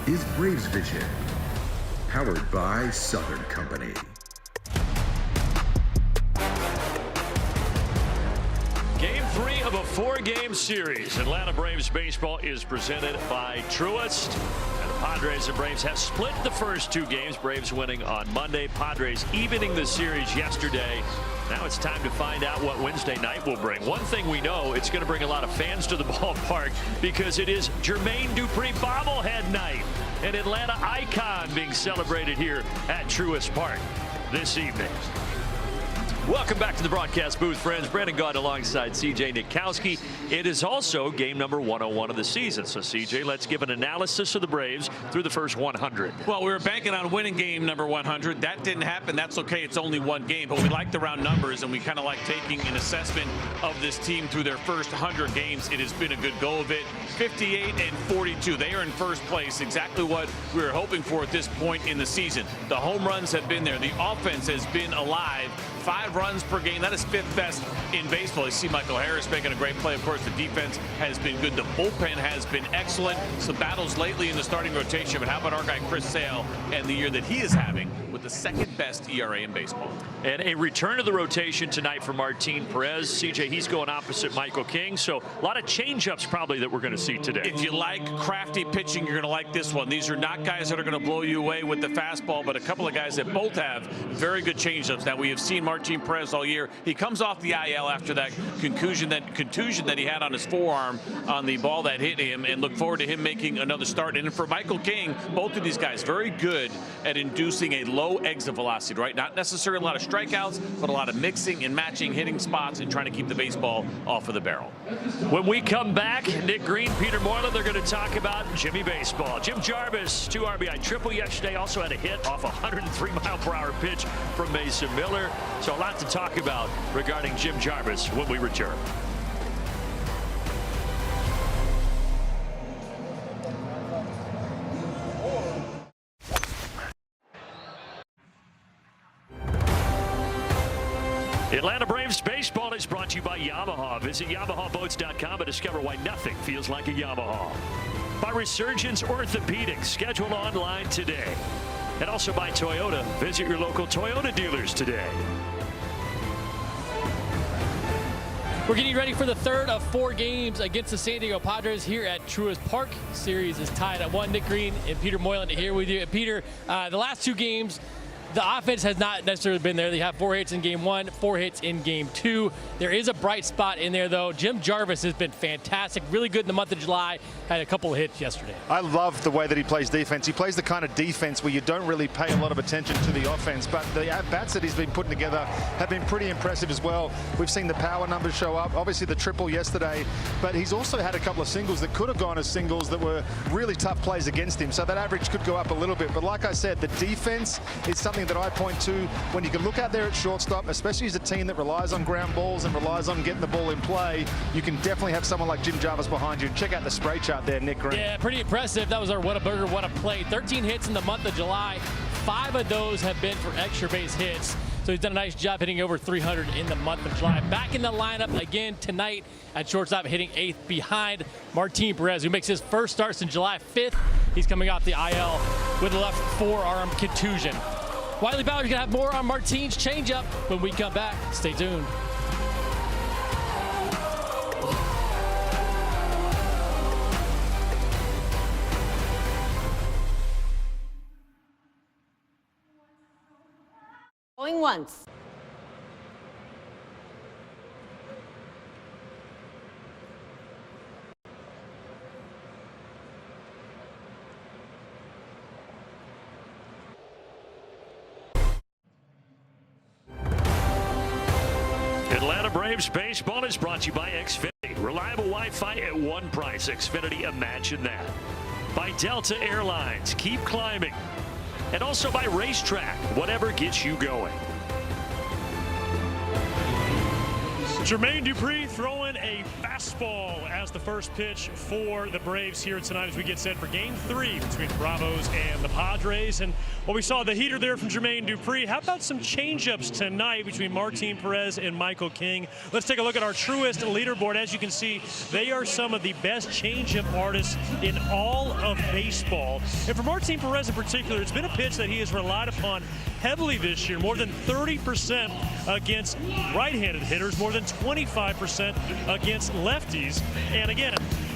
is Braves Vision, powered by Southern Company. Game 3 of a 4-game series. Atlanta Braves baseball is presented by Truist. And the Padres and Braves have split the first 2 games. Braves winning on Monday. Padres evening the series yesterday. Now it's time to find out what Wednesday night will bring. One thing we know, it's going to bring a lot of fans to the ballpark because it is Jermaine Dupri bobblehead night. An Atlanta icon being celebrated here at Truist Park this evening. Welcome back to the broadcast booth, friends. Brandon Gaud alongside C.J. Nitkowski. It is also game number 101 of the season. So, C.J., let's give an analysis of the Braves through the first 100. Well, we were banking on winning game number 100. That didn't happen. That's okay. It's only one game. But we like the round numbers, and we kind of like taking an assessment of this team through their first 100 games. It has been a good go of it. 58 and 42. They are in first place. Exactly what we were hoping for at this point in the season. The home runs have been there. The offense has been alive. 5 runs per game. That is 5th best in baseball. You see Michael Harris making a great play. Of course, the defense has been good. The bullpen has been excellent. Some battles lately in the starting rotation. But how about our guy Chris Sale and the year that he is having with the 2nd best ERA in baseball? And a return to the rotation tonight for Martin Perez. CJ, he's going opposite Michael King. So a lot of changeups probably that we're going to see today. If you like crafty pitching, you're going to like this one. These are not guys that are going to blow you away with the fastball, but a couple of guys that both have very good changeups. Now, we have seen Martin Perez all year. He comes off the IL after that contusion that he had on his forearm on the ball that hit him, and look forward to him making another start. And for Michael King, both of these guys very good at inducing a low exit velocity, right? Not necessarily a lot of strikeouts, but a lot of mixing and matching hitting spots and trying to keep the baseball off of the barrel. When we come back, Nick Green, Peter Moylan, they're going to talk about Jimmy Baseball. Jim Jarvis, 2 RBI triple yesterday, also had a hit off a 103-mile-per-hour pitch from Mason Miller. So a lot to talk about regarding Jim Jarvis when we return. Atlanta Braves baseball is brought to you by Yamaha. Visit YamahaBoats.com and discover why nothing feels like a Yamaha. By Resurgence Orthopedics, schedule online today. And also by Toyota. Visit your local Toyota dealers today. We're getting ready for the 3rd of 4 games against the San Diego Padres here at Truist Park. Series is tied at 1. Nick Green and Peter Moylan here with you. Peter, the last 2 games, the offense has not necessarily been there. They have 4 hits in game 1, 4 hits in game 2. There is a bright spot in there, though. Jim Jarvis has been fantastic, really good in the month of July. Had a couple of hits yesterday. I love the way that he plays defense. He plays the kind of defense where you don't really pay a lot of attention to the offense, but the at-bats that he's been putting together have been pretty impressive as well. We've seen the power numbers show up, obviously the triple yesterday, but he's also had a couple of singles that could have gone as singles that were really tough plays against him, so that average could go up a little bit. But like I said, the defense is something that I point to when you can look out there at shortstop, especially as a team that relies on ground balls and relies on getting the ball in play. You can definitely have someone like Jim Jarvis behind you. Check out the spray chart there, Nick Green. Yeah, pretty impressive. That was our Whataburger, what a play. 13 hits in the month of July. 5 of those have been for extra base hits. So he's done a nice job hitting over 300 in the month of July. Back in the lineup again tonight at shortstop, hitting 8th behind Martin Perez, who makes his first start since July 5th. He's coming off the IL with a left forearm contusion. Wiley Bowers going to have more on Martin's changeup when we come back. Stay tuned. Going once. Atlanta Braves baseball is brought to you by Xfinity. Reliable Wi-Fi at one price. Xfinity, imagine that. By Delta Airlines, keep climbing. And also by Racetrack, whatever gets you going. Jermaine Dupri throwing a fast fastball as the first pitch for the Braves here tonight as we get set for Game 3 between the Bravos and the Padres. And what we saw, the heater there from Jermaine Dupree. How about some changeups tonight between Martin Perez and Michael King? Let's take a look at our Truist leaderboard. As you can see, they are some of the best changeup artists in all of baseball. And for Martin Perez in particular, it's been a pitch that he has relied upon heavily this year. More than 30% against right-handed hitters, more than 25% against lefties. And again,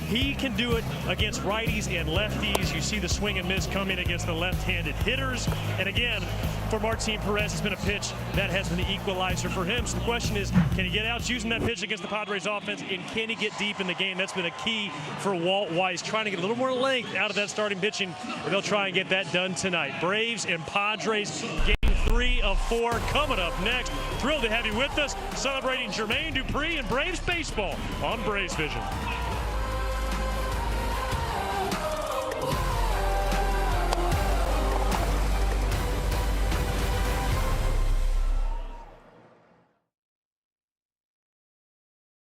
he can do it against righties and lefties. You see the swing and miss come in against the left-handed hitters. And again, for Martin Perez, it's been a pitch that has been the equalizer for him. So the question is, can he get out using that pitch against the Padres offense, and can he get deep in the game? That's been a key for Walt Weiss, trying to get a little more length out of that starting pitching. They'll try and get that done tonight. Braves and Padres, Game 3 of 4 coming up next. Thrilled to have you with us, celebrating Jermaine Dupree and Braves baseball on Braves Vision.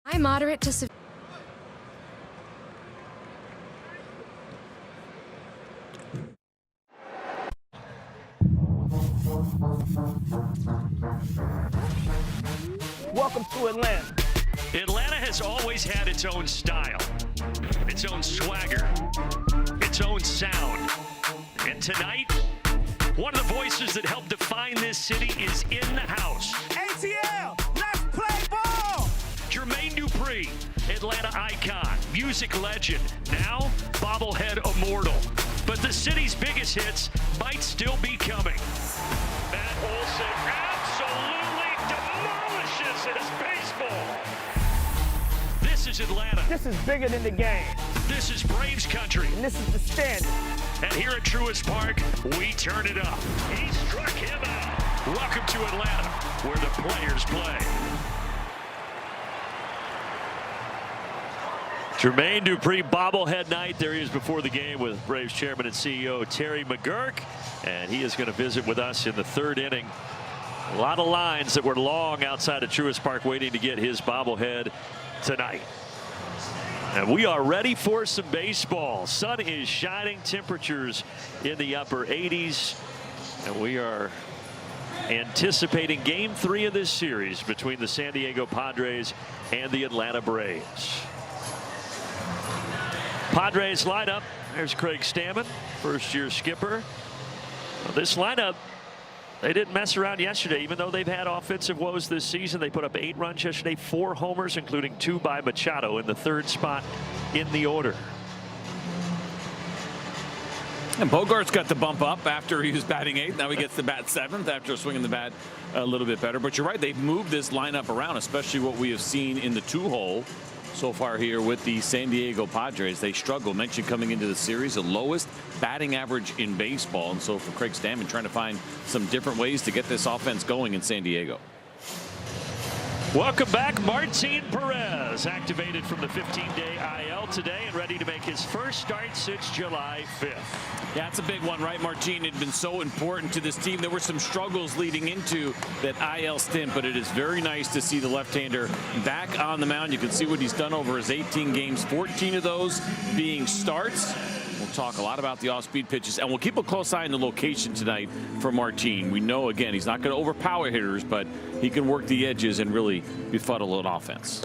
High, moderate to severe. Welcome to Atlanta. Atlanta has always had its own style, its own swagger, its own sound. And tonight, one of the voices that helped define this city is in the house. ATL, let's play ball! Jermaine Dupree, Atlanta icon, music legend, now bobblehead immortal. But the city's biggest hits might still be coming. Matt Olson absolutely demolishes his baseball. This is Atlanta. This is bigger than the game. This is Braves country. And this is the standard. And here at Truist Park, we turn it up. He struck him out. Welcome to Atlanta, where the players play. Jermaine Dupree bobblehead night. There he is before the game with Braves chairman and CEO Terry McGuirk. And he is going to visit with us in the third inning. A lot of lines that were long outside of Truist Park waiting to get his bobblehead tonight. And we are ready for some baseball. Sun is shining, temperatures in the upper 80s. And we are anticipating Game 3 of this series between the San Diego Padres and the Atlanta Braves. Padres lineup. There's Craig Stammen, first-year skipper. Well, this lineup, they didn't mess around yesterday, even though they've had offensive woes this season. They put up 8 runs yesterday, 4 homers, including 2 by Machado in the third spot in the order. And Bogart's got the bump up after he was batting 8th. Now he gets to bat 7th after swinging the bat a little bit better. But you're right, they've moved this lineup around, especially what we have seen in the 2-hole so far here with the San Diego Padres. They struggle. Mentioned coming into the series, the lowest batting average in baseball. And so for Craig Stammen, trying to find some different ways to get this offense going in San Diego. Welcome back. Martin Perez activated from the 15-day IL today and ready to make his first start since July 5th. Yeah, it's a big one, right? Martin had been so important to this team. There were some struggles leading into that IL stint, but it is very nice to see the left-hander back on the mound. You can see what he's done over his 18 games, 14 of those being starts. We'll talk a lot about the off-speed pitches, and we'll keep a close eye on the location tonight for Martin. We know, again, he's not going to overpower hitters, but he can work the edges and really befuddle an offense.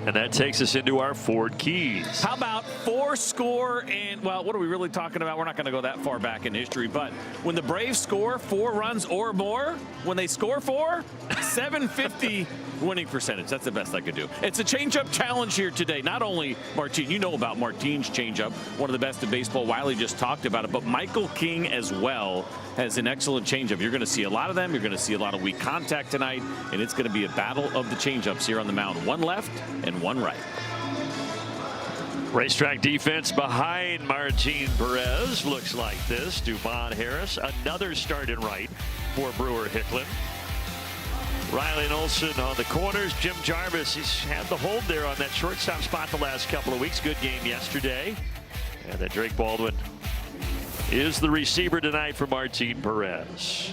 And that takes us into our Ford Keys. How about 4 score and, well, what are we really talking about? We're not going to go that far back in history, but when the Braves score 4 runs or more, when they score 4, 750 winning percentage. That's the best I could do. It's a changeup challenge here today. Not only Martin, you know about Martin's changeup, one of the best in baseball. Wiley just talked about it, but Michael King as well has an excellent changeup. You're going to see a lot of them. You're going to see a lot of weak contact tonight, and it's going to be a battle of the changeups here on the mound. One left and one right. Racetrack defense behind Martin Perez looks like this. Duvon Harris, another start in right for Brewer Hicklin. Riley and Olson on the corners. Jim Jarvis, he's had the hold there on that shortstop spot the last couple of weeks. Good game yesterday. And then Drake Baldwin is the receiver tonight for Martin Perez.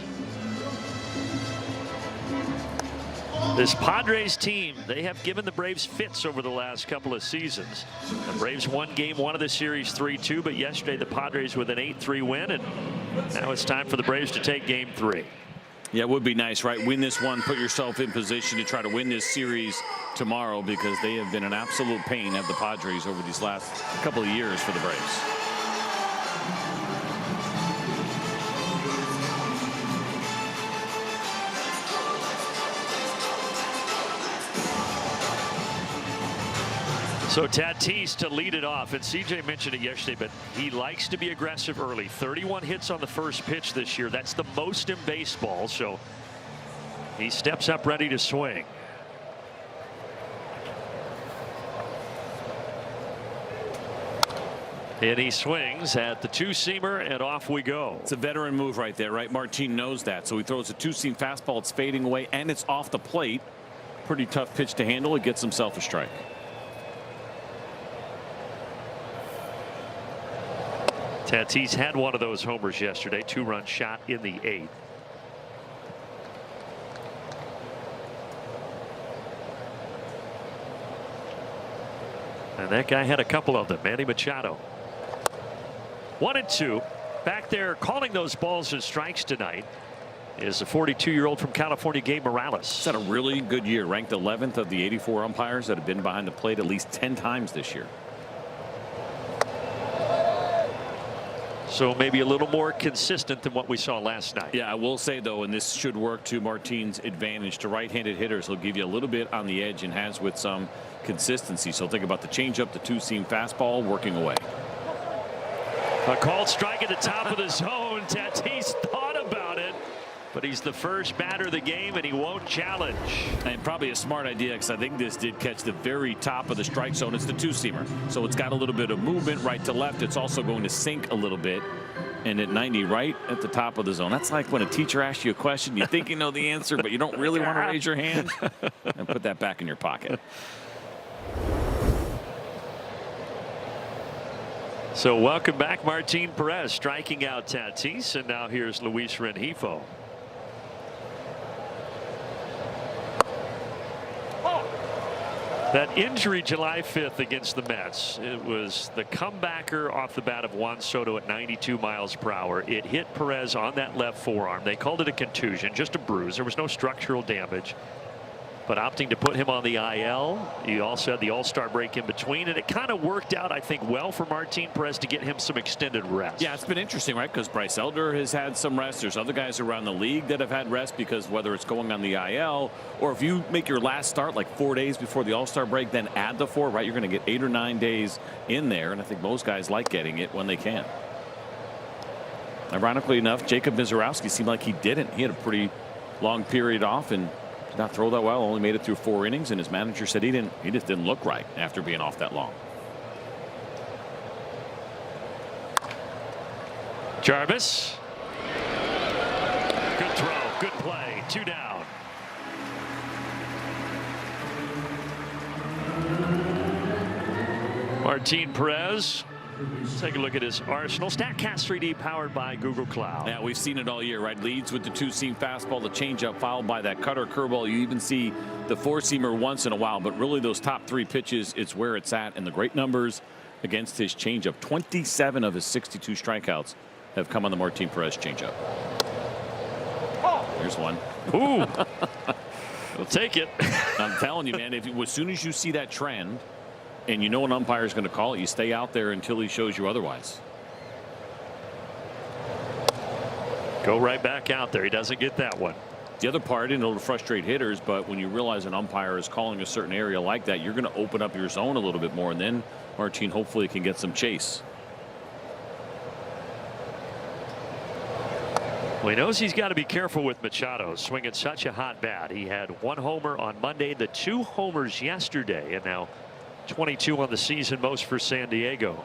This Padres team, they have given the Braves fits over the last couple of seasons. The Braves won game 1 of the series 3-2, but yesterday the Padres with an 8-3 win, and now it's time for the Braves to take game 3. Yeah, it would be nice, right? Win this one, put yourself in position to try to win this series tomorrow, because they have been an absolute pain, have the Padres, over these last couple of years for the Braves. So Tatis to lead it off, and CJ mentioned it yesterday, but he likes to be aggressive early. 31 hits on the first pitch this year. That's the most in baseball, so he steps up ready to swing. And he swings at the two-seamer, and off we go. It's a veteran move right there, right? Martin knows that, so he throws a two-seam fastball. It's fading away, and it's off the plate. Pretty tough pitch to handle. It gets himself a strike. Tatis had one of those homers yesterday, 2-run shot in the 8th. And that guy had a couple of them. Manny Machado. 1-2. Back there calling those balls as strikes tonight is a 42-year-old from California, Gabe Morales. He's had a really good year, ranked 11th of the 84 umpires that have been behind the plate at least 10 times this year. So maybe a little more consistent than what we saw last night. Yeah, I will say, though, and this should work to Martin's advantage, to right-handed hitters, he'll give you a little bit on the edge and has with some consistency. So think about the changeup, the two-seam fastball working away. A called strike at the top of the zone. Tatis thought about it, but he's the first batter of the game, and he won't challenge. And probably a smart idea, because I think this did catch the very top of the strike zone. It's the two-seamer, so it's got a little bit of movement right to left. It's also going to sink a little bit, and at 90 right at the top of the zone. That's like when a teacher asks you a question, you think you know the answer, but you don't really want to raise your hand, and put that back in your pocket. So welcome back, Martin Perez striking out Tatis, and now here's Luis Rengifo. That injury July 5th against the Mets, it was the comebacker off the bat of Juan Soto at 92 miles per hour. It hit Perez on that left forearm. They called it a contusion, just a bruise. There was no structural damage. But opting to put him on the IL, you also had the All-Star break in between, and it kind of worked out, I think, well for Martin Perez to get him some extended rest. Yeah, it's been interesting, right? Because Bryce Elder has had some rest. There's other guys around the league that have had rest, because whether it's going on the IL, or if you make your last start like 4 days before the All-Star break, then add the 4, right? You're going to get 8 or 9 days in there, and I think most guys like getting it when they can. Ironically enough, Jacob Mizorowski seemed like he didn't. He had a pretty long period off and did not throw that well. Only made it through 4 innings, and his manager said he just didn't look right after being off that long. Jarvis. Good throw, good play, 2 down. Martin Perez. Take a look at his arsenal. StatCast 3D powered by Google Cloud. Yeah, we've seen it all year, right? Leads with the two-seam fastball, the changeup followed by that cutter curveball. You even see the four-seamer once in a while, but really those top 3 pitches, it's where it's at. And the great numbers against his changeup. 27 of his 62 strikeouts have come on the Martin Perez changeup. Here's one. Ooh. We'll take it. I'm telling you, man, as soon as you see that trend, and you know an umpire is going to call it, you stay out there until he shows you otherwise. Go right back out there. He doesn't get that one. The other part, and it'll frustrate hitters, but when you realize an umpire is calling a certain area like that, you're going to open up your zone a little bit more, and then Martin hopefully can get some chase. Well, he knows he's got to be careful with Machado swinging such a hot bat. He had 1 homer on Monday, the 2 homers yesterday, and now 22 on the season, most for San Diego.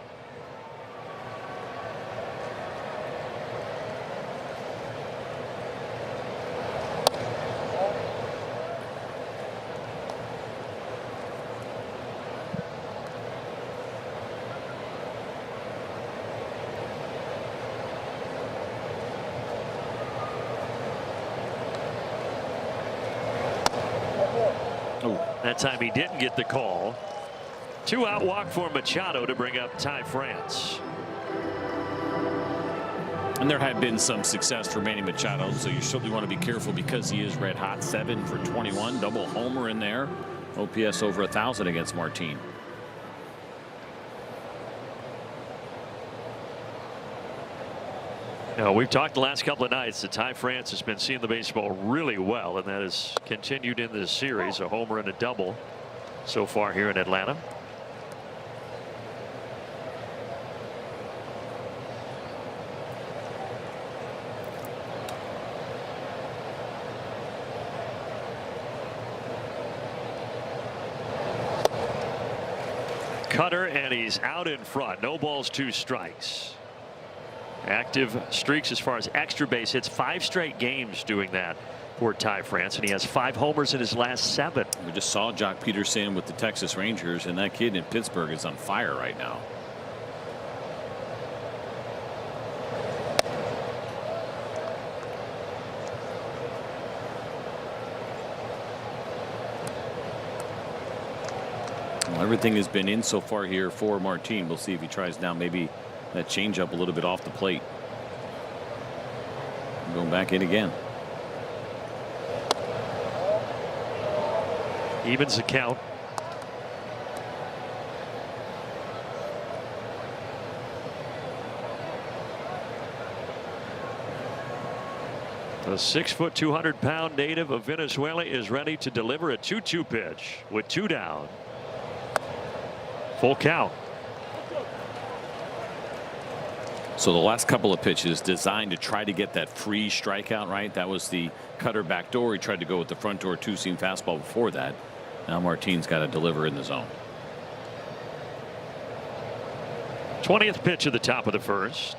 That time he didn't get the call. 2-out walk for Machado to bring up Ty France. And there had been some success for Manny Machado, so you certainly want to be careful because he is red hot. 7 for 21, double homer in there. OPS over 1,000 against Martin. Now, we've talked the last couple of nights that Ty France has been seeing the baseball really well, and that has continued in this series. A homer and a double so far here in Atlanta. Cutter, and he's out in front. No balls, 2 strikes. Active streaks as far as extra base hits. 5 straight games doing that for Ty France, and he has 5 homers in his last 7. We just saw Jock Peterson with the Texas Rangers, and that kid in Pittsburgh is on fire right now. Well, everything has been in so far here for Martin. We'll see if he tries now maybe that changeup a little bit off the plate. Going back in again. Evens the count. The 6-foot, 200-pound native of Venezuela is ready to deliver a 2-2 pitch with 2 down. Full count. So the last couple of pitches designed to try to get that free strikeout, right? That was the cutter back door. He tried to go with the front door 2-seam fastball before that. Now Martin's got to deliver in the zone. 20th pitch at the top of the first.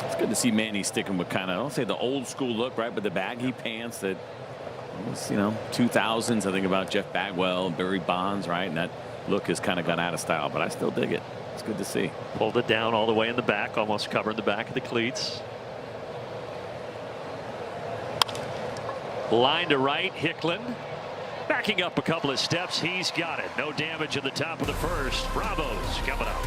It's good to see Manny sticking with kind of, I don't say the old school look, right, but the baggy pants that was, you know, 2000s. I think about Jeff Bagwell, Barry Bonds, right, and that look has kind of gone out of style, but I still dig it. It's good to see. Pulled it down all the way in the back, almost covering the back of the cleats. Line to right, Hicklin backing up a couple of steps. He's got it. No damage at the top of the first. Bravos coming up.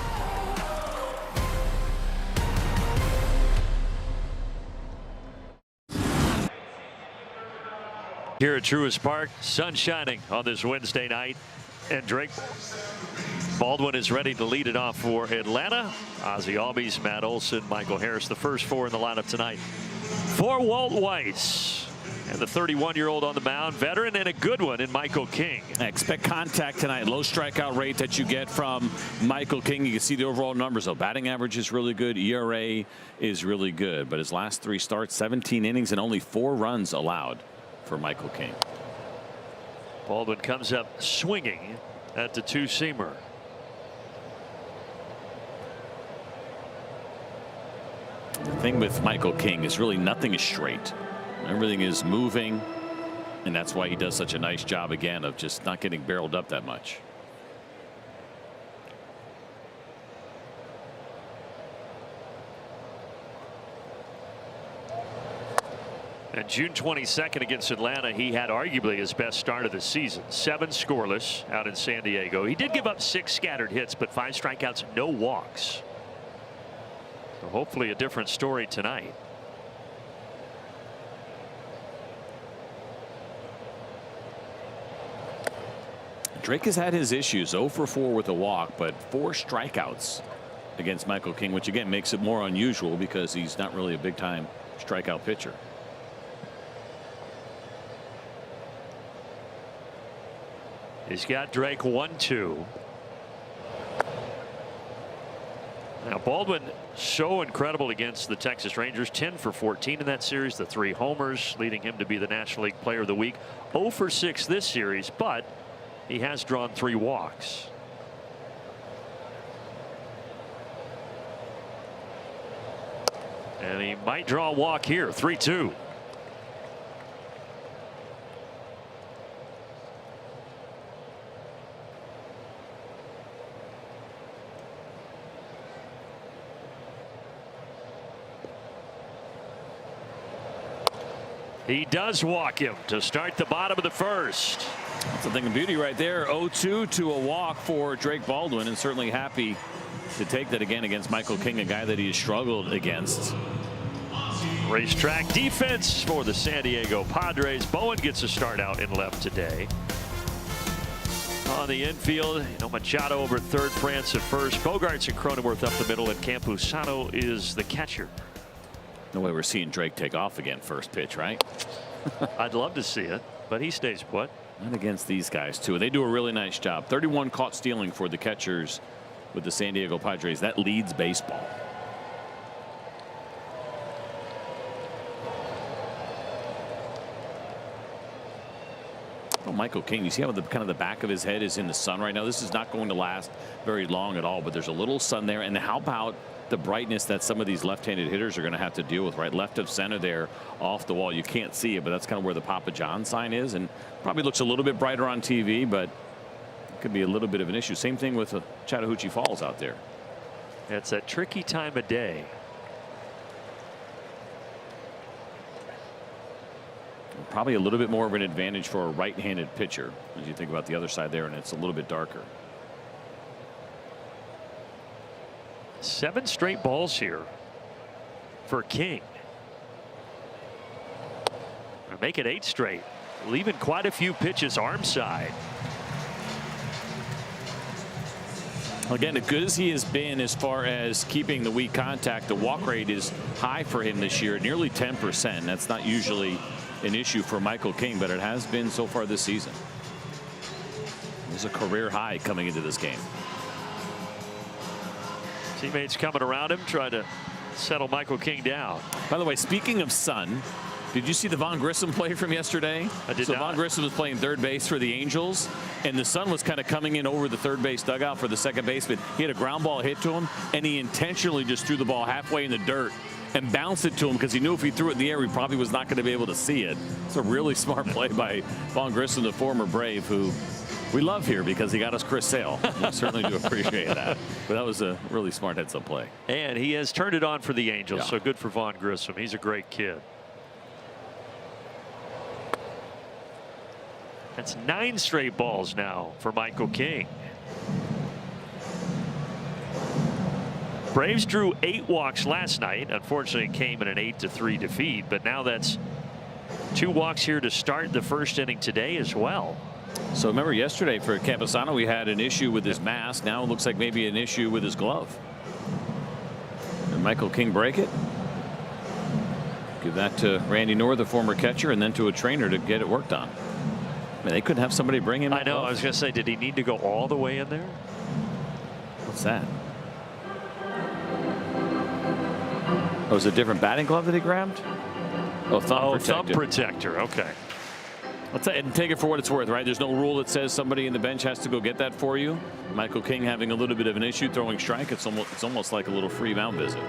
Here at Truist Park, sun shining on this Wednesday night, and Drake Baldwin is ready to lead it off for Atlanta. Ozzie Albies, Matt Olson, Michael Harris, the first 4 in the lineup tonight for Walt Weiss, and the 31-year-old on the mound, veteran, and a good one in Michael King. I expect contact tonight. Low strikeout rate that you get from Michael King. You can see the overall numbers, though. Batting average is really good. ERA is really good, but his last 3 starts, 17 innings and only 4 runs allowed for Michael King. Baldwin comes up swinging at the 2-seamer. The thing with Michael King is really nothing is straight. Everything is moving, and that's why he does such a nice job again of just not getting barreled up that much. And June 22nd against Atlanta, he had arguably his best start of the season. 7 scoreless out in San Diego. He did give up 6 scattered hits, but 5 strikeouts, no walks. So hopefully a different story tonight. Drake has had his issues. 0 for 4 with a walk, but 4 strikeouts against Michael King, which again makes it more unusual because he's not really a big time strikeout pitcher. He's got Drake 1-2. Now Baldwin so incredible against the Texas Rangers. 10 for 14 in that series. The 3 homers leading him to be the National League Player of the Week. 0 for 6 this series, but he has drawn 3 walks. And he might draw a walk here. 3-2. He does walk him to start the bottom of the first. That's a thing of beauty right there. 0-2 to a walk for Drake Baldwin, and certainly happy to take that again against Michael King, a guy that he has struggled against. Racetrack defense for the San Diego Padres. Bowen gets a start out in left today. On the infield, Machado over at third, France at first. Bogarts and Cronenworth up the middle, and Campusano is the catcher. No way we're seeing Drake take off again first pitch, right? I'd love to see it, but he stays put. Not against these guys, too. They do a really nice job. 31 caught stealing for the catchers with the San Diego Padres. That leads baseball. Oh, Michael King, you see how the back of his head is in the sun right now? This is not going to last very long at all, but there's a little sun there. And how about the brightness that some of these left-handed hitters are going to have to deal with, right? Left of center there off the wall. You can't see it, but that's kind of where the Papa John sign is, and probably looks a little bit brighter on TV, but it could be a little bit of an issue. Same thing with Chattahoochee Falls out there. It's a tricky time of day. Probably a little bit more of an advantage for a right-handed pitcher as you think about the other side there, and it's a little bit darker. 7 straight balls here for King. Make it 8 straight, leaving quite a few pitches arm side. Again, as good as he has been as far as keeping the weak contact, the walk rate is high for him this year, nearly 10%. That's not usually an issue for Michael King, but it has been so far this season. There's a career high coming into this game. Teammates coming around him, trying to settle Michael King down. By the way, speaking of sun, did you see the Vaughn Grissom play from yesterday? I did not. Vaughn Grissom was playing third base for the Angels, and the sun was kind of coming in over the third base dugout for the second baseman. He had a ground ball hit to him, and he intentionally just threw the ball halfway in the dirt and bounced it to him because he knew if he threw it in the air, he probably was not going to be able to see it. It's a really smart play by Vaughn Grissom, the former Brave, who we love here because he got us Chris Sale. We certainly do appreciate that. But that was a really smart heads-up play. And he has turned it on for the Angels, Yeah. so good for Vaughn Grissom. He's a great kid. That's 9 straight balls now for Michael King. Braves drew 8 walks last night. Unfortunately, it came in an 8-3 defeat, but now that's 2 walks here to start the first inning today as well. So remember yesterday for Campusano, we had an issue with his mask. Now it looks like maybe an issue with his glove. Did Michael King break it? Give that to Randy Knorr, the former catcher, and then to a trainer to get it worked on. I mean, they couldn't have somebody bring him. I know. I was going to say, did he need to go all the way in there? What's that? Oh, was it a different batting glove that he grabbed? Oh, thumb protector. Okay. Let's take it for what it's worth, right? There's no rule that says somebody in the bench has to go get that for you. Michael King having a little bit of an issue throwing strike. It's almost like a little free mound visit.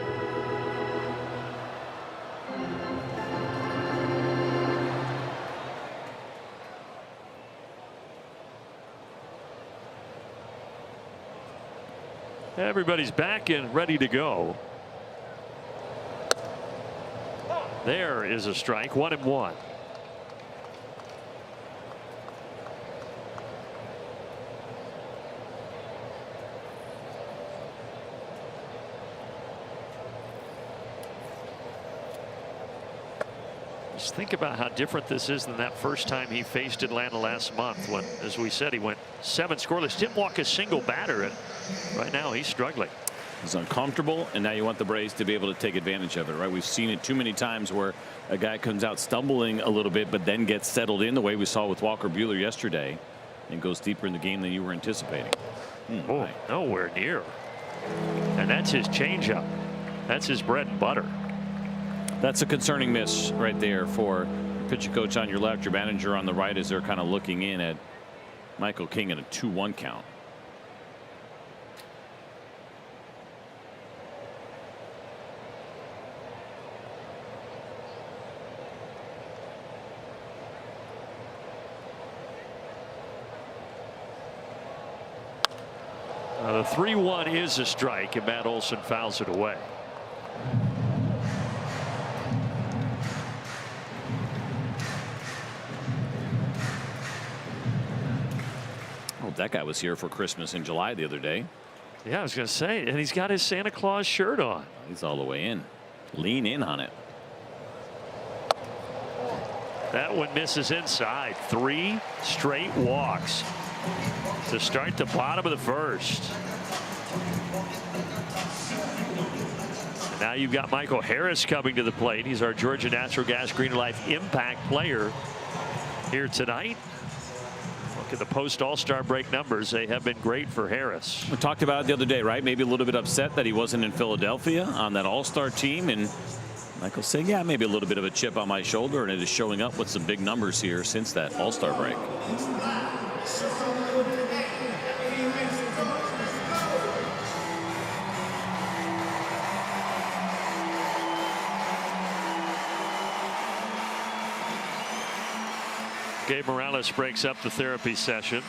Everybody's back and ready to go. There is a strike, 1-1. Just think about how different this is than that first time he faced Atlanta last month when, as we said, he went 7 scoreless, didn't walk a single batter, and right now he's struggling. He's uncomfortable, and now you want the Braves to be able to take advantage of it, right? We've seen it too many times where a guy comes out stumbling a little bit, but then gets settled in the way we saw with Walker Buehler yesterday and goes deeper in the game than you were anticipating. Oh, nowhere near. And that's his changeup. That's his bread and butter. That's a concerning miss right there for pitching coach on your left, your manager on the right, as they're kind of looking in at Michael King in a 2-1 count. The 3-1 is a strike, and Matt Olson fouls it away. That guy was here for Christmas in July the other day. Yeah, I was going to say, and he's got his Santa Claus shirt on. He's all the way in. Lean in on it. That one misses inside. 3 straight walks to start the bottom of the first. And now you've got Michael Harris coming to the plate. He's our Georgia Natural Gas Green Life impact player here tonight. Look at the post All-Star break numbers. They have been great for Harris. We talked about it the other day, right? Maybe a little bit upset that he wasn't in Philadelphia on that All-Star team. And Michael saying, yeah, maybe a little bit of a chip on my shoulder. And it is showing up with some big numbers here since that All-Star break. Gabe Morales breaks up the therapy session.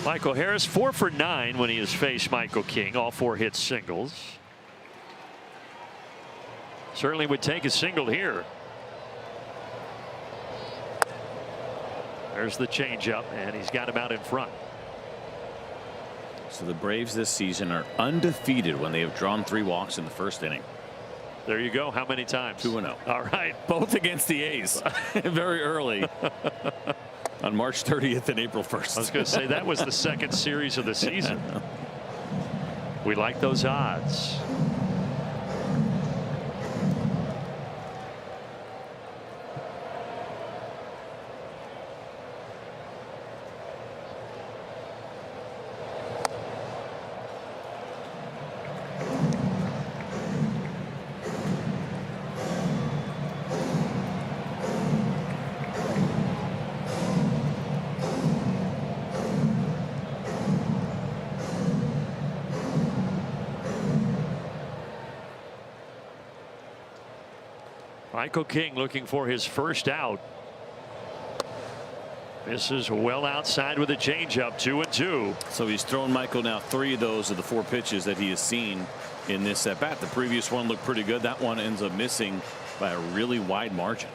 Michael Harris 4 for 9 when he has faced Michael King. All 4 hits singles. Certainly would take a single here. There's the changeup, and he's got him out in front. So the Braves this season are undefeated when they have drawn 3 walks in the first inning. There you go. How many times? 2-0. All right. Both against the A's very early on March 30th and April 1st. I was going to say that was the second series of the season. We like those odds. Michael King looking for his first out. This is well outside with a changeup. 2-2. So he's thrown Michael now 3 of those of the 4 pitches that he has seen in this at bat. The previous one looked pretty good. That one ends up missing by a really wide margin.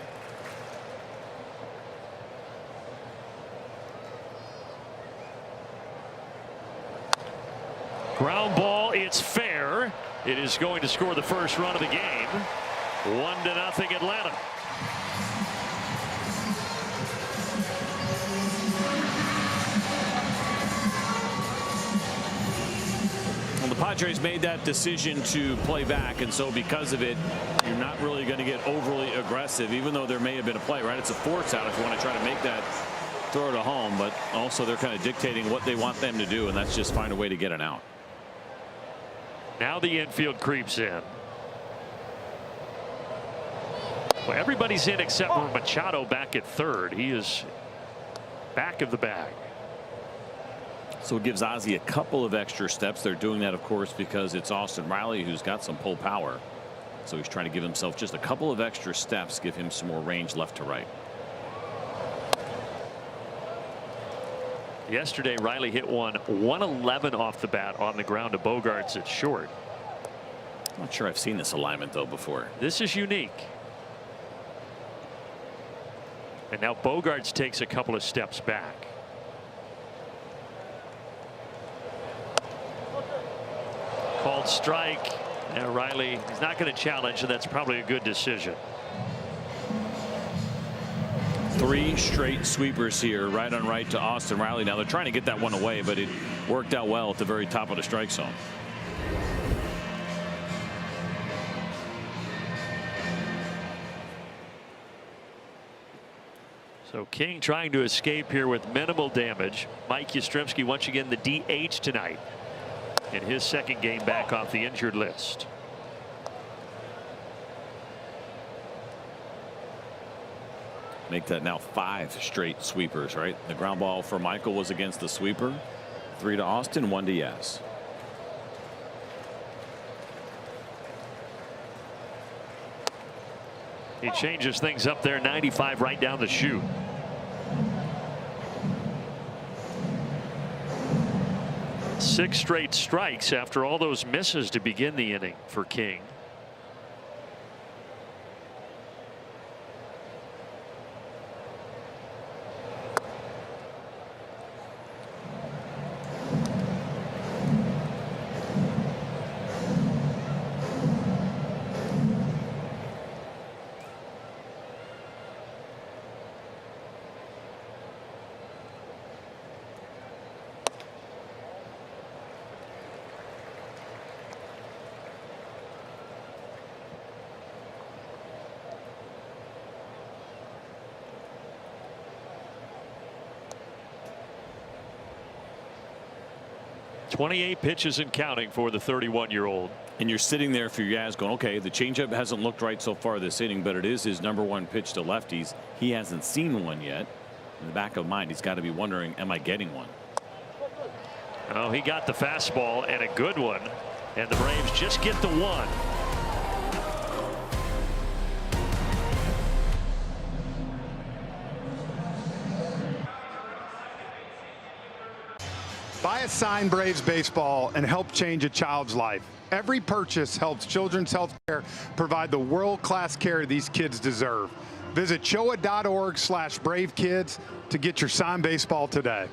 Ground ball. It's fair. It is going to score the first run of the game. 1-0 Atlanta. Well, the Padres made that decision to play back, and so because of it, you're not really going to get overly aggressive, even though there may have been a play, right? It's a force out if you want to try to make that throw to home, but also they're kind of dictating what they want them to do, and that's just find a way to get an out. Now the infield creeps in. Well, everybody's in except for Machado back at third. He is back of the bag. So it gives Ozzie a couple of extra steps. They're doing that, of course, because it's Austin Riley who's got some pull power. So he's trying to give himself just a couple of extra steps, give him some more range left to right. Yesterday, Riley hit one 111 off the bat on the ground to Bogaerts at short. Not sure I've seen this alignment, though, before. This is unique. And now Bogaerts takes a couple of steps back. Called strike. Now Riley, he's not going to challenge, and that's probably a good decision. 3 straight sweepers here, right on right to Austin Riley. Now they're trying to get that one away, but it worked out well at the very top of the strike zone. So King trying to escape here with minimal damage. Mike Yastrzemski once again the DH tonight in his second game back off the injured list. Make that now 5 straight sweepers, right? The ground ball for Michael was against the sweeper. 3 to Austin, 1 to Yaz. He changes things up there. 95 right down the chute. 6 straight strikes after all those misses to begin the inning for King. .28 pitches and counting for the 31-year-old. And you're sitting there for your guys going, okay, the changeup hasn't looked right so far this inning, but it is his #1 pitch to lefties. He hasn't seen one yet. In the back of mind, he's got to be wondering, am I getting one? Oh, he got the fastball and a good one, and the Braves just get the one. Buy a signed Braves baseball and help change a child's life. Every purchase helps Children's Healthcare provide the world-class care these kids deserve. Visit choa.org/bravekids to get your signed baseball today.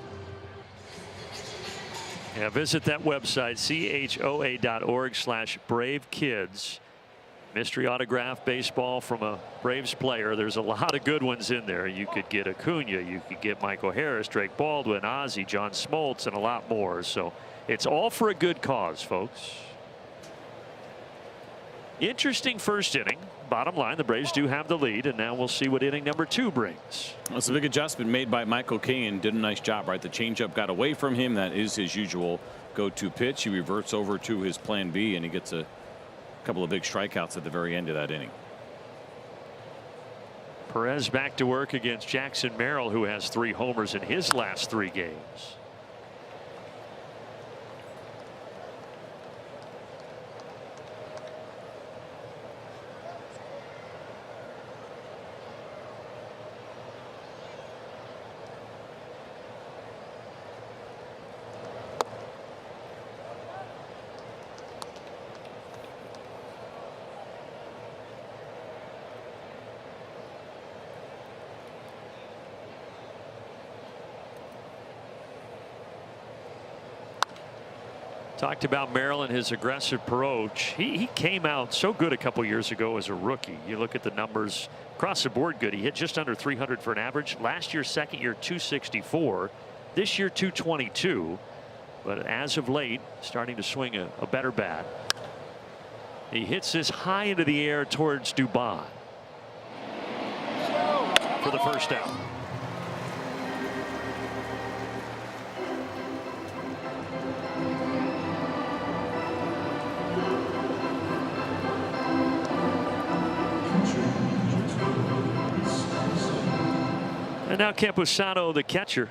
Yeah, visit that website, choa.org/bravekids. Mystery autograph baseball from a Braves player. There's a lot of good ones in there. You could get Acuna, you could get Michael Harris, Drake Baldwin, Ozzie, John Smoltz, and a lot more. So it's all for a good cause, folks. Interesting first inning. Bottom line, the Braves do have the lead, and now we'll see what inning #2 brings. Well, it's a big adjustment made by Michael King, and did a nice job, right? The changeup got away from him. That is his usual go-to pitch. He reverts over to his plan B, and he gets a couple of big strikeouts at the very end of that inning. Perez back to work against Jackson Merrill, who has 3 homers in his last 3 games. Talked about Merrill and his aggressive approach. He came out so good a couple years ago as a rookie. You look at the numbers across the board good. He hit just under 300 for an average. Last year, second year, 264. This year, 222. But as of late, starting to swing a better bat. He hits this high into the air towards Dubon for the first out. And now Campusano, the catcher.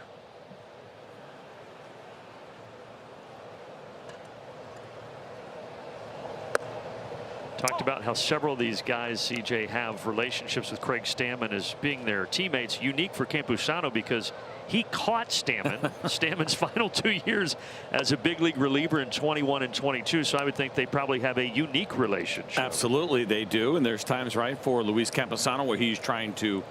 Talked about how several of these guys, CJ, have relationships with Craig Stammen as being their teammates. Unique for Campusano because he caught Stammen Stammen's final 2 years as a big league reliever in 21 and 22. So I would think they probably have a unique relationship. Absolutely, they do. And there's times, right, for Luis Campusano where he's trying to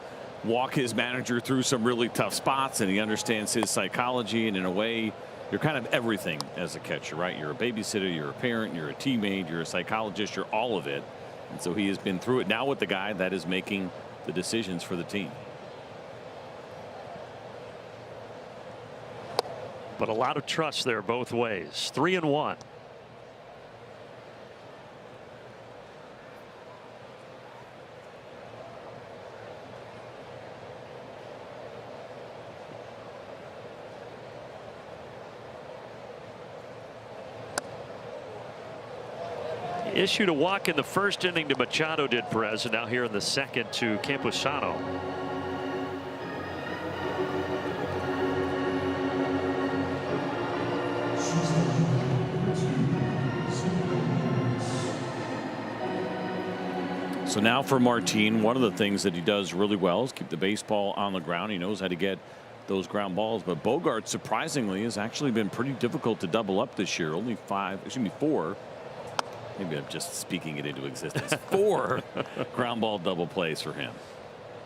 walk his manager through some really tough spots, and he understands his psychology, and in a way you're kind of everything as a catcher, right? You're a babysitter, you're a parent, you're a teammate, you're a psychologist, you're all of it. And so he has been through it now with the guy that is making the decisions for the team. But a lot of trust there both ways. 3-1. Issued a walk in the first inning to Machado, did Perez, and now here in the second to Campusano. So now for Martin, one of the things that he does really well is keep the baseball on the ground. He knows how to get those ground balls. But Bogart, surprisingly, has actually been pretty difficult to double up this year. Only 4. Maybe I'm just speaking it into existence. 4 ground ball double plays for him.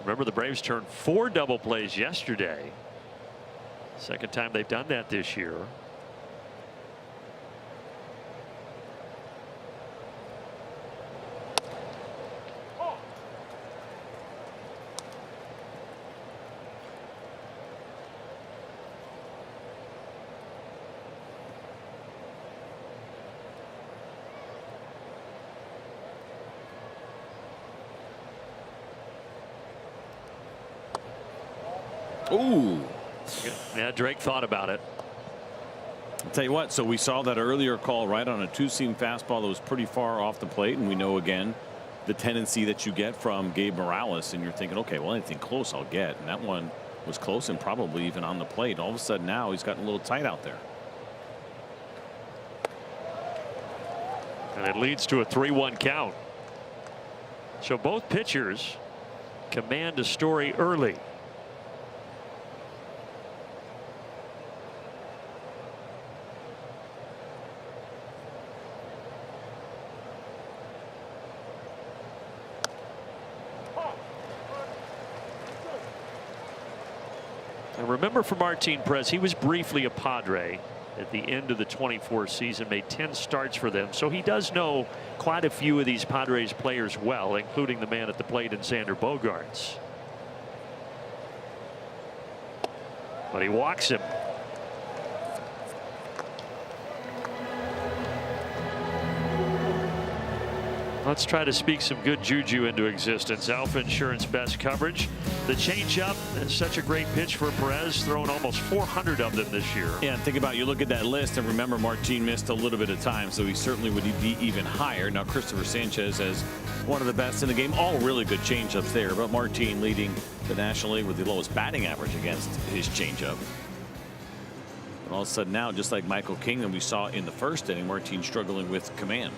Remember, the Braves turned 4 double plays yesterday. Second time they've done that this year. Ooh. Yeah, Drake thought about it. I'll tell you what, so we saw that earlier call right on a 2-seam fastball that was pretty far off the plate, and we know again the tendency that you get from Gabe Morales, and you're thinking, okay, well, anything close I'll get, and that one was close and probably even on the plate. All of a sudden now he's gotten a little tight out there. And it leads to a 3-1 count. So both pitchers command a story early. And remember, for Martin Perez, he was briefly a Padre at the end of the 24 season, made 10 starts for them. So he does know quite a few of these Padres players well, including the man at the plate in Xander Bogaerts. But he walks him. Let's try to speak some good juju into existence. Alpha Insurance best coverage. The changeup is such a great pitch for Perez, throwing almost 400 of them this year. Yeah, and think about, you look at that list and remember Martin missed a little bit of time, so he certainly would be even higher. Now Christopher Sanchez as one of the best in the game. All really good changeups there, but Martin leading the National League with the lowest batting average against his changeup. And all of a sudden now, just like Michael King that we saw in the first inning, Martin struggling with command.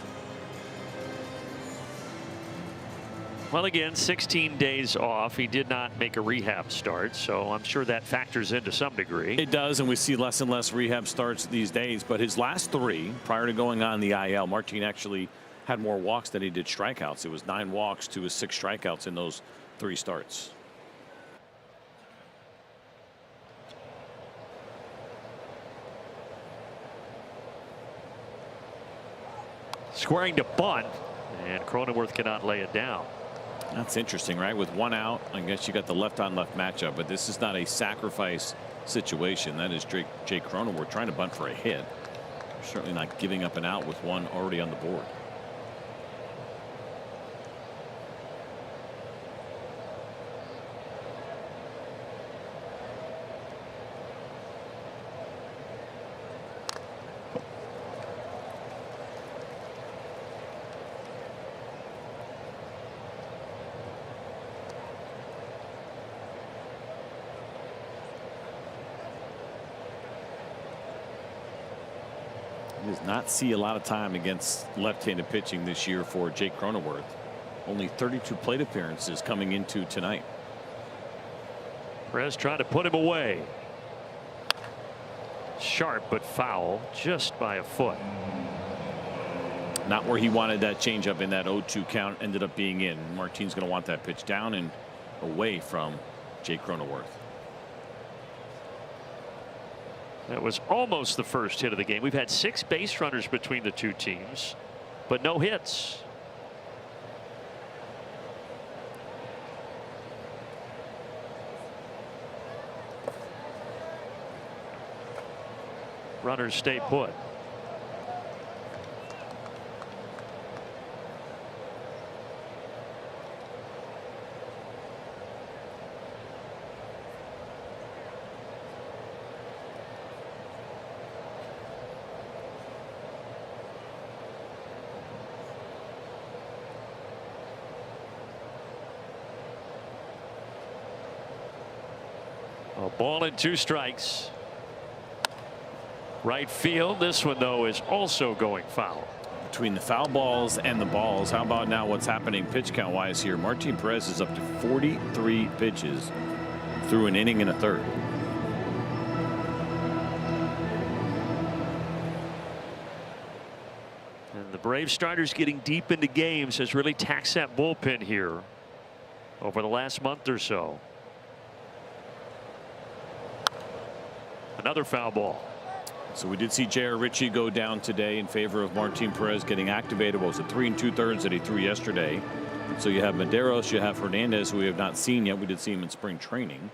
Well, again, 16 days off. He did not make a rehab start, so I'm sure that factors in to some degree. It does, and we see less and less rehab starts these days. But his last 3 prior to going on the IL, Martin actually had more walks than he did strikeouts. It was 9 walks to his 6 strikeouts in those 3 starts. Squaring to bunt, and Cronenworth cannot lay it down. That's interesting, right? With 1 out, I guess you got the left-on-left matchup, but this is not a sacrifice situation. That is Jake Cronenworth trying to bunt for a hit. Certainly not giving up an out with 1 already on the board. Does not see a lot of time against left-handed pitching this year for Jake Cronenworth. Only 32 plate appearances coming into tonight. Perez trying to put him away. Sharp but foul, just by a foot. Not where he wanted that changeup in that 0-2 count. Ended up being in. Martin's going to want that pitch down and away from Jake Cronenworth. That was almost the first hit of the game. We've had 6 base runners between the 2 teams, but no hits. Runners stay put. A ball and 2 strikes. Right field. This one, though, is also going foul. Between the foul balls and the balls, how about now what's happening pitch count wise here? Martin Perez is up to 43 pitches through an inning and a third. The Braves starters getting deep into games has really taxed that bullpen here over the last month or so. Another foul ball. So we did see J.R. Ritchie go down today in favor of Martin Perez getting activated. What was it, 3 2/3 that he threw yesterday? So you have Medeiros, you have Hernandez, who we have not seen yet. We did see him in spring training.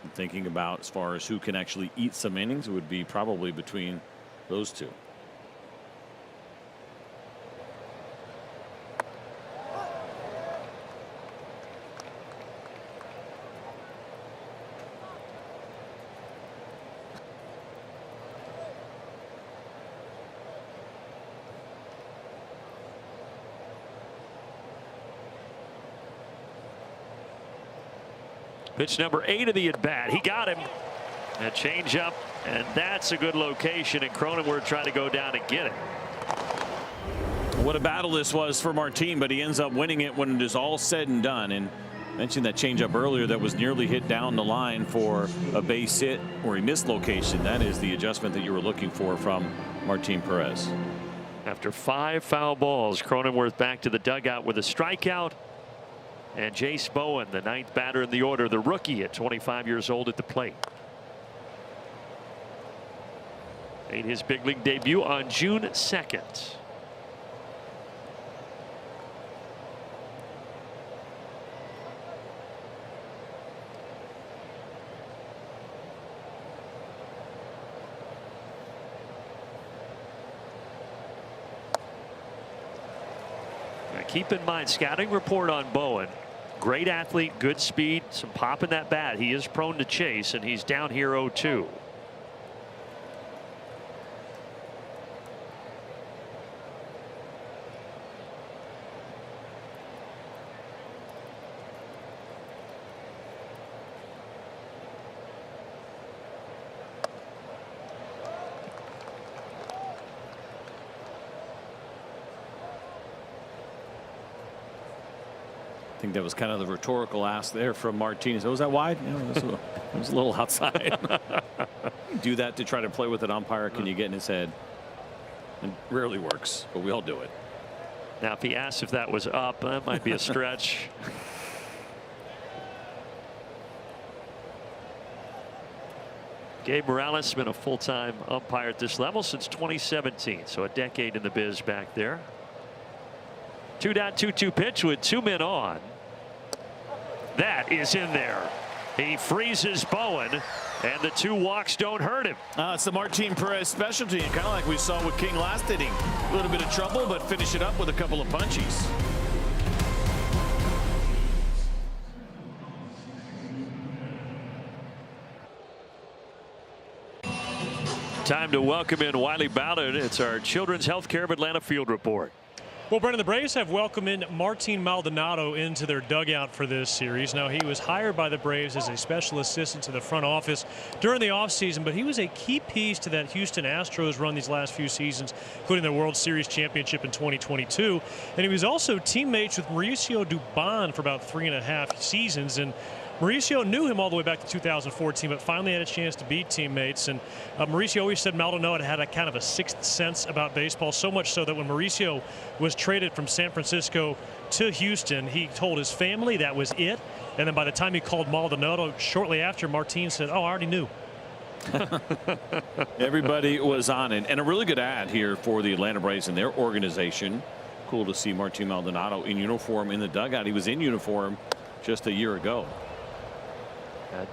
I'm thinking about as far as who can actually eat some innings, it would be probably between those two. Pitch number 8 of the at bat. He got him. A change up, and that's a good location. And Cronenworth trying to go down and get it. What a battle this was for Martin, but he ends up winning it when it is all said and done. And mentioned that changeup earlier that was nearly hit down the line for a base hit where he missed location. That is the adjustment that you were looking for from Martin Perez. After 5 foul balls, Cronenworth back to the dugout with a strikeout. And Jace Bowen, the 9th batter in the order, the rookie at 25 years old at the plate. Made his big league debut on June 2nd. Now keep in mind, scouting report on Bowen. Great athlete, good speed, some pop in that bat. He is prone to chase, and he's down here 0-2. I think that was kind of the rhetorical ask there from Martinez. Oh, was that wide? Yeah, it was a little outside. Do that to try to play with an umpire. Can you get in his head? It rarely works, but we all do it. Now, if he asks if that was up, that might be a stretch. Gabe Morales has been a full-time umpire at this level since 2017, so a decade in the biz back there. 2 down, 2-2 pitch with 2 men on. That is in there. He freezes Bowen, and the 2 walks don't hurt him. It's the Martin Perez specialty, and kind of like we saw with King last inning. A little bit of trouble, but finish it up with a couple of punchies. Time to welcome in Wiley Ballard. It's our Children's Healthcare of Atlanta Field Report. Well, Brendan, the Braves have welcomed in Martin Maldonado into their dugout for this series. Now, he was hired by the Braves as a special assistant to the front office during the offseason, but he was a key piece to that Houston Astros run these last few seasons, including the World Series championship in 2022. And he was also teammates with Mauricio Dubon for about 3.5 seasons. And Mauricio knew him all the way back to 2014, but finally had a chance to be teammates. And Mauricio always said Maldonado had a kind of a sixth sense about baseball, so much so that when Mauricio was traded from San Francisco to Houston, he told his family that was it. And then by the time he called Maldonado shortly after, Martin said, "Oh, I already knew." Everybody was on it, and a really good ad here for the Atlanta Braves and their organization. Cool to see Martin Maldonado in uniform in the dugout. He was in uniform just a year ago.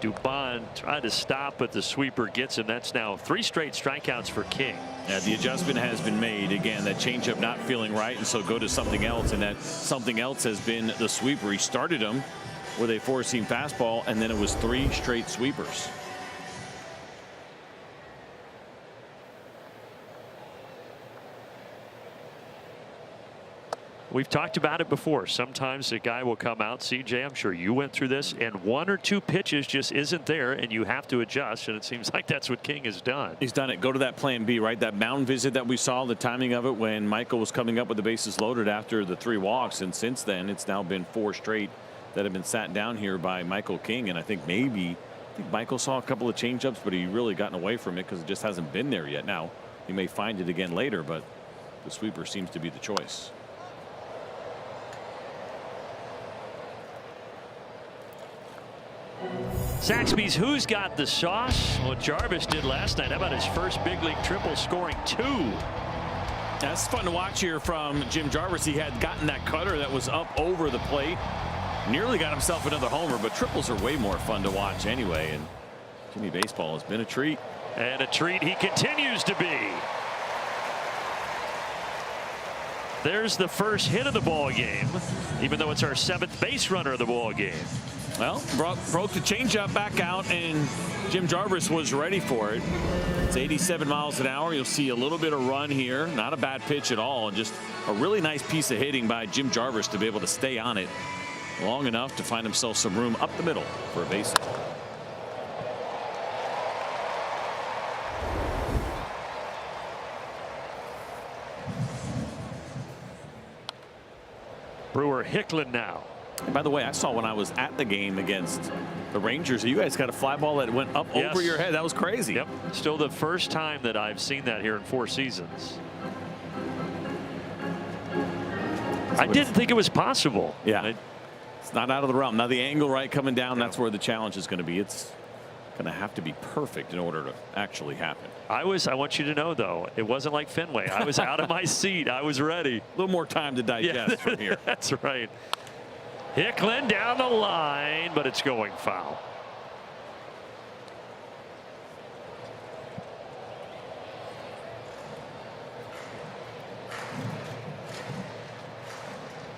Dubon tried to stop, but the sweeper gets him. That's now 3 straight strikeouts for King. Yeah, the adjustment has been made. Again, that changeup not feeling right, and so go to something else, and that something else has been the sweeper. He started him with a 4-seam fastball, and then it was 3 straight sweepers. We've talked about it before. Sometimes a guy will come out, CJ, I'm sure you went through this, and 1 or 2 pitches just isn't there, and you have to adjust, and it seems like that's what King has done. He's done it. Go to that plan B, right? That mound visit that we saw, the timing of it when Michael was coming up with the bases loaded after the 3 walks, and since then it's now been 4 straight that have been sat down here by Michael King, and I think Michael saw a couple of changeups, but he really gotten away from it because it just hasn't been there yet. Now he may find it again later, but the sweeper seems to be the choice. Saxby's Who's Got the Sauce? What Jarvis did last night. How about his first big league triple, scoring 2? That's fun to watch here from Jim Jarvis. He had gotten that cutter that was up over the plate. Nearly got himself another homer, but triples are way more fun to watch anyway. And Jimmy Baseball has been a treat. And a treat he continues to be. There's the first hit of the ball game, even though it's our 7th base runner of the ball game. Well, broke the changeup back out, and Jim Jarvis was ready for it. It's 87 miles an hour. You'll see a little bit of run here. Not a bad pitch at all, and just a really nice piece of hitting by Jim Jarvis to be able to stay on it long enough to find himself some room up the middle for a base hit. Brewer Hicklin now. And by the way, I saw when I was at the game against the Rangers, you guys got a fly ball that went up over your head. That was crazy. Yep. Still the first time that I've seen that here in 4 seasons. I didn't think it was possible. Yeah. It's not out of the realm. Now the angle right coming down, that's where the challenge is going to be. It's going to have to be perfect in order to actually happen. I want you to know, though, it wasn't like Fenway. I was out of my seat. I was ready. A little more time to digest from here. That's right. Hicklin down the line, but it's going foul.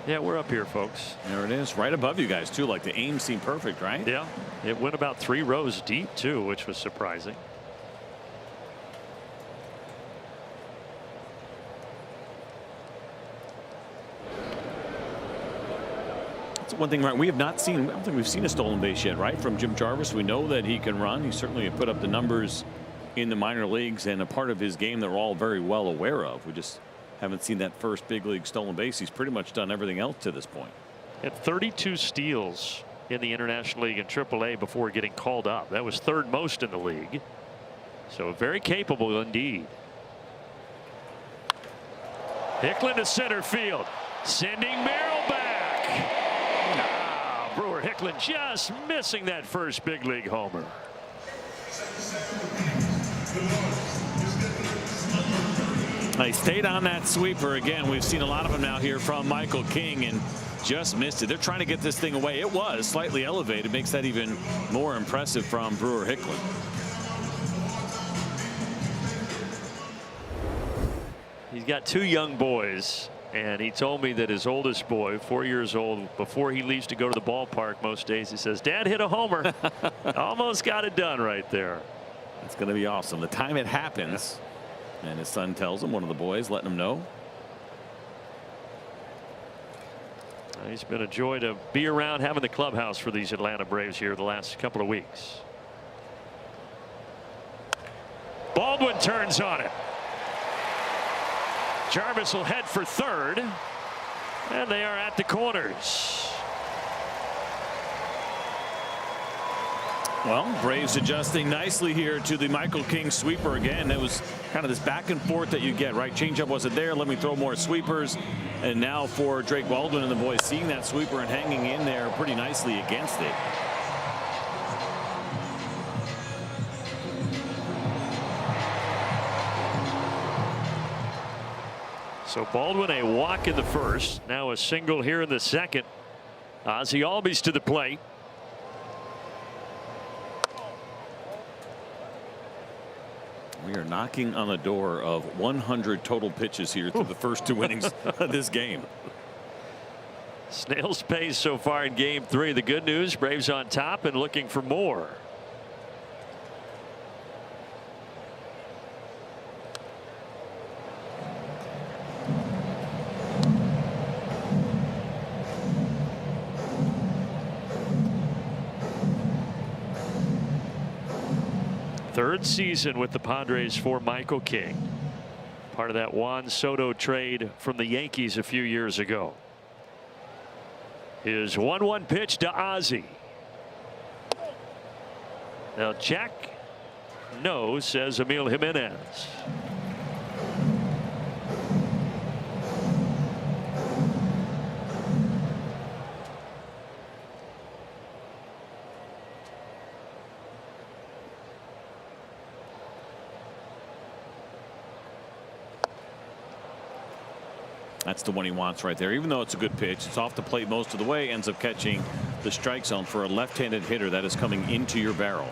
Yeah, we're up here, folks. There it is, right above you guys, too. Like the aim seemed perfect, right? Yeah, it went about 3 rows deep, too, which was surprising. That's one thing, right? We have not seen, I don't think we've seen a stolen base yet, right? From Jim Jarvis. We know that he can run. He certainly put up the numbers in the minor leagues and a part of his game that we're all very well aware of. We just haven't seen that first big league stolen base. He's pretty much done everything else to this point. Had 32 steals in the International League and AAA before getting called up. That was 3rd most in the league. So very capable indeed. Hicklin to center field, sending Merrill back. Brewer Hicklin just missing that first big league homer. They stayed on that sweeper again. We've seen a lot of them now here from Michael King and just missed it. They're trying to get this thing away. It was slightly elevated. Makes that even more impressive from Brewer Hicklin. He's got 2 young boys, and he told me that his oldest boy, 4 years old, before he leaves to go to the ballpark most days, he says, "Dad hit a homer." Almost got it done right there. It's going to be awesome. The time it happens. And his son tells him, one of the boys, letting him know. He's been a joy to be around having the clubhouse for these Atlanta Braves here the last couple of weeks. Baldwin turns on it. Jarvis will head for 3rd. And they are at the corners. Well, Braves adjusting nicely here to the Michael King sweeper again. That was kind of this back and forth that you get, right? Changeup wasn't there. Let me throw more sweepers. And now for Drake Baldwin and the boys seeing that sweeper and hanging in there pretty nicely against it. So Baldwin a walk in the first. Now a single here in the second. Ozzie Albies to the plate. We are knocking on the door of 100 total pitches here through the first 2 innings of this game. Snail's pace so far in game 3. The good news, Braves on top and looking for more. Third season with the Padres for Michael King. Part of that Juan Soto trade from the Yankees a few years ago. His 1-1 pitch to Ozzie. Now Jack no, says Emil Jimenez. That's the one he wants right there. Even though it's a good pitch, it's off the plate most of the way, ends up catching the strike zone. For a left-handed hitter, that is coming into your barrel.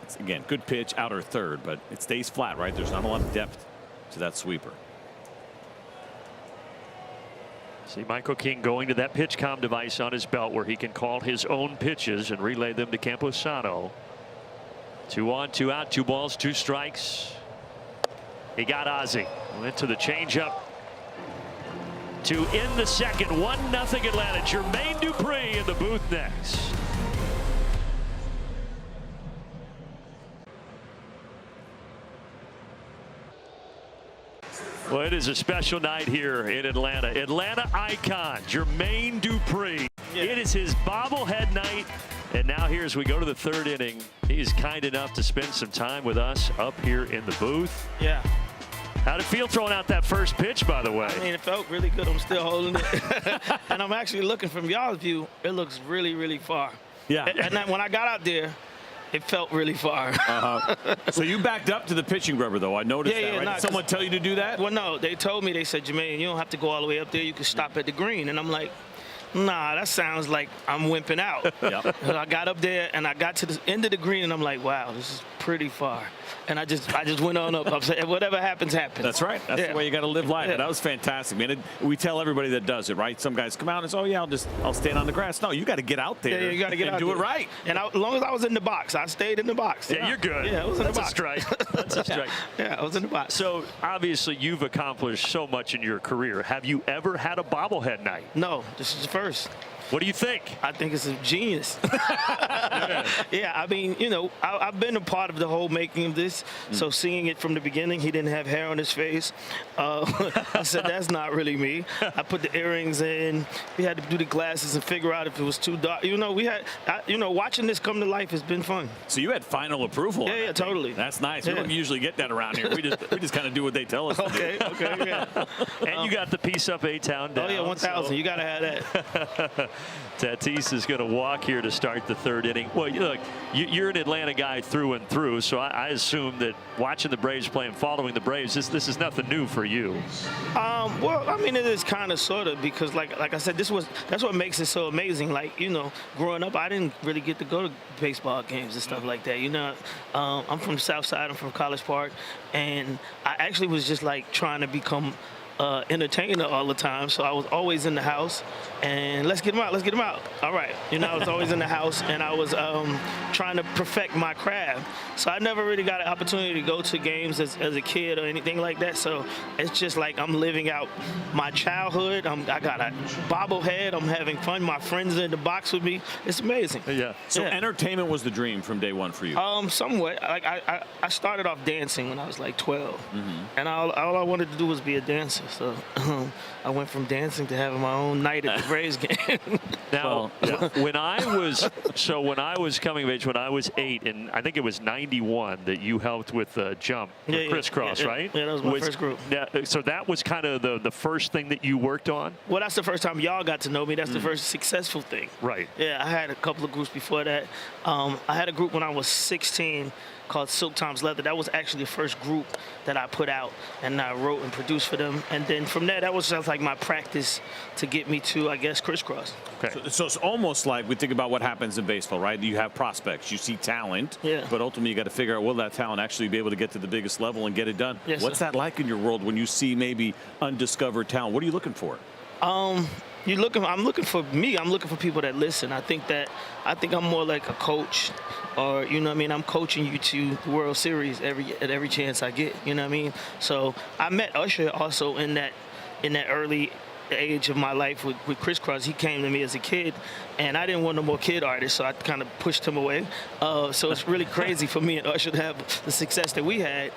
It's, again, good pitch, outer third, but it stays flat, right? There's not a lot of depth to that sweeper. See Michael King going to that pitch comm device on his belt where he can call his own pitches and relay them to Camposano. 2 on, 2 out, 2 balls, 2 strikes. He got Ozzie. Went to the changeup to end the second. 1-0 Atlanta. Jermaine Dupree in the booth next. Well, it is a special night here in Atlanta. Atlanta icon Jermaine Dupree. Yeah. It is his bobblehead night. And now here as we go to the 3rd inning, he's kind enough to spend some time with us up here in the booth. Yeah. How'd it feel throwing out that first pitch, by the way? I mean, it felt really good. I'm still holding it. And I'm actually looking from y'all's view. It looks really, really far. Yeah. And then when I got out there, it felt really far. So you backed up to the pitching rubber, though. I noticed that, right? Nah, Did someone tell you to do that? Well, no. They told me, they said, Jermaine, you don't have to go all the way up there. You can stop at the green. And I'm like, nah, that sounds like I'm wimping out. Yep. I got up there and I got to the end of the green and I'm like, wow, this is pretty far. And I just went on up. I'm saying, whatever happens, happens. That's right. That's the way you got to live life. That was fantastic, man. We tell everybody that does it, right? Some guys come out and say, oh, yeah, I'll stand on the grass. No, you got to get out there. Yeah, you got to get out and do it right. And as long as I was in the box, I stayed in the box. Yeah, you're good. Yeah, I was in the box. That's a strike. That's a strike. Yeah, I was in the box. So, obviously, you've accomplished so much in your career. Have you ever had a bobblehead night? No, this is the first. What do you think? I think it's a genius. Yeah, I mean, you know, I've been a part of the whole making of this. So seeing it from the beginning, he didn't have hair on his face. I said, that's not really me. I put the earrings in. We had to do the glasses and figure out if it was too dark. You know, watching this come to life has been fun. So you had final approval. Yeah, totally. That's nice. Yeah. We don't usually get that around here. We just kind of do what they tell us to do. Okay, yeah. And you got the piece up A-Town down. Oh, yeah, 1,000. So. You got to have that. Tatis is going to walk here to start the 3rd inning. Well, look, you're an Atlanta guy through and through, so I assume that watching the Braves play and following the Braves, this is nothing new for you. Well, I mean, it is kind of sort of because, like I said, that's what makes it so amazing. Like, you know, growing up, I didn't really get to go to baseball games and stuff like that. You know, I'm from the South Side. I'm from College Park, and I actually was just like trying to become entertainer all the time, so I was always in the house and let's get him out. All right, you know, I was always in the house and I was trying to perfect my craft. So I never really got an opportunity to go to games as a kid or anything like that. So it's just like I'm living out my childhood. I got a bobblehead. I'm having fun. My friends are in the box with me. It's amazing. Yeah. So entertainment was the dream from day one for you. Somewhat. Like I started off dancing when I was like 12, and all I wanted to do was be a dancer. So I went from dancing to having my own night at the Braves game. Now, when I was coming of age, when I was 8, and I think it was 91 that you helped with Jump, Crisscross, right? Yeah, that was my first group. So that was kind of the first thing that you worked on? Well, that's the first time y'all got to know me. That's the first successful thing. Right. Yeah, I had a couple of groups before that. I had a group when I was 16 called Silk Tom's Leather. That was actually the first group that I put out and I wrote and produced for them. And then from there, that was just like my practice to get me to, I guess, Crisscross. Okay. So it's almost like we think about what happens in baseball, right? You have prospects, you see talent, but ultimately you got to figure out, will that talent actually be able to get to the biggest level and get it done? Yes, What's that like in your world when you see maybe undiscovered talent? What are you looking for? I'm looking for people that listen. I think I'm more like a coach, or you know what I mean, I'm coaching you to the World Series at every chance I get, you know what I mean? So I met Usher also in that early age of my life with Crisscross. He came to me as a kid, and I didn't want no more kid artists, so I kind of pushed him away. So it's really crazy for me and Usher to have the success that we had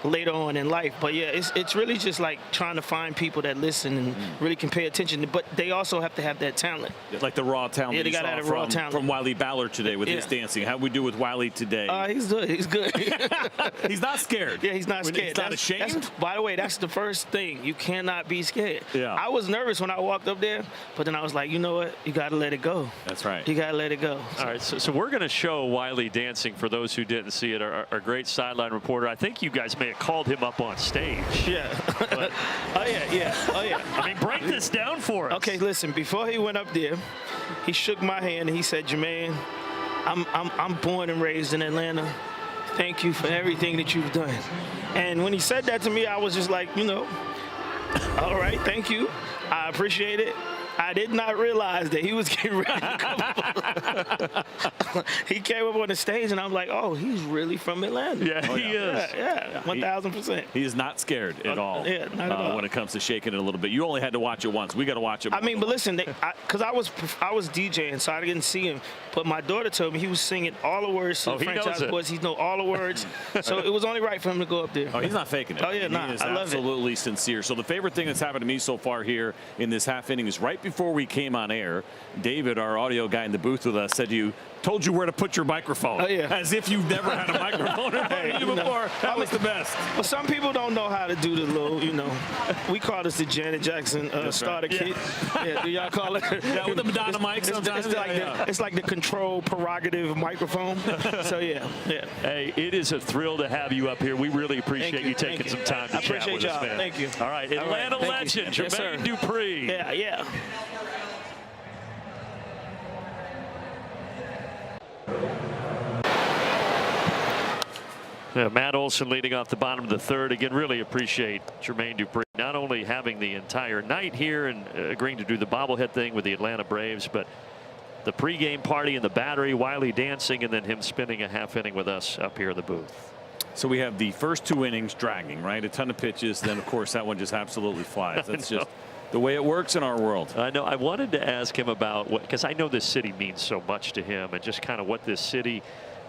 later on in life. But yeah, it's really just like trying to find people that listen and really can pay attention. But they also have to have that talent. Like the raw talent. Yeah, they got to have raw talent. From Wiley Ballard today with his dancing. How we do with Wiley today? He's good. He's good. He's not scared. Yeah, he's not scared. He's not ashamed. By the way, that's the first thing. You cannot be scared. Yeah. I was nervous when I walked up there, but then I was like, you know what? You got to let it go. That's right. You got to let it go. All right, so we're going to show Wiley dancing for those who didn't see it. Our great sideline reporter. I think you guys may have called him up on stage. Yeah. But, oh, yeah. I mean, break this down for us. Okay, listen. Before he went up there, he shook my hand and he said, Jermaine, I'm born and raised in Atlanta. Thank you for everything that you've done. And when he said that to me, I was just like, you know, all right, thank you. I appreciate it. I did not realize that he was getting ready to come up. He came up on the stage, and I'm like, oh, he's really from Atlanta. Yeah, he is. Yeah, 1,000%. He is not scared at all. Yeah, not at all. When it comes to shaking it a little bit. You only had to watch it once. We got to watch it. I mean, but listen, because I was DJing, so I didn't see him. But my daughter told me he was singing all the words to the franchise boys. He know all the words. So it was only right for him to go up there. Oh, he's not faking it. Oh, yeah, He is I love it. absolutely sincere. So the favorite thing that's happened to me so far here in this half inning is right before we came on air, David, our audio guy in the booth with us, said told you where to put your microphone. Oh, yeah. As if you've never had a microphone in front of you before. That was the best. Well, some people don't know how to do the little, you know, we call this the Janet Jackson starter kit. Yeah, do y'all call it? Yeah, with the Madonna mic sometimes. It's like the control prerogative microphone. So, yeah. Hey, it is a thrill to have you up here. We really appreciate you taking some time to chat with us, man. Thank you. All right, Atlanta legend, Jermaine Dupree. Yeah. Yeah, Matt Olson leading off the bottom of the third. Again, really appreciate Jermaine Dupree not only having the entire night here and agreeing to do the bobblehead thing with the Atlanta Braves, but the pregame party in the Battery, Wiley dancing, and then him spending a half inning with us up here in the booth. So we have the first 2 innings dragging, right? A ton of pitches. Then, of course, that one just absolutely flies. That's just the way it works in our world. I know. I wanted to ask him about what, because I know this city means so much to him, and just kind of what this city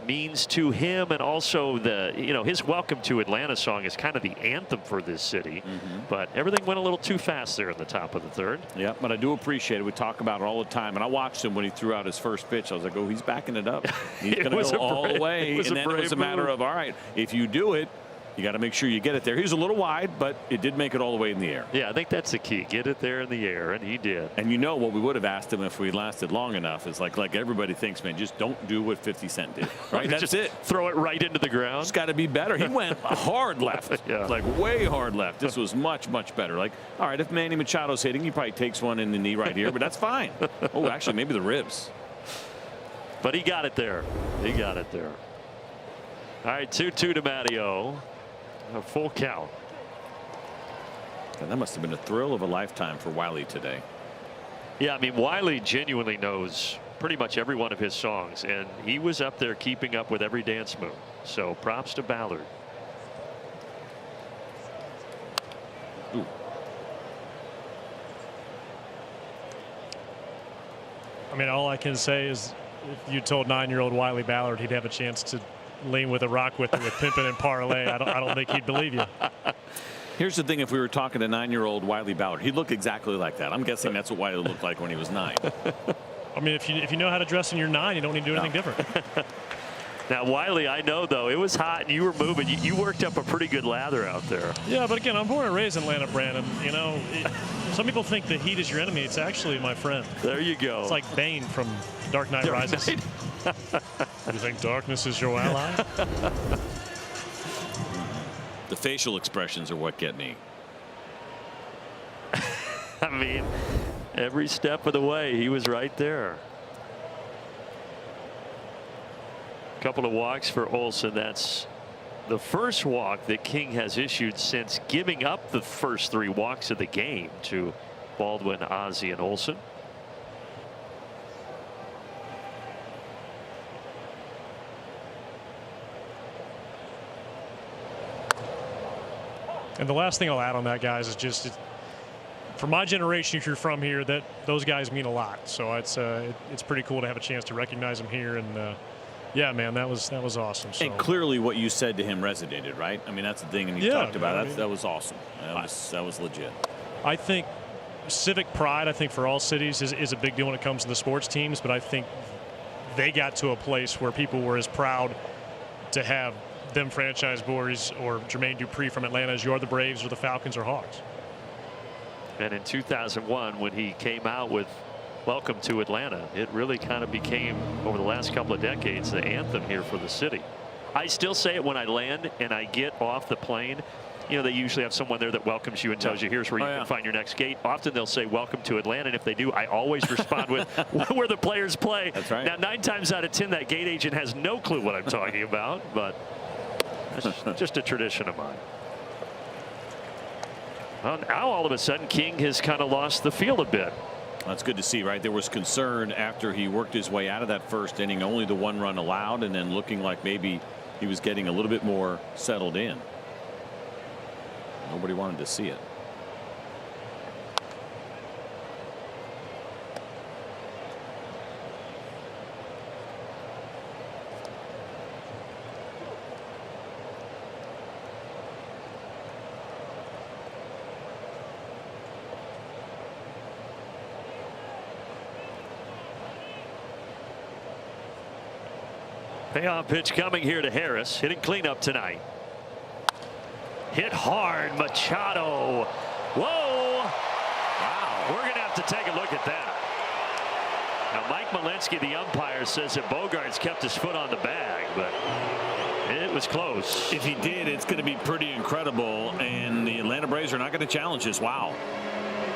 means to him, and also the, you know, his Welcome to Atlanta song is kind of the anthem for this city. But everything went a little too fast there in the top of the third. Yeah, but I do appreciate it. We talk about it all the time, and I watched him when he threw out his first pitch. I was like, oh, he's backing it up. He's going to go all the way. And then it was a matter of, all right, if you do it, you got to make sure you get it there. He was a little wide, but it did make it all the way in the air. Yeah, I think that's the key. Get it there in the air, and he did. And you know what we would have asked him if we lasted long enough is like everybody thinks, man, just don't do what 50 Cent did. Right? That's just it. Throw it right into the ground. It's got to be better. He went hard left, like way hard left. This was much, much better. Like, all right, if Manny Machado's hitting, he probably takes one in the knee right here, but that's fine. Oh, actually, maybe the ribs. But he got it there. He got it there. All right, 2-2 to Matteo. A full count. And that must have been a thrill of a lifetime for Wiley today. Yeah, I mean, Wiley genuinely knows pretty much every one of his songs, and he was up there keeping up with every dance move. So props to Ballard. Ooh. I mean, all I can say is if you told 9-year-old Wiley Ballard he'd have a chance to lean with a rock with Pimpin' and Parlay, I don't think he'd believe you. Here's the thing, if we were talking to 9-year-old Wiley Ballard, he'd look exactly like that. I'm guessing that's what Wiley looked like when he was 9. I mean, if you know how to dress when you're 9, you don't need to do anything different. Now, Wiley, I know, though, it was hot and you were moving. You worked up a pretty good lather out there. Yeah, but again, I'm born and raised in Atlanta, Brandon. You know, some people think the heat is your enemy. It's actually my friend. There you go. It's like Bane from Dark Knight Rises. You think darkness is your ally? The facial expressions are what get me. I mean, every step of the way, he was right there. Couple of walks for Olson. That's the first walk that King has issued since giving up the first 3 walks of the game to Baldwin, Ozzie, and Olson. And the last thing I'll add on that, guys, is just for my generation, if you're from here, that those guys mean a lot. So it's pretty cool to have a chance to recognize them here. And yeah, man, that was awesome. So. And clearly, what you said to him resonated, right? I mean, that's the thing, and you talked about it. That was awesome. That was legit. I think civic pride, I think for all cities is a big deal when it comes to the sports teams. But I think they got to a place where people were as proud to have them franchise boys or Jermaine Dupree from Atlanta as you are the Braves or the Falcons or Hawks. And in 2001, when he came out with Welcome to Atlanta, it really kind of became, over the last couple of decades, the anthem here for the city. I still say it when I land and I get off the plane. You know, they usually have someone there that welcomes you and tells you here's where you can find your next gate. Often they'll say welcome to Atlanta, and if they do, I always respond with where the players play. That's right. Now 9 times out of 10 that gate agent has no clue what I'm talking about, but that's just a tradition of mine. Well, now all of a sudden King has kind of lost the field a bit. That's good to see, right? There was concern after he worked his way out of that first inning, only the 1 run allowed, and then looking like maybe he was getting a little bit more settled in. Nobody wanted to see it. Payoff pitch coming here to Harris, hitting cleanup tonight. Hit hard, Machado. Whoa! Wow, we're going to have to take a look at that. Now, Mike Malinsky, the umpire, says that Bogaerts kept his foot on the bag, but it was close. If he did, it's going to be pretty incredible, and the Atlanta Braves are not going to challenge this. Wow.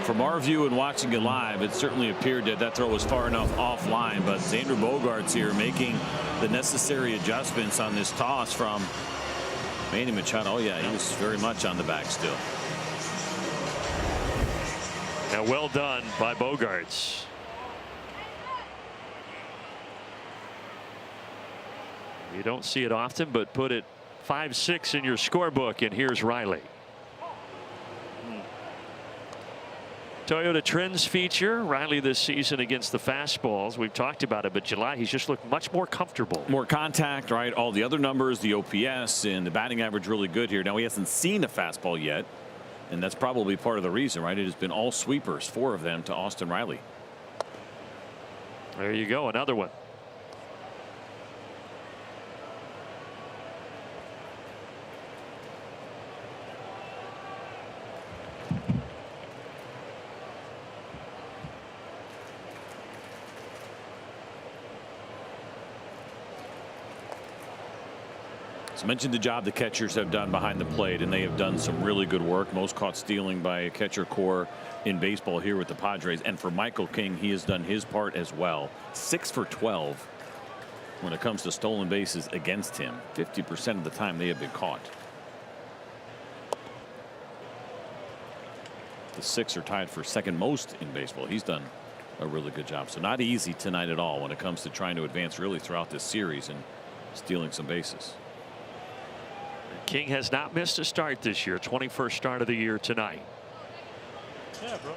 From our view and watching it live, it certainly appeared that that throw was far enough offline, but Xander Bogaerts here making the necessary adjustments on this toss from Manny Machado. Oh yeah, he was very much on the back still. Now, well done by Bogaerts. You don't see it often, but put it 5-6 in your scorebook, and here's Riley. Toyota Trends feature Riley this season against the fastballs. We've talked about it, but July he's just looked much more comfortable. More contact, right? All the other numbers, the OPS and the batting average really good here. Now he hasn't seen a fastball yet, and that's probably part of the reason, right? It has been all sweepers, 4 of them to Austin Riley. There you go, another one. So mentioned the job the catchers have done behind the plate, and they have done some really good work. Most caught stealing by a catcher core in baseball here with the Padres. And for Michael King, he has done his part as well. 6 for 12 when it comes to stolen bases against him. 50% of the time they have been caught. The 6 are tied for second most in baseball. He's done a really good job. So not easy tonight at all when it comes to trying to advance really throughout this series and stealing some bases. King has not missed a start this year. 21st start of the year tonight. Yeah, bro.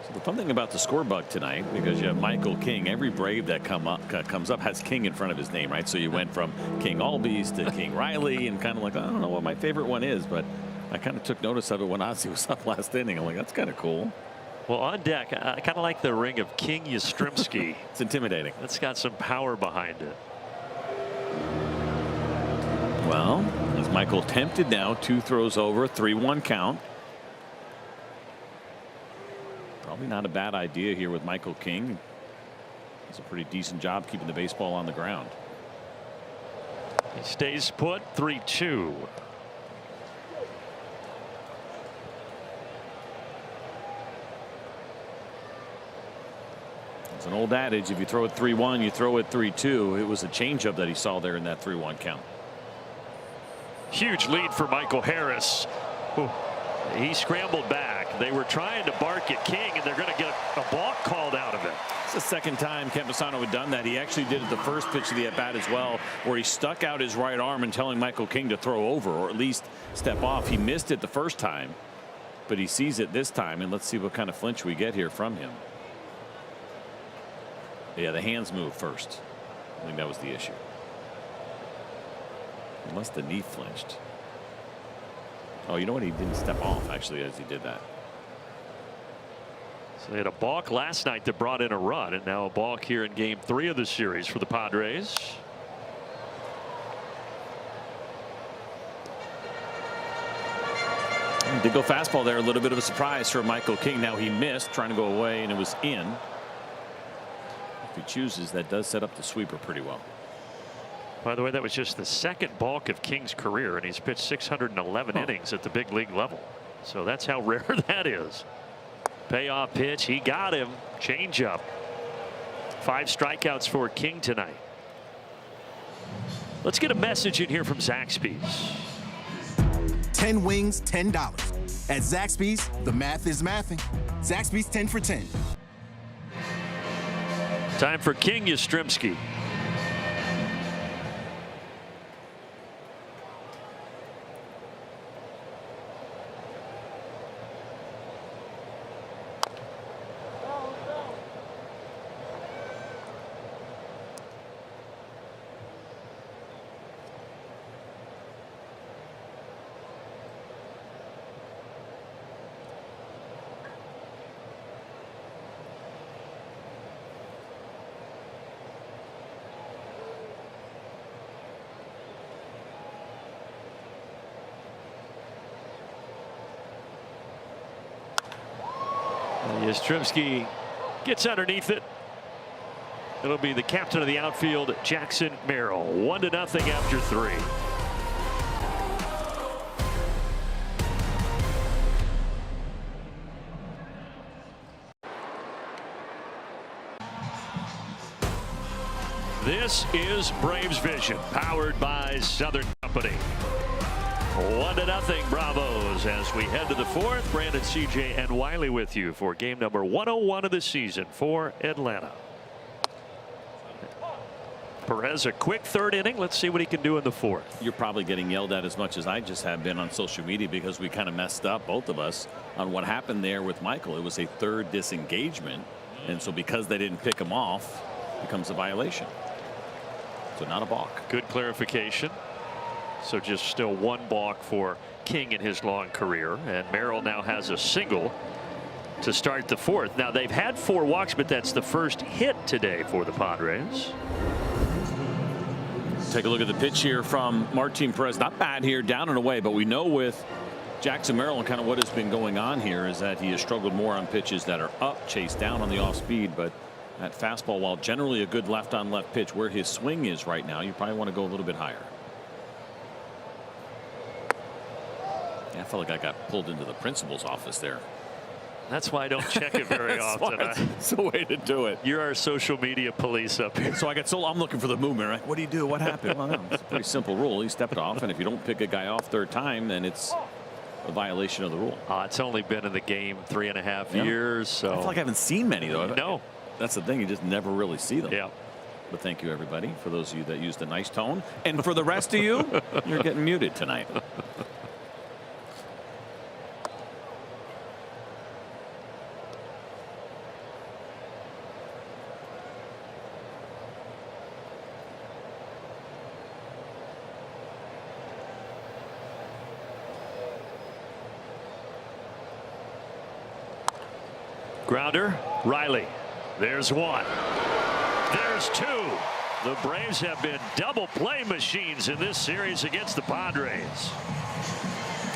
So the fun thing about the scorebook tonight, because you have Michael King, every Brave that comes up has King in front of his name, right? So you went from King Albies to King Riley, and kind of like, I don't know what my favorite one is, but I kind of took notice of it when Ozzie was up last inning. I'm like, that's kind of cool. Well, on deck, I kind of like the ring of King Yastrzemski. It's intimidating. That's got some power behind it. Well, as Michael tempted now, 2 throws over, 3-1 count. Probably not a bad idea here with Michael King. Does a pretty decent job keeping the baseball on the ground. He stays put, 3-2. It's an old adage, if you throw it 3-1, you throw it 3-2. It was a changeup that he saw there in that 3-1 count. Huge lead for Michael Harris. Ooh. He scrambled back. They were trying to bark at King, and they're going to get a balk called out of it. It's the second time Campusano had done that. He actually did it the first pitch of the at bat as well, where he stuck out his right arm and telling Michael King to throw over or at least step off. He missed it the first time, but he sees it this time, and let's see what kind of flinch we get here from him. Yeah, the hands move first. I think that was the issue. Unless the knee flinched. Oh, you know what? He didn't step off, actually, as he did that. So they had a balk last night that brought in a run, and now a balk here in Game 3 of the series for the Padres. Did go fastball there, a little bit of a surprise for Michael King. Now he missed, trying to go away, and it was in. If he chooses, that does set up the sweeper pretty well. By the way, that was just the second bulk of King's career, and he's pitched 611 innings at the big league level. So that's how rare that is. Payoff pitch, he got him. Changeup. 5 strikeouts for King tonight. Let's get a message in here from Zaxby's. 10 wings, $10. At Zaxby's, the math is mathing. Zaxby's 10 for 10. Time for King Yastrzemski. Yastrzemski gets underneath it. It'll be the captain of the outfield, Jackson Merrill. 1-0 after 3. This is Braves Vision, powered by Southern Company. 1-0 Bravos as we head to the 4th. Brandon, CJ, and Wiley with you for game number 101 of the season for Atlanta. Perez, a quick 3rd inning. Let's see what he can do in the 4th. You're probably getting yelled at as much as I just have been on social media because we kind of messed up, both of us, on what happened there with Michael. It was a 3rd disengagement, and so because they didn't pick him off, it becomes a violation. So not a balk. Good clarification. So just still 1 balk for King in his long career, and Merrill now has a single to start the 4th. Now they've had 4 walks, but that's the first hit today for the Padres. Take a look at the pitch here from Martin Perez. Not bad here, down and away, but we know with Jackson Merrill and kind of what has been going on here is that he has struggled more on pitches that are up, chased down on the off speed, but that fastball, while generally a good left on left pitch, where his swing is right now, you probably want to go a little bit higher. I felt like I got pulled into the principal's office there. That's why I don't check it very often. It's the way to do it. You're our social media police up here. So I'm looking for the movement, right? What do you do? What happened? Well, no, it's a pretty simple rule. He stepped off, and if you don't pick a guy off 3rd time, then it's a violation of the rule. It's only been in the game 3.5 years. So I feel like I haven't seen many, though. No. That's the thing. You just never really see them. Yeah. But thank you, everybody, for those of you that used a nice tone. And for the rest of you, you're getting muted tonight. Grounder, Riley. There's 1. There's 2. The Braves have been double play machines in this series against the Padres.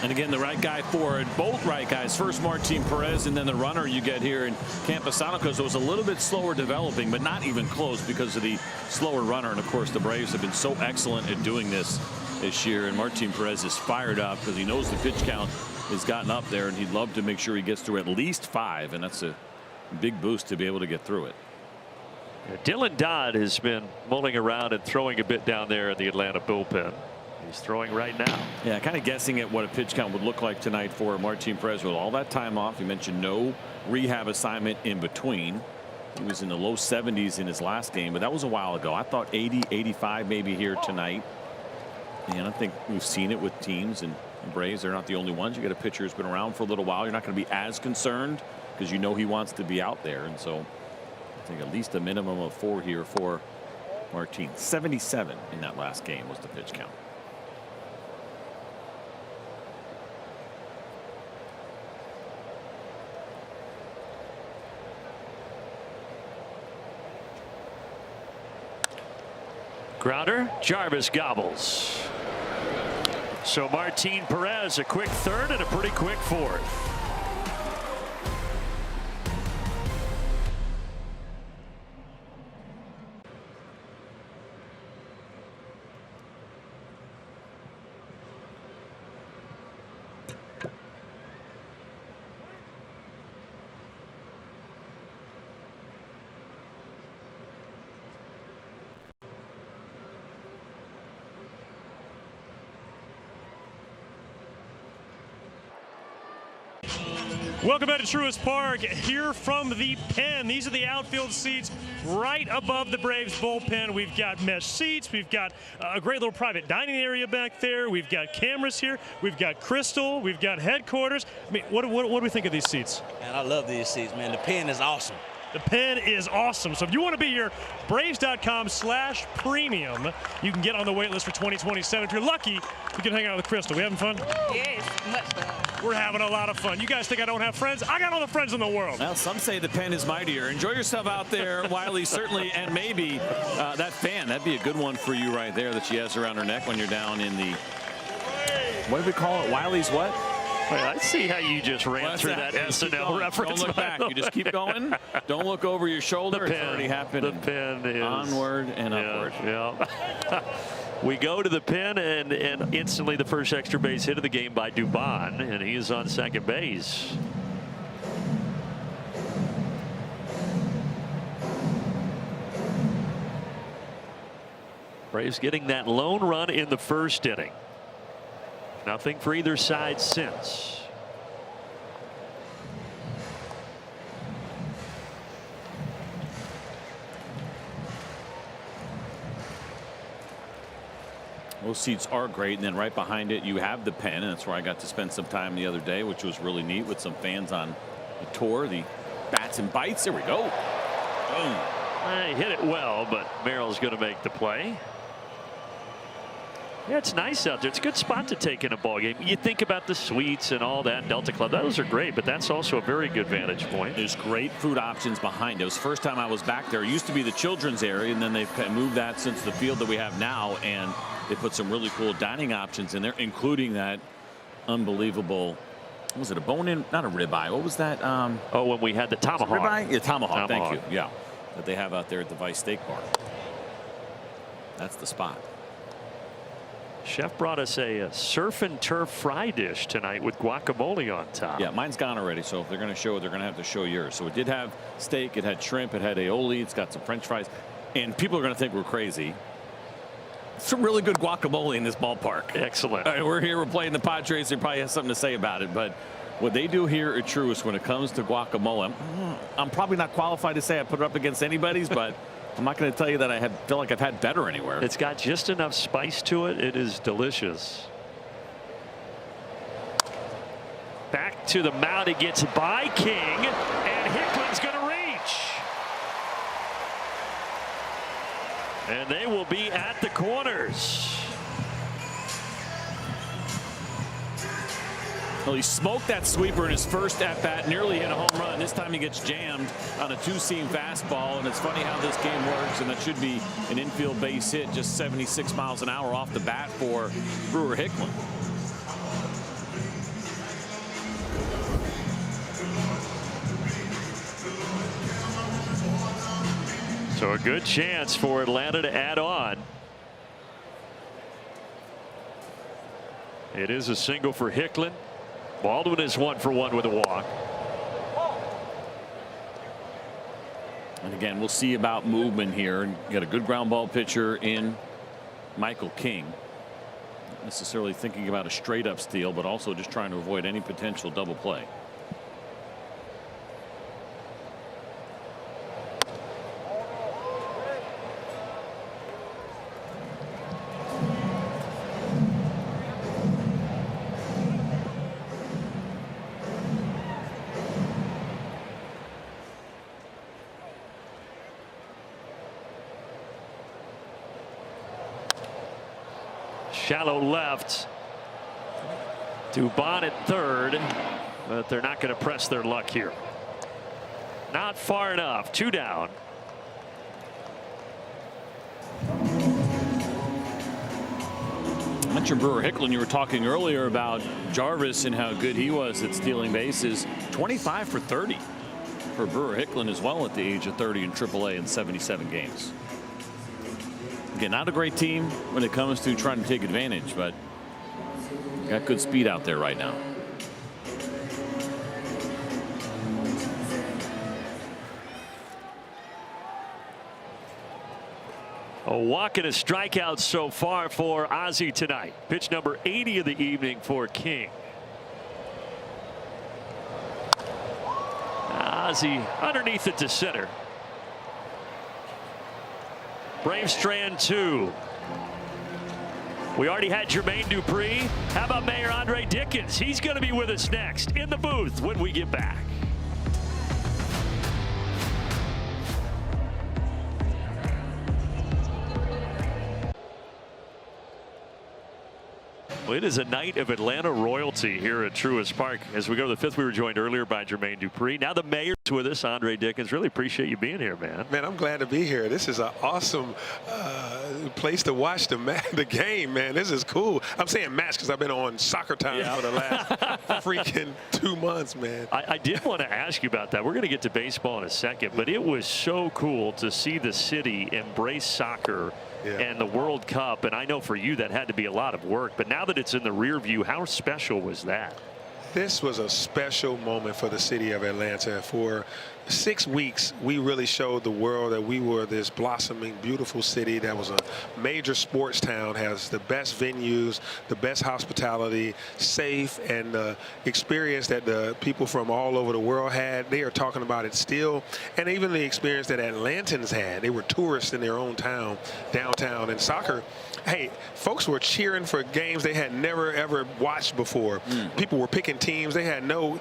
And again, the right guy for it. Both right guys. First Martin Perez, and then the runner you get here in Campusano, because it was a little bit slower developing, but not even close because of the slower runner. And of course, the Braves have been so excellent at doing this year. And Martin Perez is fired up because he knows the pitch count has gotten up there, and he'd love to make sure he gets through at least 5, and that's a big boost to be able to get through it. Dylan Dodd has been mulling around and throwing a bit down there in the Atlanta bullpen. He's throwing right now. Yeah, kind of guessing at what a pitch count would look like tonight for Martin Perez with all that time off. You mentioned no rehab assignment in between. He was in the low 70s in his last game, but that was a while ago. I thought 80, 85 maybe here tonight. And I think we've seen it with teams, and Braves, they're not the only ones. You get a pitcher who's been around for a little while. You're not going to be as concerned because you know he wants to be out there. And so I think at least a minimum of 4 here for Martin. 77 in that last game was the pitch count. Grounder, Jarvis gobbles. So Martin Perez, a quick third and a pretty quick fourth. Welcome back to Truist Park. Here from the pen. These are the outfield seats right above the Braves bullpen. We've got mesh seats. We've got a great little private dining area back there. We've got cameras here. We've got crystal. We've got headquarters. I mean, what do we think of these seats? Man, I love these seats, man. The pen is awesome. The pen is awesome. So if you want to be here, Braves.com/premium. You can get on the wait list for 2027. If you're lucky, you can hang out with Crystal. We having fun? Yes, much fun. We're having a lot of fun. You guys think I don't have friends? I got all the friends in the world. Well, some say the pen is mightier. Enjoy yourself out there, Wiley, certainly, and maybe that fan. That'd be a good one for you right there that she has around her neck when you're down in the, what do we call it? Wiley's what? Well, I see how you just ran through that SNL reference. Don't look back. You just keep going. Don't look over your shoulder. The pen, it's already happened. The pen is onward and upward. Yeah. We go to the pen, and instantly the first extra base hit of the game by Dubon, and he is on second base. Braves getting that lone run in the first inning. Nothing for either side since. Those seats are great, and then right behind it you have the pen, and that's where I got to spend some time the other day, which was really neat with some fans on the tour. The bats and bites. There we go. Boom. He hit it well, but Merrill's going to make the play. Yeah, it's nice out there. It's a good spot to take in a ball game. You think about the suites and all that, Delta Club. Those are great, but that's also a very good vantage point. There's great food options behind it. It was the first time I was back there. It used to be the children's area, and then they've moved that since the field that we have now, and they put some really cool dining options in there, including that unbelievable, what was it, a bone-in, not a ribeye. What was that? Oh, when we had the tomahawk. Ribeye? Yeah, tomahawk. Thank you. Yeah, that they have out there at the Vice Steak Bar. That's the spot. Chef brought us a surf and turf fry dish tonight with guacamole on top. Yeah, mine's gone already, so if they're going to show it, they're going to have to show yours. So it did have steak, it had shrimp, it had aioli, it's got some French fries, and people are going to think we're crazy. Some really good guacamole in this ballpark. Excellent. We're here, we're playing the Padres. They probably have something to say about it, but what they do here at Truist when it comes to guacamole, I'm probably not qualified to say I put it up against anybody's, but I'm not going to tell you that I feel like I've had better anywhere. It's got just enough spice to it. It is delicious. Back to the mound. It gets by King, and Hickman's going to reach. And they will be at the corners. Well, he smoked that sweeper in his first at-bat, nearly hit a home run. This time he gets jammed on a two-seam fastball, and it's funny how this game works, and that should be an infield base hit, just 76 miles an hour off the bat for Brewer Hickman. So a good chance for Atlanta to add on. It is a single for Hickman. Baldwin is 1 for 1 with a walk. And again, we'll see about movement here. You got a good ground ball pitcher in Michael King. Not necessarily thinking about a straight up steal, but also just trying to avoid any potential double play. Shallow left. Dubon at third, but they're not going to press their luck here. Not far enough. 2 down. Hunter Brewer-Hicklin, you were talking earlier about Jarvis and how good he was at stealing bases. 25 for 30 for Brewer-Hicklin as well at the age of 30 in AAA in 77 games. Again, not a great team when it comes to trying to take advantage, but got good speed out there right now. A walk and a strikeout so far for Ozzie tonight. Pitch number 80 of the evening for King. Ozzie underneath it to center. Braves strand 2. We already had Jermaine Dupri. How about Mayor Andre Dickens? He's going to be with us next in the booth when we get back. Well, it is a night of Atlanta royalty here at Truist Park. As we go to the 5th, we were joined earlier by Jermaine Dupri. Now the mayor's with us, Andre Dickens. Really appreciate you being here, man. Man, I'm glad to be here. This is an awesome place to watch the game, man. This is cool. I'm saying match because I've been on Soccer Time for the last freaking 2 months, man. I did want to ask you about that. We're going to get to baseball in a second, but it was so cool to see the city embrace soccer and the World Cup. And I know for you that had to be a lot of work, but now that it's in the rear view, how special was that? This was a special moment for the city of Atlanta. For 6 weeks, we really showed the world that we were this blossoming, beautiful city that was a major sports town, has the best venues, the best hospitality, safe, and the experience that the people from all over the world had. They are talking about it still, and even the experience that Atlantans had. They were tourists in their own town, downtown, and soccer. Hey, folks were cheering for games they had never, ever watched before. People were picking teams. They had no,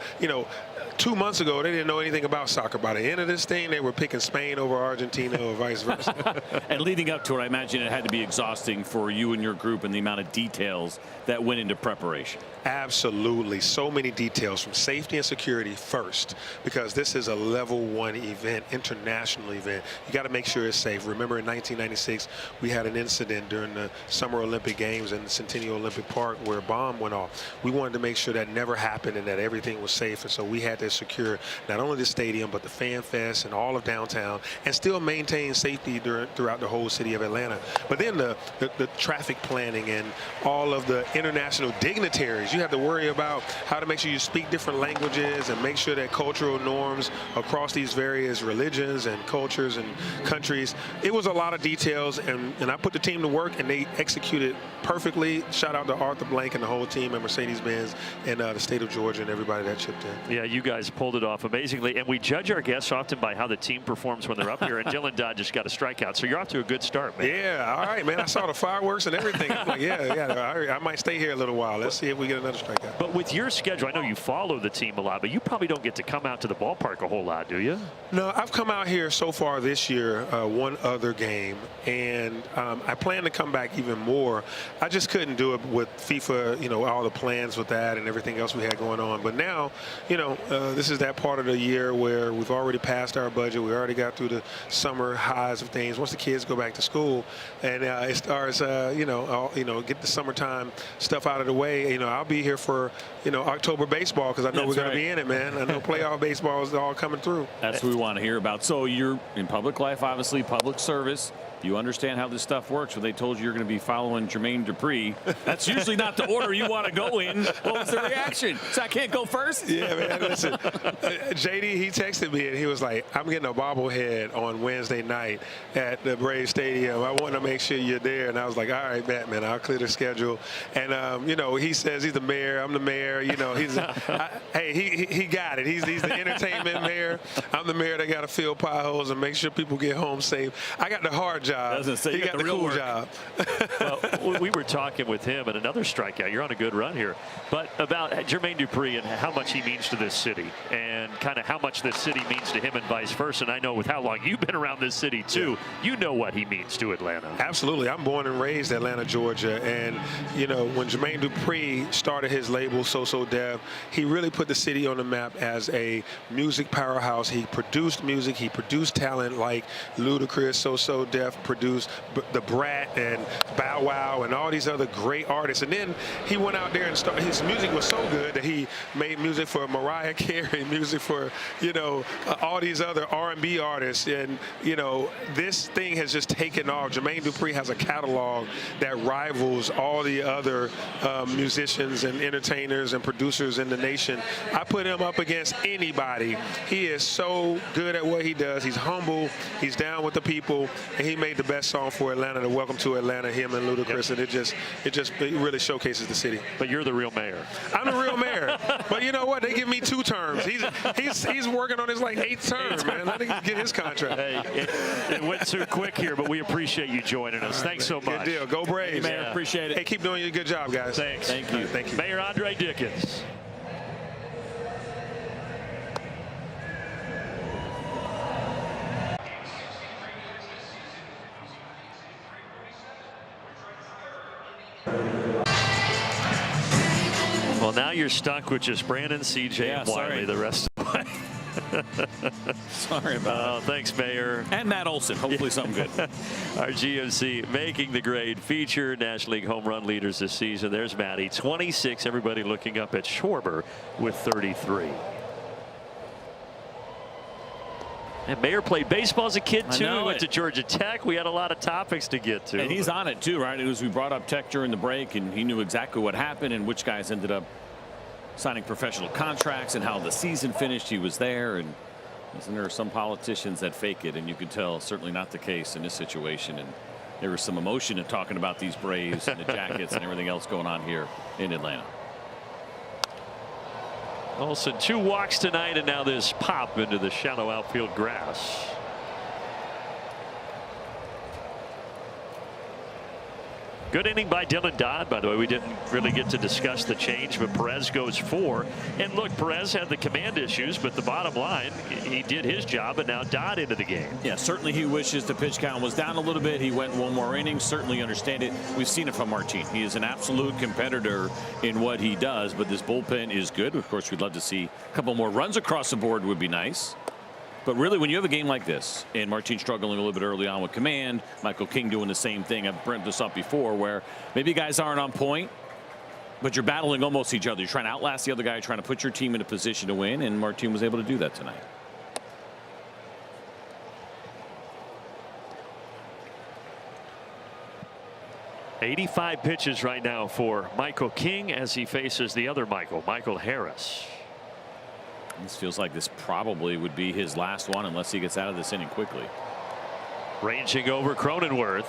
2 months ago, they didn't know anything about soccer. By the end of this thing, they were picking Spain over Argentina or vice versa. And leading up to it, I imagine it had to be exhausting for you and your group and the amount of details that went into preparation. Absolutely. So many details, from safety and security first, because this is a level 1 event, international event. You got to make sure it's safe. Remember in 1996, we had an incident during the Summer Olympic Games in the Centennial Olympic Park where a bomb went off. We wanted to make sure that never happened and that everything was safe. And so we had to secure not only the stadium, but the Fan Fest and all of downtown, and still maintain safety throughout the whole city of Atlanta. But then the traffic planning and all of the international dignitaries. You have to worry about how to make sure you speak different languages and make sure that cultural norms across these various religions and cultures and countries. It was a lot of details, and I put the team to work, and they executed perfectly. Shout out to Arthur Blank and the whole team at Mercedes-Benz and the state of Georgia and everybody that chipped in. Yeah, you guys pulled it off amazingly, and we judge our guests often by how the team performs when they're up here, and Dylan Dodd just got a strikeout, so you're off to a good start, man. Yeah, all right, man. I saw the fireworks and everything. I'm like, yeah, I might stay here a little while. Let's see if we get another strikeout. But with your schedule, I know you follow the team a lot, but you probably don't get to come out to the ballpark a whole lot, do you? No, I've come out here so far this year, one other game, and I plan to come back even more. I just couldn't do it with FIFA, all the plans with that and everything else we had going on. But now, this is that part of the year where we've already passed our budget. We already got through the summer highs of things. Once the kids go back to school and it starts, get the summertime stuff out of the way, I'll be here for, October baseball, because I know we're going to be in it, man. I know playoff baseball is all coming through. That's what we want to hear about. So you're in public life, obviously, public service. You understand how this stuff works. When they told you you're going to be following Jermaine Dupri, that's usually not the order you want to go in. What was the reaction? So I can't go first? Yeah, man, listen. JD, he texted me, and he was like, I'm getting a bobblehead on Wednesday night at the Braves Stadium. I want to make sure you're there. And I was like, all right, Batman, I'll clear the schedule. And, he says he's the mayor. I'm the mayor. Hey, he got it. He's the entertainment mayor. I'm the mayor that got to fill potholes and make sure people get home safe. I got the hard job. He got the cool job. Well, we were talking with him, and another strikeout. You're on a good run here. But about Jermaine Dupri and how much he means to this city, and kind of how much this city means to him and vice versa. And I know with how long you've been around this city, too, you know what he means to Atlanta. Absolutely. I'm born and raised in Atlanta, Georgia. And, when Jermaine Dupri started his label, So Dev, he really put the city on the map as a music powerhouse. He produced music. He produced talent like Ludacris, So Def. produced the Brat and Bow Wow and all these other great artists. And then he went out there and started. His music was so good that he made music for Mariah Carey, music for, you know, all these other R&B artists. And, you know, this thing has just taken off. Jermaine Dupri has a catalog that rivals all the other musicians and entertainers and producers in the nation. I put him up against anybody. He is so good at what he does. He's humble. He's down with the people, and he made the best song for Atlanta, the Welcome to Atlanta, him and Ludacris, and it really showcases the city. But you're the real mayor. I'm the real mayor. But you know what? They give me 2 terms. He's working on his like 8th term, man. Let him get his contract. Hey, it went too quick here, but we appreciate you joining us. Thanks so much. Good deal. Go Braves. Hey, Mayor, appreciate it. Hey, keep doing your good job, guys. Thanks. Thank you. Thank you. Mayor Andre Dickens. Well, now you're stuck with just Brandon, CJ, and Wiley the rest of the way. Sorry about Thanks, Mayor. And Matt Olson. Hopefully something good. Our GMC making the grade feature National League home run leaders this season. There's Matty, 26. Everybody looking up at Schwarber with 33. And Mayor played baseball as a kid, too. He went to Georgia Tech. We had a lot of topics to get to. And he's on it, too, right? It was, we brought up Tech during the break, and he knew exactly what happened and which guys ended up signing professional contracts and how the season finished. He was there. And there are some politicians that fake it, and you could tell certainly not the case in this situation. And there was some emotion in talking about these Braves and the Jackets and everything else going on here in Atlanta. Olson 2 walks tonight, and now this pop into the shallow outfield grass. Good inning by Dylan Dodd, by the way. We didn't really get to discuss the change, but Perez goes 4. And look, Perez had the command issues, but the bottom line, he did his job, and now Dodd into the game. Yeah, certainly he wishes the pitch count was down a little bit. He went 1 more inning. Certainly understand it. We've seen it from Martin. He is an absolute competitor in what he does, but this bullpen is good. Of course, we'd love to see a couple more runs across the board would be nice. But really, when you have a game like this, and Martin struggling a little bit early on with command, Michael King doing the same thing. I've brought this up before, where maybe guys aren't on point, but you're battling almost each other. You're trying to outlast the other guy, trying to put your team in a position to win, and Martin was able to do that tonight. $85 pitches right now for Michael King as he faces the other Michael Harris. This feels like this probably would be his last one unless he gets out of this inning quickly. Ranging over Cronenworth.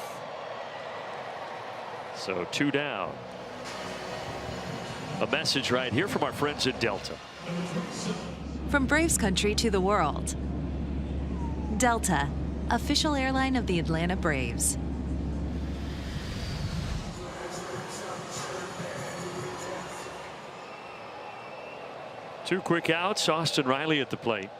So 2 down. A message right here from our friends at Delta. From Braves country to the world. Delta, official airline of the Atlanta Braves. Two quick outs. Austin Riley at the plate.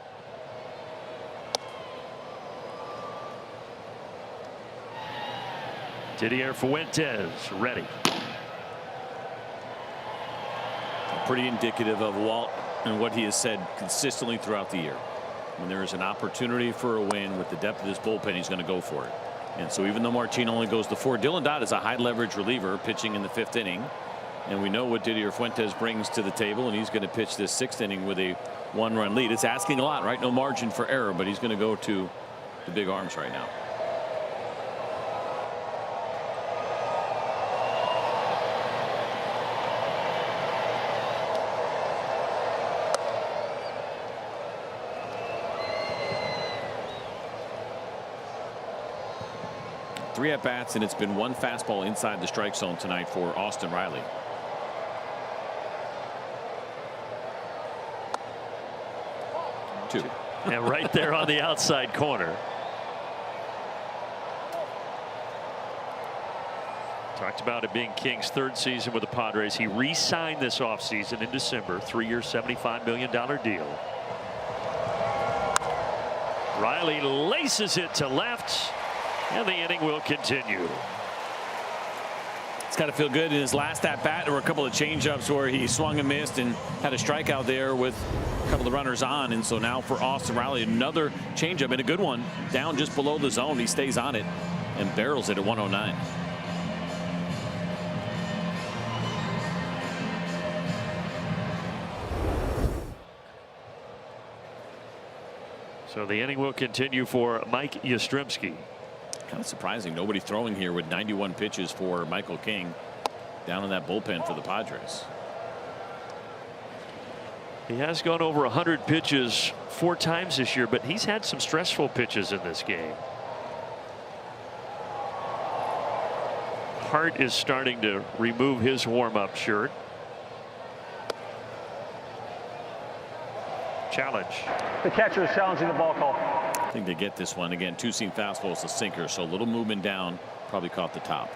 Didier Fuentes ready. Pretty indicative of Walt and what he has said consistently throughout the year. When there is an opportunity for a win with the depth of this bullpen, he's going to go for it. And so even though Martin only goes to 4, Dylan Dodd is a high leverage reliever pitching in the 5th inning. And we know what Didier Fuentes brings to the table, and he's going to pitch this 6th inning with a 1-run lead. It's asking a lot, right? No margin for error, but he's going to go to the big arms right now. Three at bats, and it's been 1 fastball inside the strike zone tonight for Austin Riley. Two. And right there on the outside corner. Talked about it being King's 3rd season with the Padres. He re-signed this offseason in December, 3-year, $75 million deal. Riley laces it to left, and the inning will continue. It's got to feel good. In his last at bat, there were a couple of changeups where he swung and missed and had a strikeout there with a couple of runners on. And so now for Austin Riley, another changeup, and a good one, down just below the zone. He stays on it and barrels it at 109. So the inning will continue for Mike Yastrzemski. Kind of surprising. Nobody throwing here with 91 pitches for Michael King down in that bullpen for the Padres. He has gone over 100 pitches 4 times this year, but he's had some stressful pitches in this game. Hart is starting to remove his warm-up shirt. Challenge. The catcher is challenging the ball call. I think they get this one again. 2-seam fastball is a sinker, so a little movement down, probably caught the top.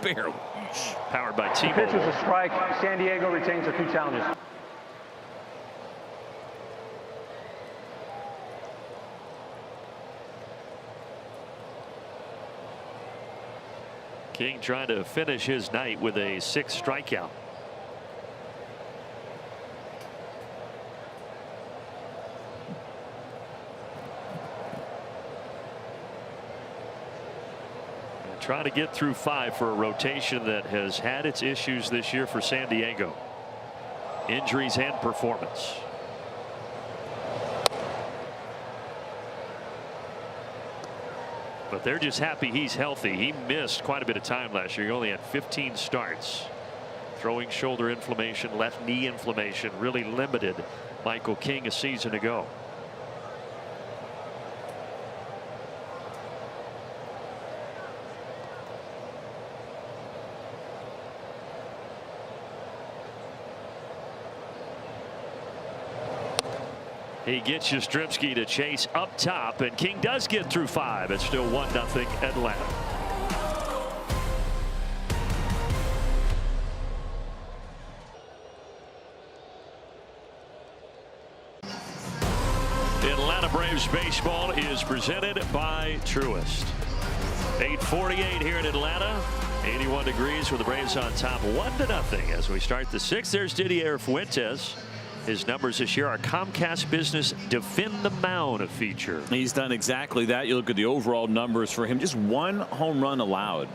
Barely. Powered by The T-Mobile. pitch was a strike. San Diego retains their 2 challenges. King trying to finish his night with a 6th strikeout. Trying to get through 5 for a rotation that has had its issues this year for San Diego. Injuries and performance. But they're just happy he's healthy. He missed quite a bit of time last year. He only had 15 starts. Throwing shoulder inflammation, left knee inflammation really limited Michael King a season ago. He gets Yastrzemski to chase up top, and King does get through 5. It's still 1-0 Atlanta. Atlanta Braves baseball is presented by Truist. 8:48 here in Atlanta. 81 degrees with the Braves on top, 1-0 as we start the 6th. There's Didier Fuentes. His numbers this year are Comcast Business Defend the Mound feature. He's done exactly that. You look at the overall numbers for him, just 1 home run allowed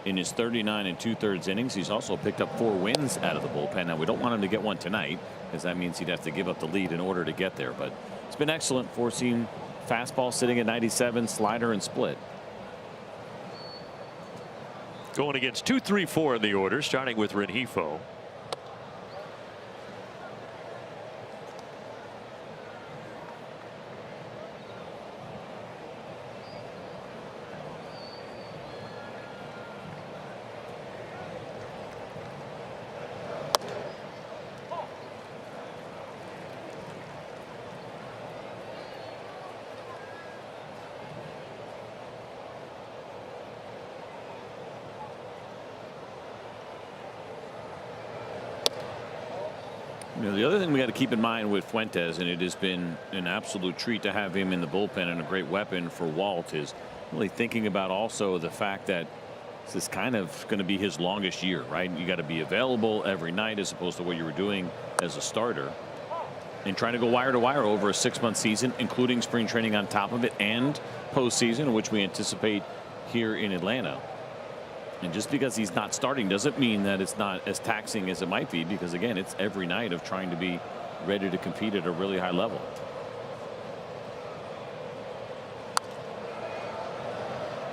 in his 39 2/3 innings. He's also picked up 4 wins out of the bullpen. Now we don't want him to get one tonight, because that means he'd have to give up the lead in order to get there, but it's been excellent. 4-seam fastball sitting at 97, slider and split. Going against 2, 3, 4 in the order, starting with Rengifo. You know, the other thing we got to keep in mind with Fuentes, and it has been an absolute treat to have him in the bullpen and a great weapon for Walt, is really thinking about also the fact that this is kind of going to be his longest year, right? You got to be available every night as opposed to what you were doing as a starter, and trying to go wire to wire over a 6-month season, including spring training on top of it and postseason, which we anticipate here in Atlanta. And just because he's not starting doesn't mean that it's not as taxing as it might be, because again, it's every night of trying to be ready to compete at a really high level.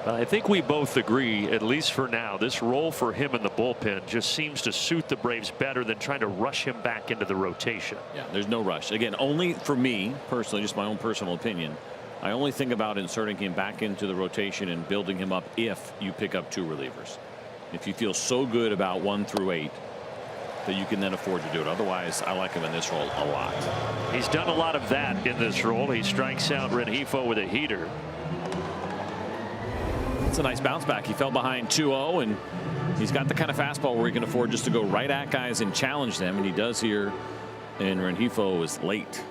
I think we both agree, at least for now, this role for him in the bullpen just seems to suit the Braves better than trying to rush him back into the rotation. Yeah, there's no rush. Again, only for me personally, just my own personal opinion, I only think about inserting him back into the rotation and building him up if you pick up 2 relievers. If you feel so good about 1 through 8 that you can then afford to do it. Otherwise, I like him in this role a lot. He's done a lot of that in this role. He strikes out Rengifo with a heater. It's a nice bounce back. He fell behind 2-0, and he's got the kind of fastball where he can afford just to go right at guys and challenge them, and he does here. And Rengifo is late.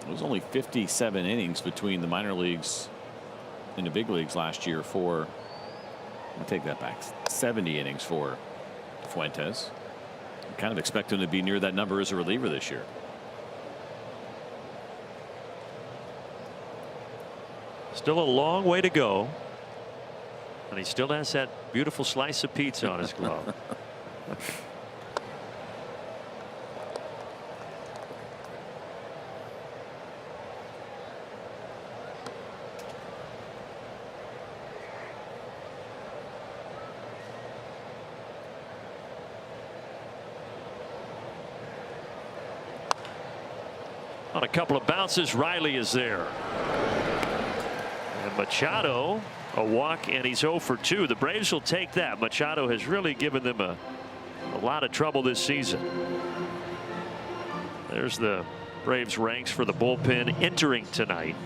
It was only 57 innings between the minor leagues and the big leagues last year for I take that back. 70 innings for Fuentes. I kind of expect him to be near that number as a reliever this year. Still a long way to go. And he still has that beautiful slice of pizza on his glove. On a couple of bounces, Riley is there. And Machado, a walk, and he's 0 for 2. The Braves will take that. Machado has really given them a lot of trouble this season. There's the Braves ranks for the bullpen entering tonight.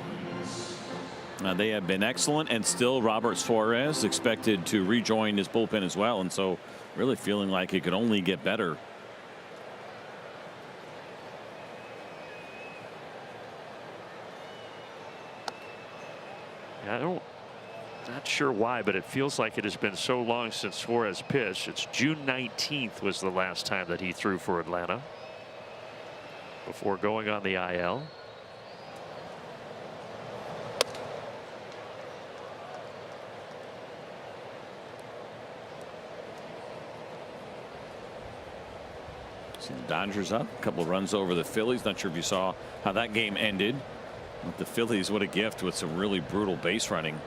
They have been excellent, and still Robert Suarez expected to rejoin his bullpen as well, and so really feeling like it could only get better. Not sure why, but it feels like it has been so long since Suarez pitched. It's June 19th was the last time that he threw for Atlanta before going on the IL. See the Dodgers up a couple of runs over the Phillies. Not sure if you saw how that game ended. With the Phillies, what a gift with some really brutal base running.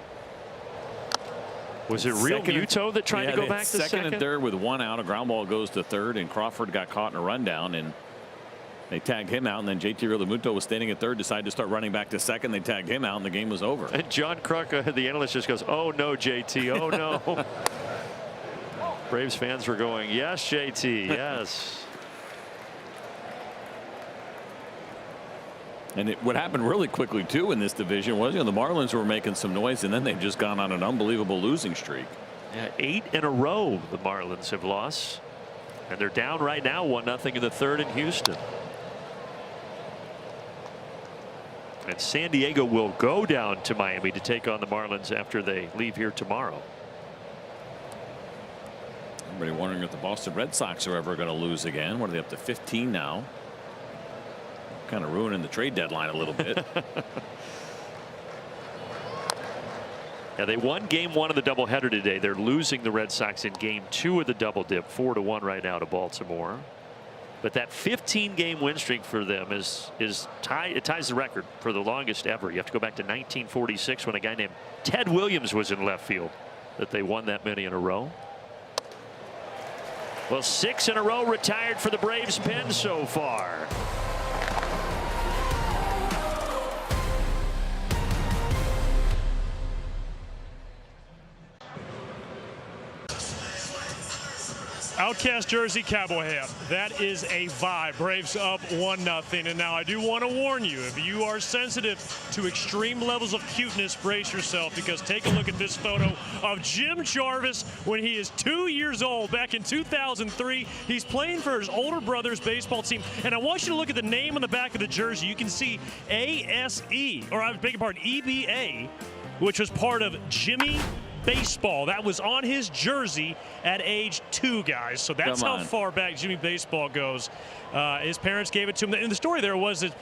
Was it Real Muto that tried to go back to second and third with 1 out? A ground ball goes to third, and Crawford got caught in a rundown, and they tagged him out. And then JT Realmuto was standing at third, decided to start running back to second. They tagged him out, and the game was over. And John Kruk, the analyst, just goes, "Oh no, JT! Oh no!" Braves fans were going, "Yes, JT, yes." And what happened really quickly too in this division was, the Marlins were making some noise, and then they've just gone on an unbelievable losing streak. Yeah, 8 in a row the Marlins have lost, and they're down right now 1-0 in the third in Houston. And San Diego will go down to Miami to take on the Marlins after they leave here tomorrow. Everybody wondering if the Boston Red Sox are ever going to lose again. What are they up to, 15 now? Kind of ruining the trade deadline a little bit. Yeah, they won game 1 of the doubleheader today. They're losing the Red Sox in game 2 of the double dip, 4-1 right now to Baltimore. But that 15-game win streak for them is it ties the record for the longest ever. You have to go back to 1946 when a guy named Ted Williams was in left field that they won that many in a row. Well, 6 in a row retired for the Braves pen so far. Outcast jersey, cowboy hat. That is a vibe. Braves up 1-0. And now I do want to warn you, if you are sensitive to extreme levels of cuteness, brace yourself, because take a look at this photo of Jim Jarvis when he is 2 years old. Back in 2003, he's playing for his older brother's baseball team. And I want you to look at the name on the back of the jersey. You can see ASE, or I beg your pardon, EBA, which was part of Jimmy Baseball. That was on his jersey at age 2, guys. So that's how far back Jimmy Baseball goes. His parents gave it to him. And the story there was that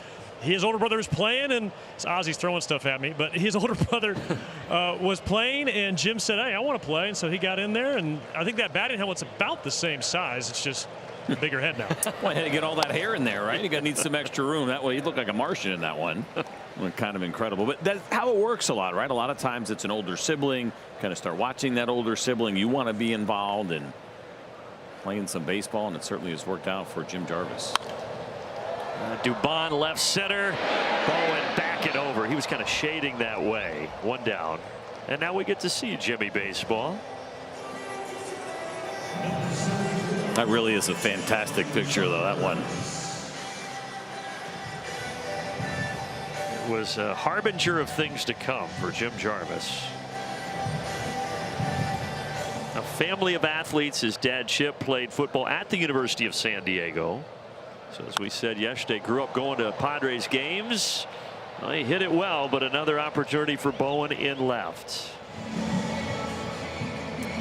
his older brother was playing, and Ozzy's throwing stuff at me, but his older brother was playing, and Jim said, "Hey, I want to play." And so he got in there, and I think that batting helmet's about the same size. It's just a bigger head now. Well, had to get all that hair in there, right? You got to need some extra room. That way, you look like a Martian in that one. Kind of incredible, but that's how it works a lot, right? A lot of times it's an older sibling. Kind of start watching that older sibling. You want to be involved in playing some baseball, and it certainly has worked out for Jim Jarvis. Dubon left center. Bowen back it over. He was kind of shading that way. 1 down, and now we get to see Jimmy Baseball. That really is a fantastic picture, though, that one. Was a harbinger of things to come for Jim Jarvis. A family of athletes. His dad Chip played football at the University of San Diego. So as we said yesterday, grew up going to Padres games. Well, he hit it well, but another opportunity for Bowen in left.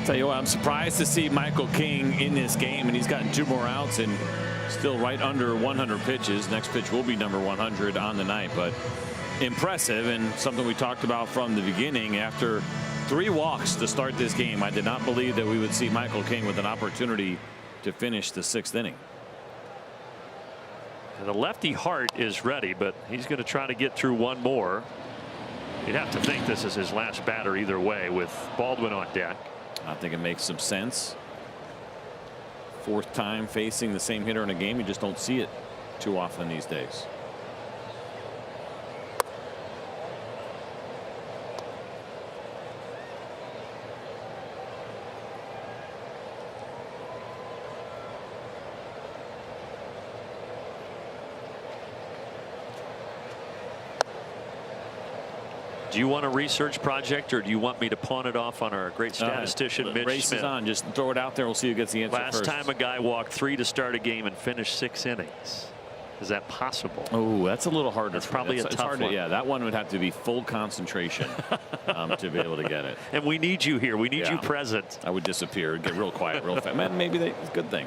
Tell you what, I'm surprised to see Michael King in this game, and he's gotten 2 more outs and still right under 100 pitches. Next pitch will be number 100 on the night, but impressive and something we talked about from the beginning. After 3 walks to start this game, I did not believe that we would see Michael King with an opportunity to finish the 6th inning. And the lefty Hart is ready, but he's going to try to get through one more. You'd have to think this is his last batter either way with Baldwin on deck. I think it makes some sense. 4th time facing the same hitter in a game. You just don't see it too often these days. Do you want a research project, or do you want me to pawn it off on our great statistician, Mitch race Smith? Is on. Just throw it out there. We'll see who gets the answer Last first. time a guy walked 3 to start a game and finished 6 innings. Is that possible? Oh, that's a little harder. That's probably a tough one. Yeah, that one would have to be full concentration to be able to get it. And we need you here. We need you present. I would disappear, get real quiet, real fast. Man, maybe it's a good thing.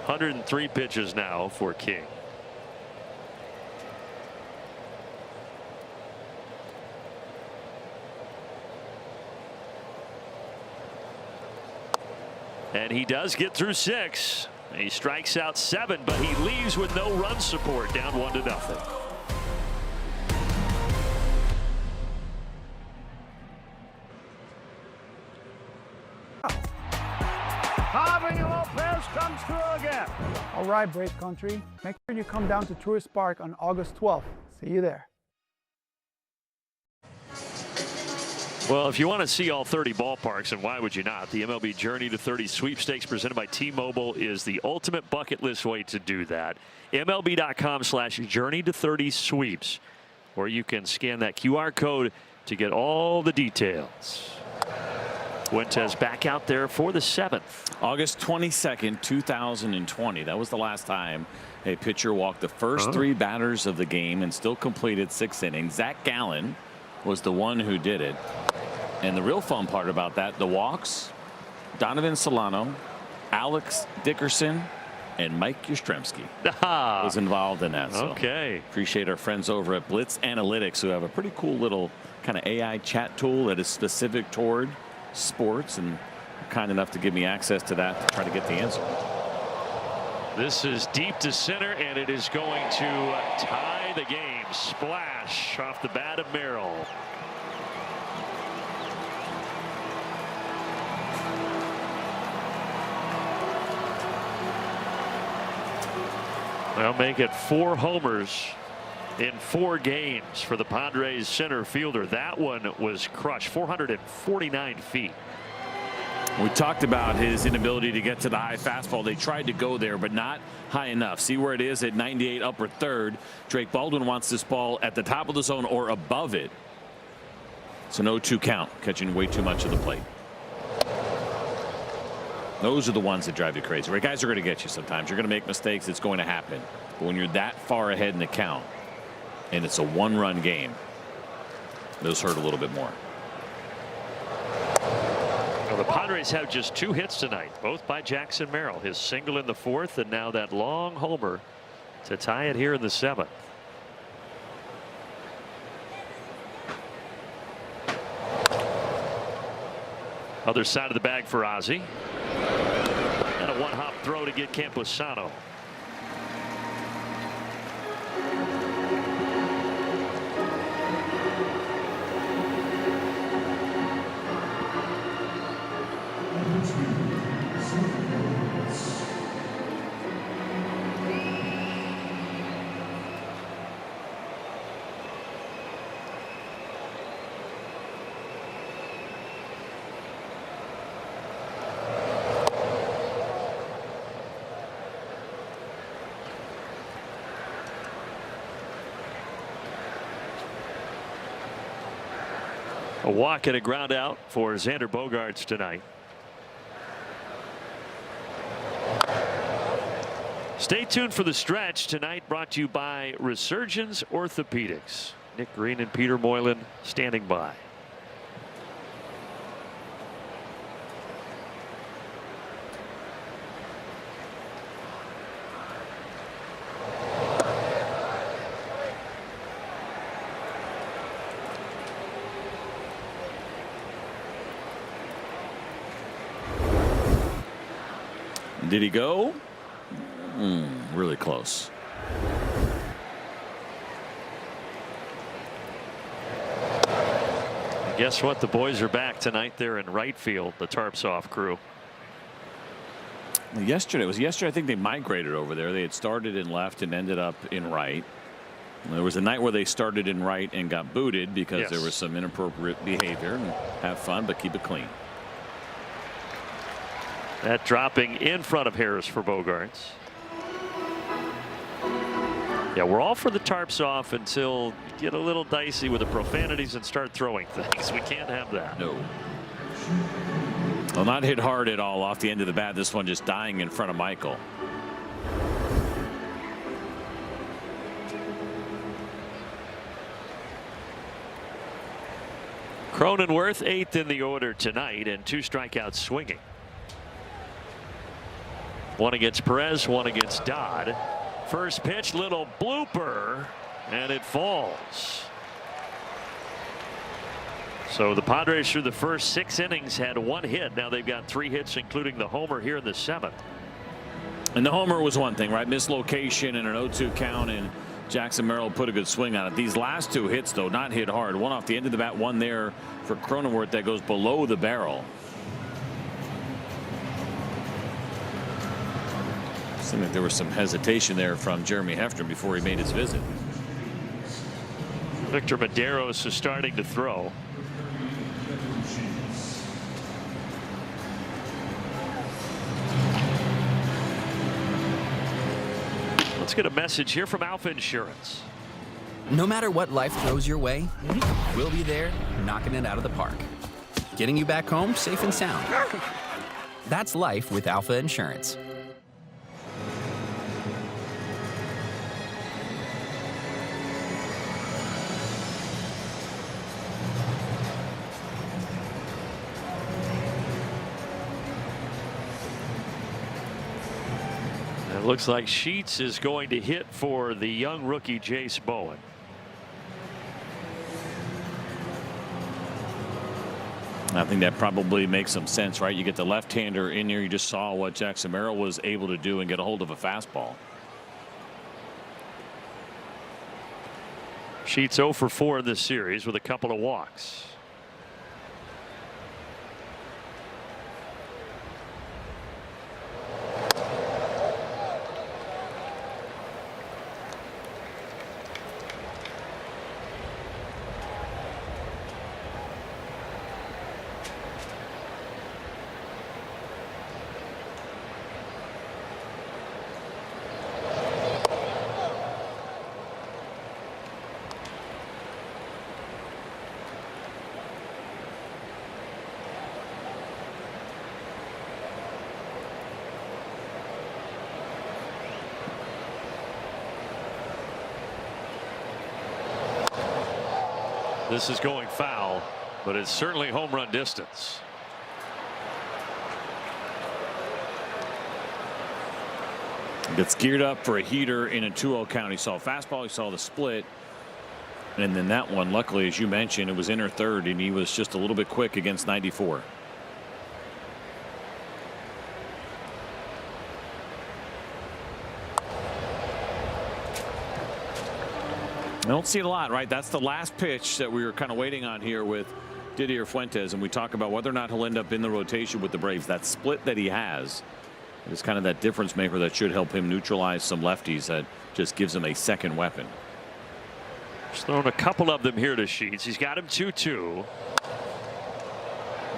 103 pitches now for King. And he does get through 6. He strikes out 7, but he leaves with no run support, down 1-0. Javi Lopez comes through again. All right, Brave Country. Make sure you come down to Tourist Park on August 12th. See you there. Well, if you want to see all 30 ballparks, and why would you not? The MLB Journey to 30 sweepstakes presented by T-Mobile is the ultimate bucket list way to do that. MLB.com/Journey to 30 sweeps, or you can scan that QR code to get all the details. Fuentes back out there for the 7th. August 22nd, 2020. That was the last time a pitcher walked the first 3 batters of the game and still completed 6 innings. Zach Gallen was the one who did it. And the real fun part about that, the walks, Donovan Solano, Alex Dickerson, and Mike Yastrzemski was involved in that. So okay. Appreciate our friends over at Blitz Analytics, who have a pretty cool little kind of AI chat tool that is specific toward sports, and kind enough to give me access to that to try to get the answer. This is deep to center, and it is going to tie the game. Splash off the bat of Merrill. They'll make it 4 homers in 4 games for the Padres center fielder. That one was crushed, 449 feet. We talked about his inability to get to the high fastball. They tried to go there, but not high enough. See where it is at 98 upper third. Drake Baldwin wants this ball at the top of the zone or above it. It's an 0-2 count, catching way too much of the plate. Those are the ones that drive you crazy. Right, guys are going to get you sometimes. You're going to make mistakes. It's going to happen. But when you're that far ahead in the count and it's a 1-run game, those hurt a little bit more. Well, the Padres have just 2 hits tonight, both by Jackson Merrill. His single in the 4th, and now that long homer to tie it here in the 7th. Other side of the bag for Ozzie. And a 1-hop throw to get Camposano. A walk and a ground out for Xander Bogaerts tonight. Stay tuned for the stretch tonight, brought to you by Resurgence Orthopedics. Nick Green and Peter Moylan standing by. Did he go? Really close. Guess what? The boys are back tonight. They're in right field, the Tarps Off crew. Yesterday I think they migrated over there. They had started in left and ended up in right. There was a night where they started in right and got booted because there was some inappropriate behavior. And have fun, but keep it clean. That dropping in front of Harris for Bogaerts. Yeah, we're all for the Tarps Off until you get a little dicey with the profanities and start throwing things. We can't have that. No. Well, not hit hard at all off the end of the bat. This one just dying in front of Michael. Cronenworth 8th in the order tonight and 2 strikeouts swinging. 1 against Perez, 1 against Dodd. First pitch, little blooper, and it falls. So the Padres through the first 6 innings had 1 hit. Now they've got 3 hits, including the homer here in the 7th. And the homer was one thing, right? Mislocation and an 0-2 count, and Jackson Merrill put a good swing on it. These last 2 hits, though, not hit hard. One off the end of the bat, one there for Cronenworth that goes below the barrel. Seemed like there was some hesitation there from Jeremy Hefner before he made his visit. Victor Medeiros is starting to throw. Let's get a message here from Alpha Insurance. No matter what life throws your way, we'll be there knocking it out of the park. Getting you back home safe and sound. That's life with Alpha Insurance. It looks like Sheets is going to hit for the young rookie Jace Bowen. I think that probably makes some sense, right? You get the left-hander in here. You just saw what Jackson Merrill was able to do and get a hold of a fastball. Sheets 0 for 4 in this series with a couple of walks. This is going foul, but it's certainly home run distance. Gets geared up for a heater in a 2-0 count. He saw a fastball, he saw the split, and then that one, luckily, as you mentioned, it was inner third, and he was just a little bit quick against 94. I don't see it a lot, right? That's the last pitch that we were kind of waiting on here with Didier Fuentes, and we talk about whether or not he'll end up in the rotation with the Braves. That split that he has is kind of that difference maker that should help him neutralize some lefties. That just gives him a second weapon. He's thrown a couple of them here to Sheets. He's got him 2-2.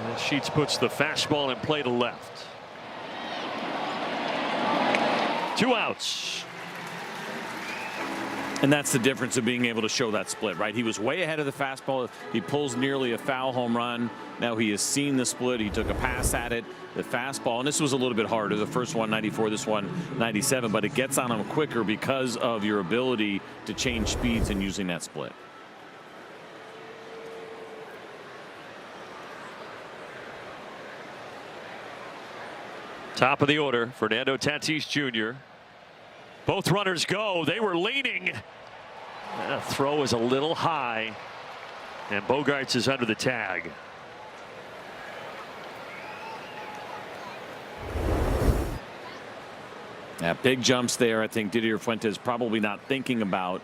And Sheets puts the fastball in play to left. 2 outs. And that's the difference of being able to show that split, right? He was way ahead of the fastball. He pulls nearly a foul home run. Now he has seen the split. He took a pass at it, the fastball, and this was a little bit harder. The first one 94, this one 97, but it gets on him quicker because of your ability to change speeds and using that split. Top of the order, Fernando Tatis Jr. Both runners go. They were leaning. That throw is a little high, and Bogaerts is under the tag. Yeah, big jumps there. I think Didier Fuentes probably not thinking about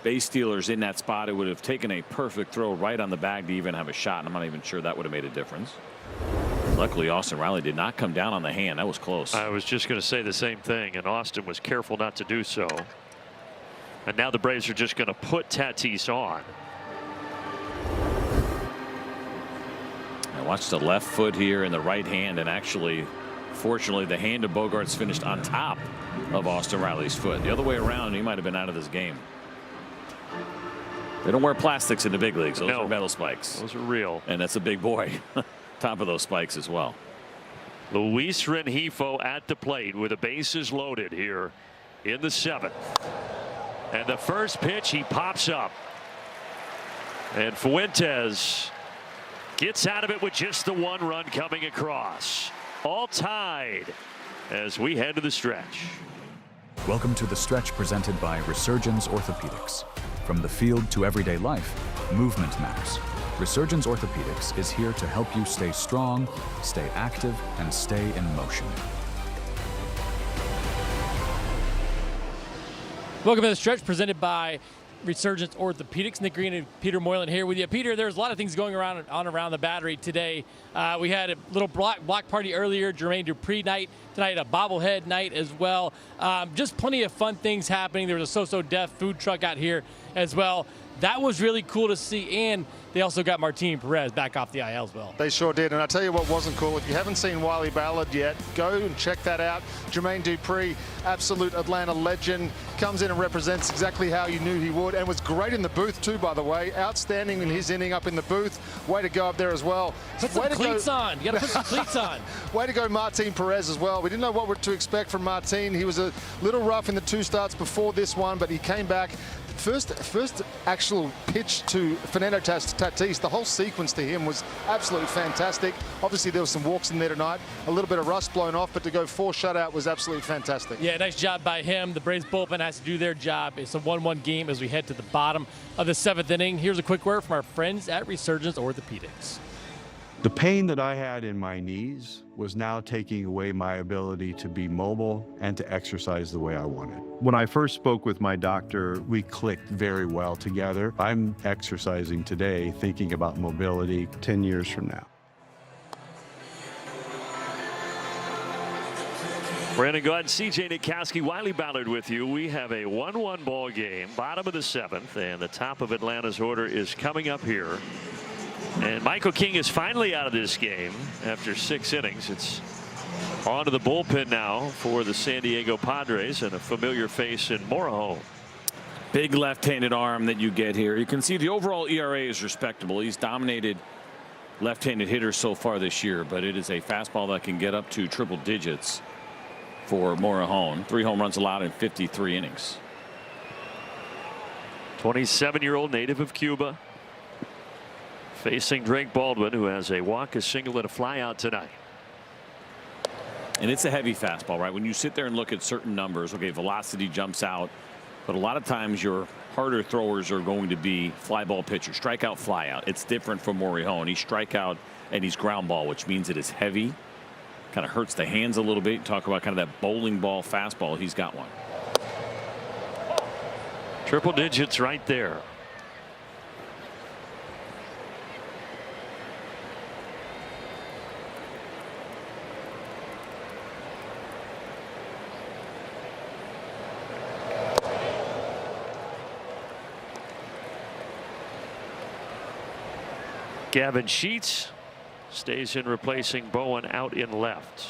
base stealers in that spot. It would have taken a perfect throw right on the bag to even have a shot, and I'm not even sure that would have made a difference. Luckily, Austin Riley did not come down on the hand. That was close. I was just going to say the same thing, and Austin was careful not to do so. And now the Braves are just going to put Tatis on. I watched the left foot here and the right hand, and actually, fortunately, the hand of Bogaerts finished on top of Austin Riley's foot. The other way around, he might have been out of this game. They don't wear plastics in the big leagues. Those are metal spikes. Those are real. And that's a big boy. Top of those spikes as well. Luis Rengifo at the plate with the bases loaded here in the 7th. And the first pitch, he pops up. And Fuentes gets out of it with just the 1 run coming across. All tied as we head to the stretch. Welcome to the stretch presented by Resurgence Orthopedics. From the field to everyday life, movement matters. Resurgence Orthopedics is here to help you stay strong, stay active, and stay in motion. Welcome to the stretch presented by Resurgence Orthopedics. Nick Green and Peter Moylan here with you. Peter, there's a lot of things going around the Battery today. We had a little block party earlier, Jermaine Dupri night. Tonight, a bobblehead night as well. Just plenty of fun things happening. There was a So-So Def food truck out here as well. That was really cool to see, and they also got Martin Perez back off the IL as well. They sure did, and I tell you what wasn't cool. If you haven't seen Wiley Ballard yet, go and check that out. Jermaine Dupri, absolute Atlanta legend, comes in and represents exactly how you knew he would, and was great in the booth too, by the way. Outstanding in his inning up in the booth. Way to go up there as well. Put some cleats on. You got to put some cleats on. Way to go, Martin Perez as well. We didn't know what to expect from Martin. He was a little rough in the 2 starts before this one, but he came back. First actual pitch to Fernando Tatis, the whole sequence to him was absolutely fantastic. Obviously, there was some walks in there tonight, a little bit of rust blown off, but to go 4 shutout was absolutely fantastic. Yeah, nice job by him. The Braves bullpen has to do their job. It's a 1-1 game as we head to the bottom of the 7th inning. Here's a quick word from our friends at Resurgence Orthopedics. The pain that I had in my knees was now taking away my ability to be mobile and to exercise the way I wanted. When I first spoke with my doctor, we clicked very well together. I'm exercising today, thinking about mobility 10 years from now. Brandon Gaunt, CJ Nitkowski, Wiley Ballard with you. We have a 1-1 ball game, bottom of the 7th, and the top of Atlanta's order is coming up here. And Michael King is finally out of this game after 6 innings. It's on to the bullpen now for the San Diego Padres, and a familiar face in Morejon. Big left-handed arm that you get here. You can see the overall ERA is respectable. He's dominated left-handed hitters so far this year, but it is a fastball that can get up to triple digits for Morejon. 3 home runs allowed in 53 innings. 27-year-old native of Cuba, facing Drake Baldwin, who has a walk, a single, and a flyout tonight. And it's a heavy fastball, right? When you sit there and look at certain numbers, okay, velocity jumps out, but a lot of times your harder throwers are going to be fly ball pitchers, strikeout, flyout. It's different for Morejon. He's strikeout and he's ground ball, which means it is heavy. Kind of hurts the hands a little bit. Talk about kind of that bowling ball fastball. He's got one. Triple digits right there. Gavin Sheets stays in, replacing Bowen out in left.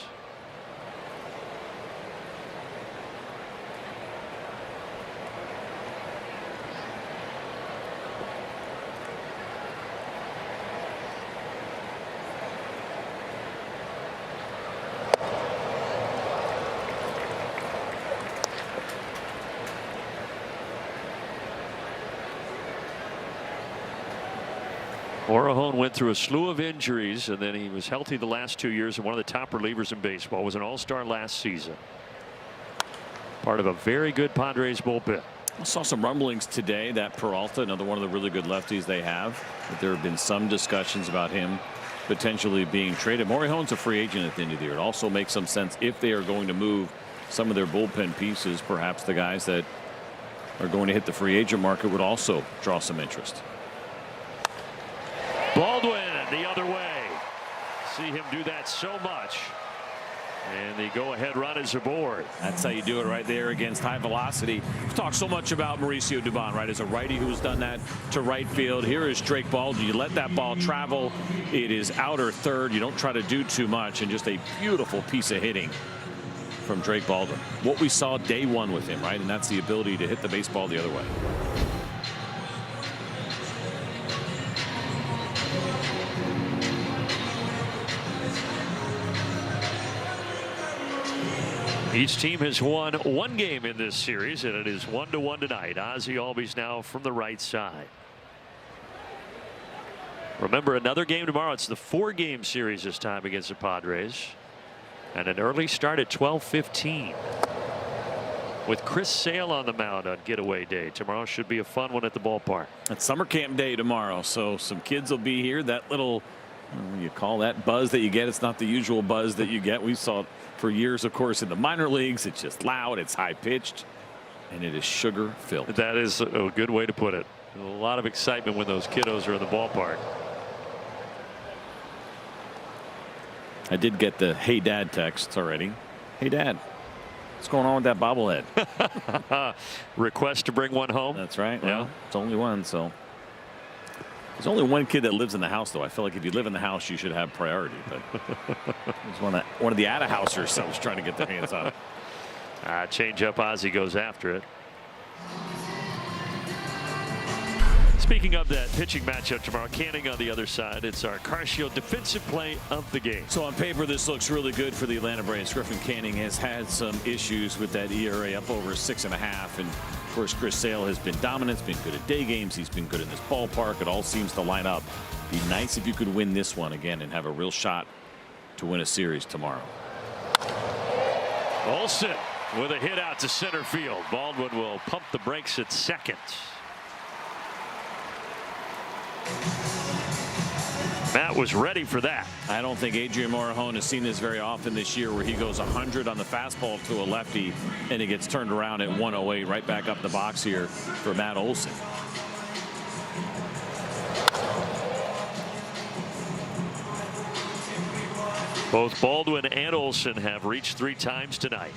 Morejon went through a slew of injuries, and then he was healthy the last 2 years, and one of the top relievers in baseball. Was an all-star last season. Part of a very good Padres bullpen. I saw some rumblings today that Peralta, another one of the really good lefties they have, but there have been some discussions about him potentially being traded. Morejon's a free agent at the end of the year. It also makes some sense if they are going to move some of their bullpen pieces. Perhaps the guys that are going to hit the free agent market would also draw some interest. Baldwin the other way. See him do that so much. And the go-ahead run is aboard. That's how you do it right there against high velocity. We've talked so much about Mauricio Dubon, right, as a righty who's done that to right field. Here is Drake Baldwin. You let that ball travel. It is outer third. You don't try to do too much, and just a beautiful piece of hitting from Drake Baldwin. What we saw day one with him, right, and that's the ability to hit the baseball the other way. Each team has won one game in this series, and it is 1-1 tonight. Ozzie Albies now from the right side. Remember, another game tomorrow. It's the 4-game series this time against the Padres, and an early start at 12:15 with Chris Sale on the mound on getaway day. Tomorrow should be a fun one at the ballpark. It's summer camp day tomorrow, so some kids will be here. That little, you call that buzz that you get. It's not the usual buzz that you get. We saw it for years, of course, in the minor leagues. It's just loud, it's high pitched, and it is sugar filled. That is a good way to put it. A lot of excitement when those kiddos are in the ballpark. I did get the "Hey Dad" texts already. Hey Dad, what's going on with that bobblehead? Request to bring one home. That's right. Yeah. Well, it's only one, so. There's only one kid that lives in the house, though. I feel like if you live in the house, you should have priority. But it's one of the out-of-housers that was trying to get their hands on it. Change up. Ozzie goes after it. Speaking of that pitching matchup tomorrow, Canning on the other side. It's our Carcio defensive play of the game. So on paper, this looks really good for the Atlanta Braves. Griffin Canning has had some issues with that ERA up over 6.5, and of course Chris Sale has been dominant. He's been good at day games. He's been good in this ballpark. It all seems to line up. Be nice if you could win this one again and have a real shot to win a series tomorrow. Olsen with a hit out to center field. Baldwin will pump the brakes at second. Matt was ready for that. I don't think Adrian Morejon has seen this very often this year, where he goes 100 on the fastball to a lefty and it gets turned around at 108 right back up the box here for Matt Olsen. Both Baldwin and Olsen have reached 3 times tonight.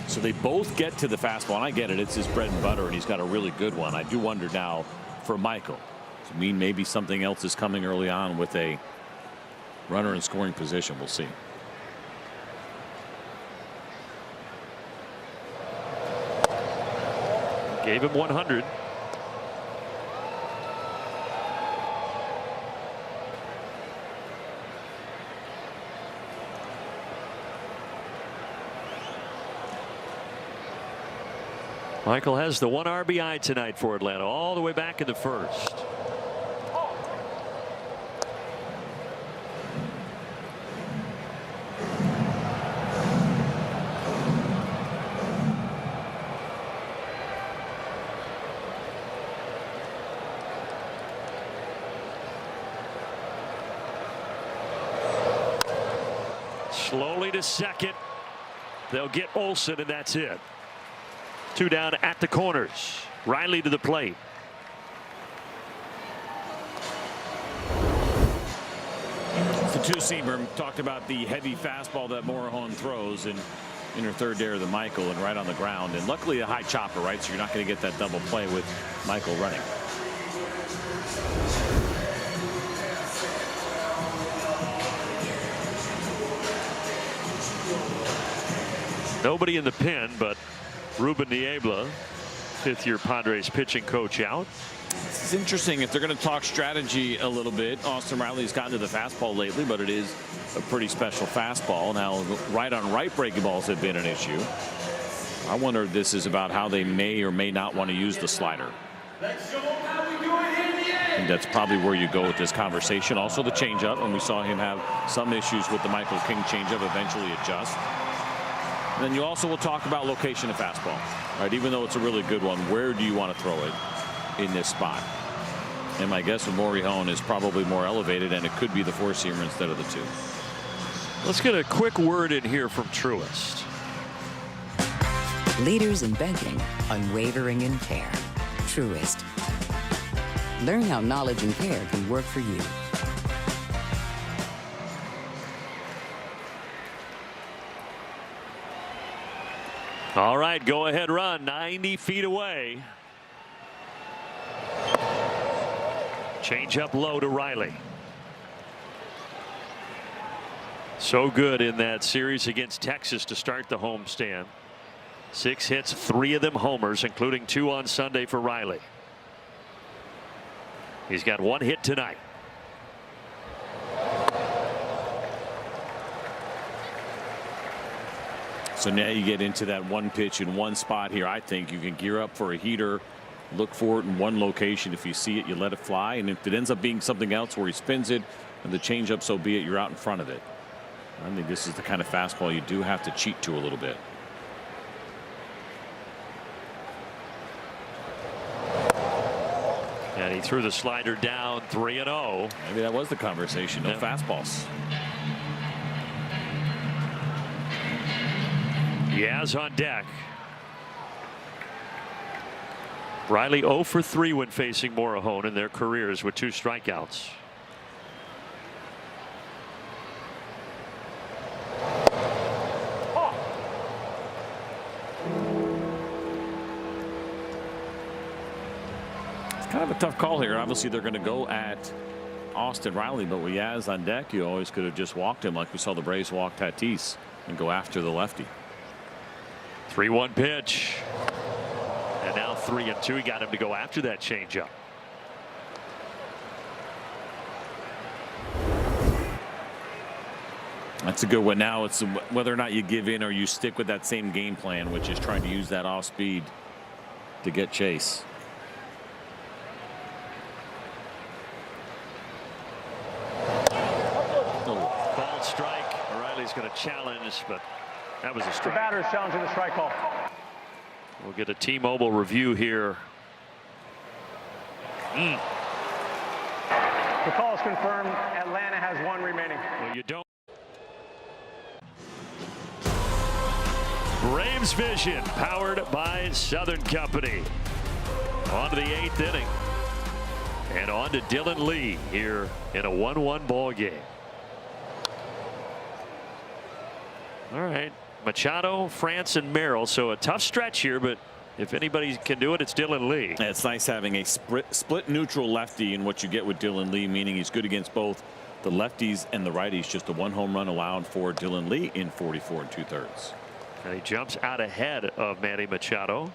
So they both get to the fastball, and I get it. It's his bread and butter, and he's got a really good one. I do wonder now for Michael. I mean, maybe something else is coming early on with a runner in scoring position. We'll see. Gave him 100. Michael has the 1 RBI tonight for Atlanta, all the way back in the first. Slowly to second. They'll get Olsen, and that's it. 2 down at the corners. Riley to the plate. The two-seamer. Talked about the heavy fastball that Morejon throws in inner third there to Michael, and right on the ground, and luckily a high chopper, right, so you're not going to get that double play with Michael running. Nobody in the pen but Ruben Niebla, 5th-year Padres pitching coach, out. It's interesting if they're going to talk strategy a little bit. Austin Riley's gotten to the fastball lately, but it is a pretty special fastball. Now, right-on-right breaking balls have been an issue. I wonder if this is about how they may or may not want to use the slider. Let's show them how we do it in the air. And that's probably where you go with this conversation. Also the changeup, and we saw him have some issues with the Michael King changeup, eventually adjust. And then you also will talk about location of fastball, right? Even though it's a really good one, where do you want to throw it in this spot? And my guess with Morihone is probably more elevated, and it could be the four-seamer instead of the two. Let's get a quick word in here from Truist. Leaders in banking, unwavering in care. Truist. Learn how knowledge and care can work for you. All right, go ahead run, 90 feet away. Change up low to Riley. So good in that series against Texas to start the homestand. 6 hits, 3 of them homers, including 2 on Sunday for Riley. He's got 1 hit tonight. So now you get into that one pitch in one spot here. I think you can gear up for a heater, look for it in one location. If you see it, you let it fly, and if it ends up being something else where he spins it and the changeup, so be it, you're out in front of it. I think this is the kind of fastball you do have to cheat to a little bit. And he threw the slider down, 3-0. Maybe that was the conversation. No fastballs. Yaz on deck. Riley 0 for 3 when facing Morihone in their careers with 2 strikeouts. Kind of a tough call here. Obviously, they're going to go at Austin Riley, but with Yaz on deck, you always could have just walked him like we saw the Braves walk Tatis and go after the lefty. 3-1 pitch. And now 3-2. He got him to go after that changeup. That's a good one. Now it's whether or not you give in or you stick with that same game plan, which is trying to use that off speed to get Chase. Called strike. O'Reilly's going to challenge, but that was a The strike. batter is challenging the strike call. We'll get a T-Mobile review here. The call is confirmed. Atlanta has 1 remaining. Well, you don't. Braves Vision, powered by Southern Company. On to the 8th inning. And on to Dylan Lee here in a 1-1 ball game. All right. Machado, France, and Merrill. So a tough stretch here, but if anybody can do it, it's Dylan Lee. It's nice having a split neutral lefty in what you get with Dylan Lee, meaning he's good against both the lefties and the righties. Just a 1 home run allowed for Dylan Lee in 44 2/3. And he jumps out ahead of Manny Machado.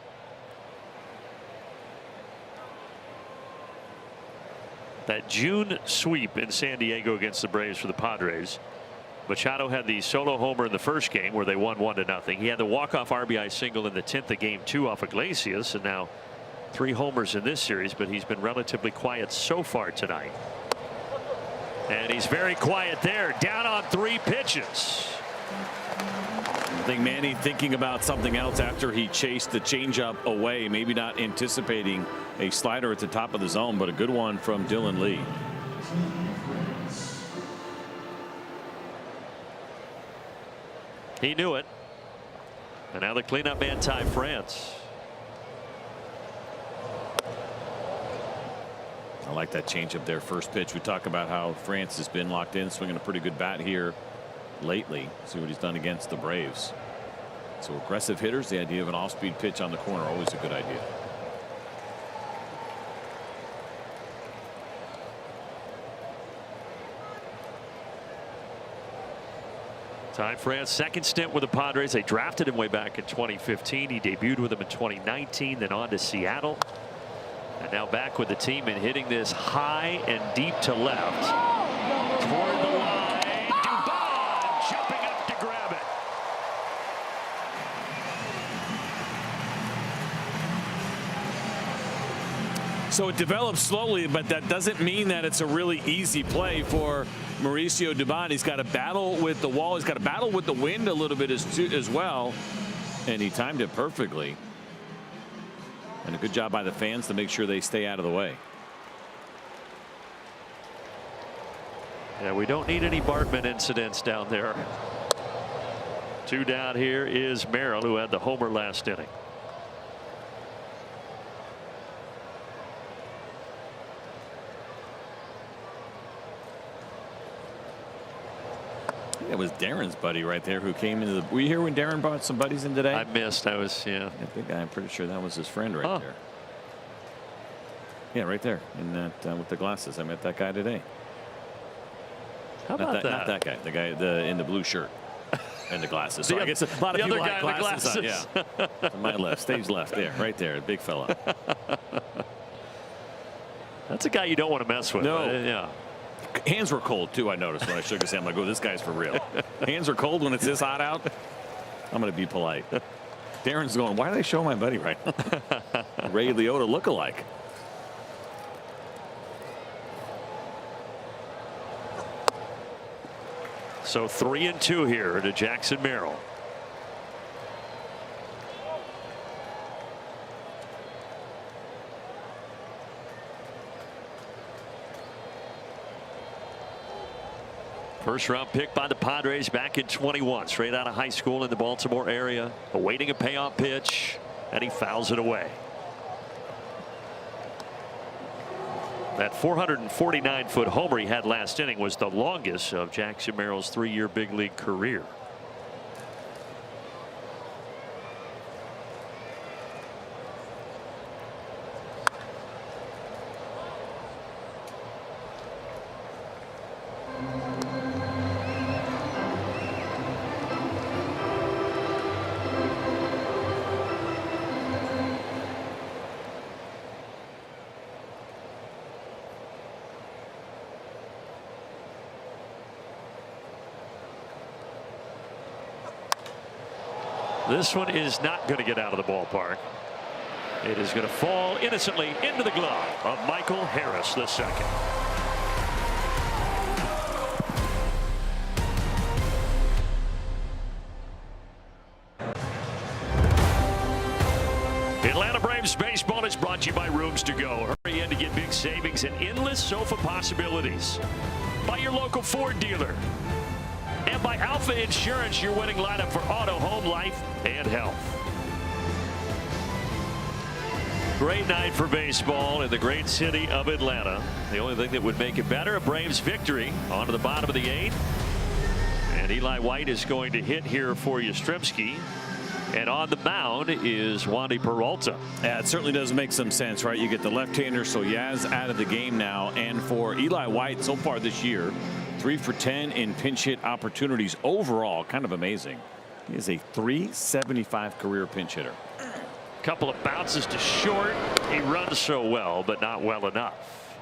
That June sweep in San Diego against the Braves for the Padres. Machado had the solo homer in the first game where they won 1-0. He had the walk-off RBI single in the 10th of game 2 off Iglesias, and now 3 homers in this series, but he's been relatively quiet so far tonight. And he's very quiet there, down on 3 pitches. I think Manny thinking about something else after he chased the changeup away, maybe not anticipating a slider at the top of the zone, but a good one from Dylan Lee. He knew it. And now the cleanup man, Ty France. I like that changeup there. First pitch. We talk about how France has been locked in, swinging a pretty good bat here lately. See what he's done against the Braves. So aggressive hitters, the idea of an off-speed pitch on the corner, always a good idea. Ty France, second stint with the Padres. They drafted him way back in 2015. He debuted with them in 2019, then on to Seattle. And now back with the team and hitting this high and deep to left. Toward the line. Dubon jumping up to grab it. So it develops slowly, but that doesn't mean that it's a really easy play for Mauricio Dubon. He's got to battle with the wall. He's got to battle with the wind a little bit as well. And he timed it perfectly. And a good job by the fans to make sure they stay out of the way. Yeah, we don't need any Bartman incidents down there. 2 down. Here is Merrill, who had the homer last inning. It was Darren's buddy right there who came into the. Were you here when Darren brought some buddies in today? I missed. I was, yeah. Big guy. I'm pretty sure that was his friend right there. Yeah, right there in that with the glasses. I met that guy today. How about that? Not that guy. The guy in the blue shirt and the glasses. So The I guess a lot of other people guy have in the glasses on. glasses. Yeah. To my left, stage left there, right there, big fella. That's a guy you don't want to mess with. No. Yeah. Hands were cold too. I noticed when I shook his hand. I'm like, oh, this guy's for real. Hands are cold when it's this hot out. I'm going to be polite. Darren's going, why do they show my buddy right now? Ray Liotta look-alike. So 3-2 here to Jackson Merrill. First round pick by the Padres back in 21, straight out of high school in the Baltimore area, awaiting a payoff pitch, and he fouls it away. That 449-foot homer he had last inning was the longest of Jackson Merrill's 3-year big league career. This one is not going to get out of the ballpark. It is going to fall innocently into the glove of Michael Harris II. Atlanta Braves baseball is brought to you by Rooms to Go. Hurry in to get big savings and endless sofa possibilities. By your local Ford dealer. And by Alpha Insurance, your winning lineup for auto, home, life, and health. Great night for baseball in the great city of Atlanta. The only thing that would make it better, a Braves victory on to the bottom of the 8th. And Eli White is going to hit here for Yastrzemski. And on the mound is Wandy Peralta. Yeah, it certainly does make some sense, right? You get the left-hander, so Yaz out of the game now. And for Eli White so far this year, 3 for 10 in pinch hit opportunities overall. Kind of amazing. He is a .375 career pinch hitter. Couple of bounces to short. He runs so well, but not well enough.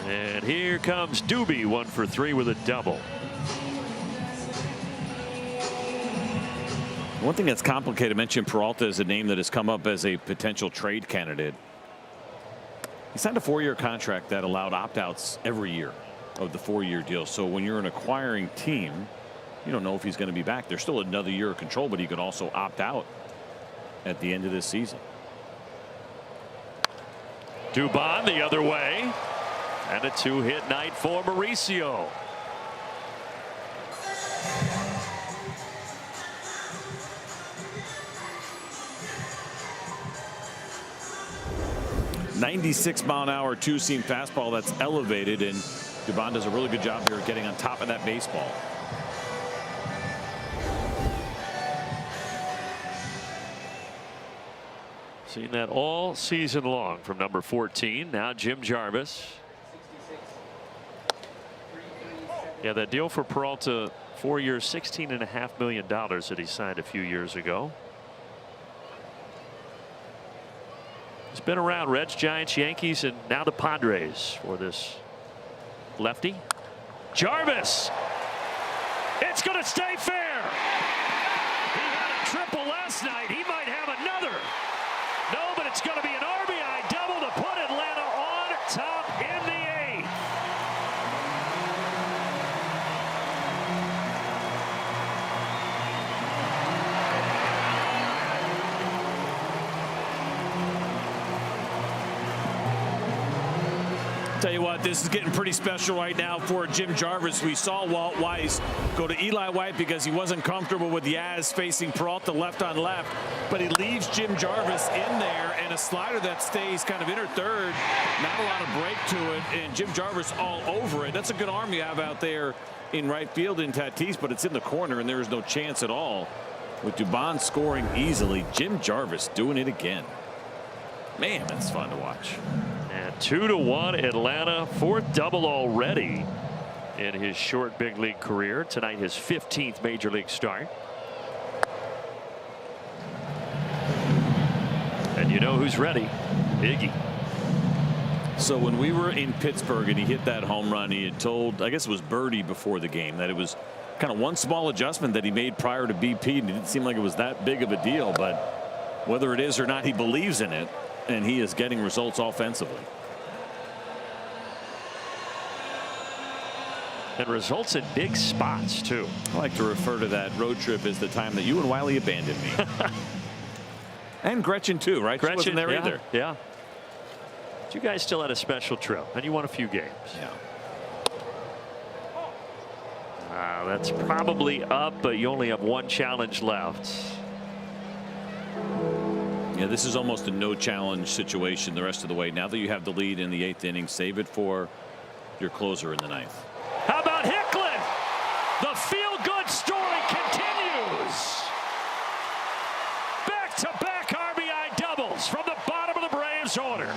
And here comes Doobie, 1 for 3 with a double. One thing that's complicated, I mentioned Peralta is a name that has come up as a potential trade candidate. He signed a 4-year contract that allowed opt-outs every year of the 4-year deal. So when you're an acquiring team, you don't know if he's going to be back. There's still another year of control, but he could also opt out at the end of this season. Dubon the other way. And a 2-hit night for Mauricio. .96-mile-an-hour 2-seam fastball that's elevated, and Dubon does a really good job here getting on top of that baseball. Seen that all season long from number 14. Now Jim Jarvis. Yeah, that deal for Peralta, 4 years, $16.5 million that he signed a few years ago. He's been around Reds, Giants, Yankees, and now the Padres for this lefty. Jarvis. It's going to stay fair. He had a triple last night. He might have another. No, but it's going to be an RBI double to put Atlanta on top in the 8th. Tell you what, this is getting pretty special right now for Jim Jarvis. We saw Walt Weiss go to Eli White because he wasn't comfortable with Yaz facing Peralta left on left, but he leaves Jim Jarvis in there, and a slider that stays kind of inner third. Not a lot of break to it, and Jim Jarvis all over it. That's a good arm you have out there in right field in Tatis, but it's in the corner, and there is no chance at all. With Dubon scoring easily, Jim Jarvis doing it again. Man, that's fun to watch. And 2-1 Atlanta, 4th double already in his short big league career. Tonight his 15th major league start. And you know who's ready? Iggy. So when we were in Pittsburgh and he hit that home run, he had told, I guess it was Birdie before the game, that it was kind of one small adjustment that he made prior to BP, and it didn't seem like it was that big of a deal, but whether it is or not, he believes in it. And he is getting results offensively. And results in big spots, too. I like to refer to that road trip as the time that you and Wiley abandoned me. And Gretchen, too, right? Gretchen, she wasn't there either. Yeah. But you guys still had a special trip, and you won a few games. Yeah. That's probably up, but you only have one challenge left. Yeah, this is almost a no challenge situation the rest of the way. Now that you have the lead in the 8th inning, save it for your closer in the 9th. How about Hicklin? The feel-good story continues. Back-to-back RBI doubles from the bottom of the Braves order.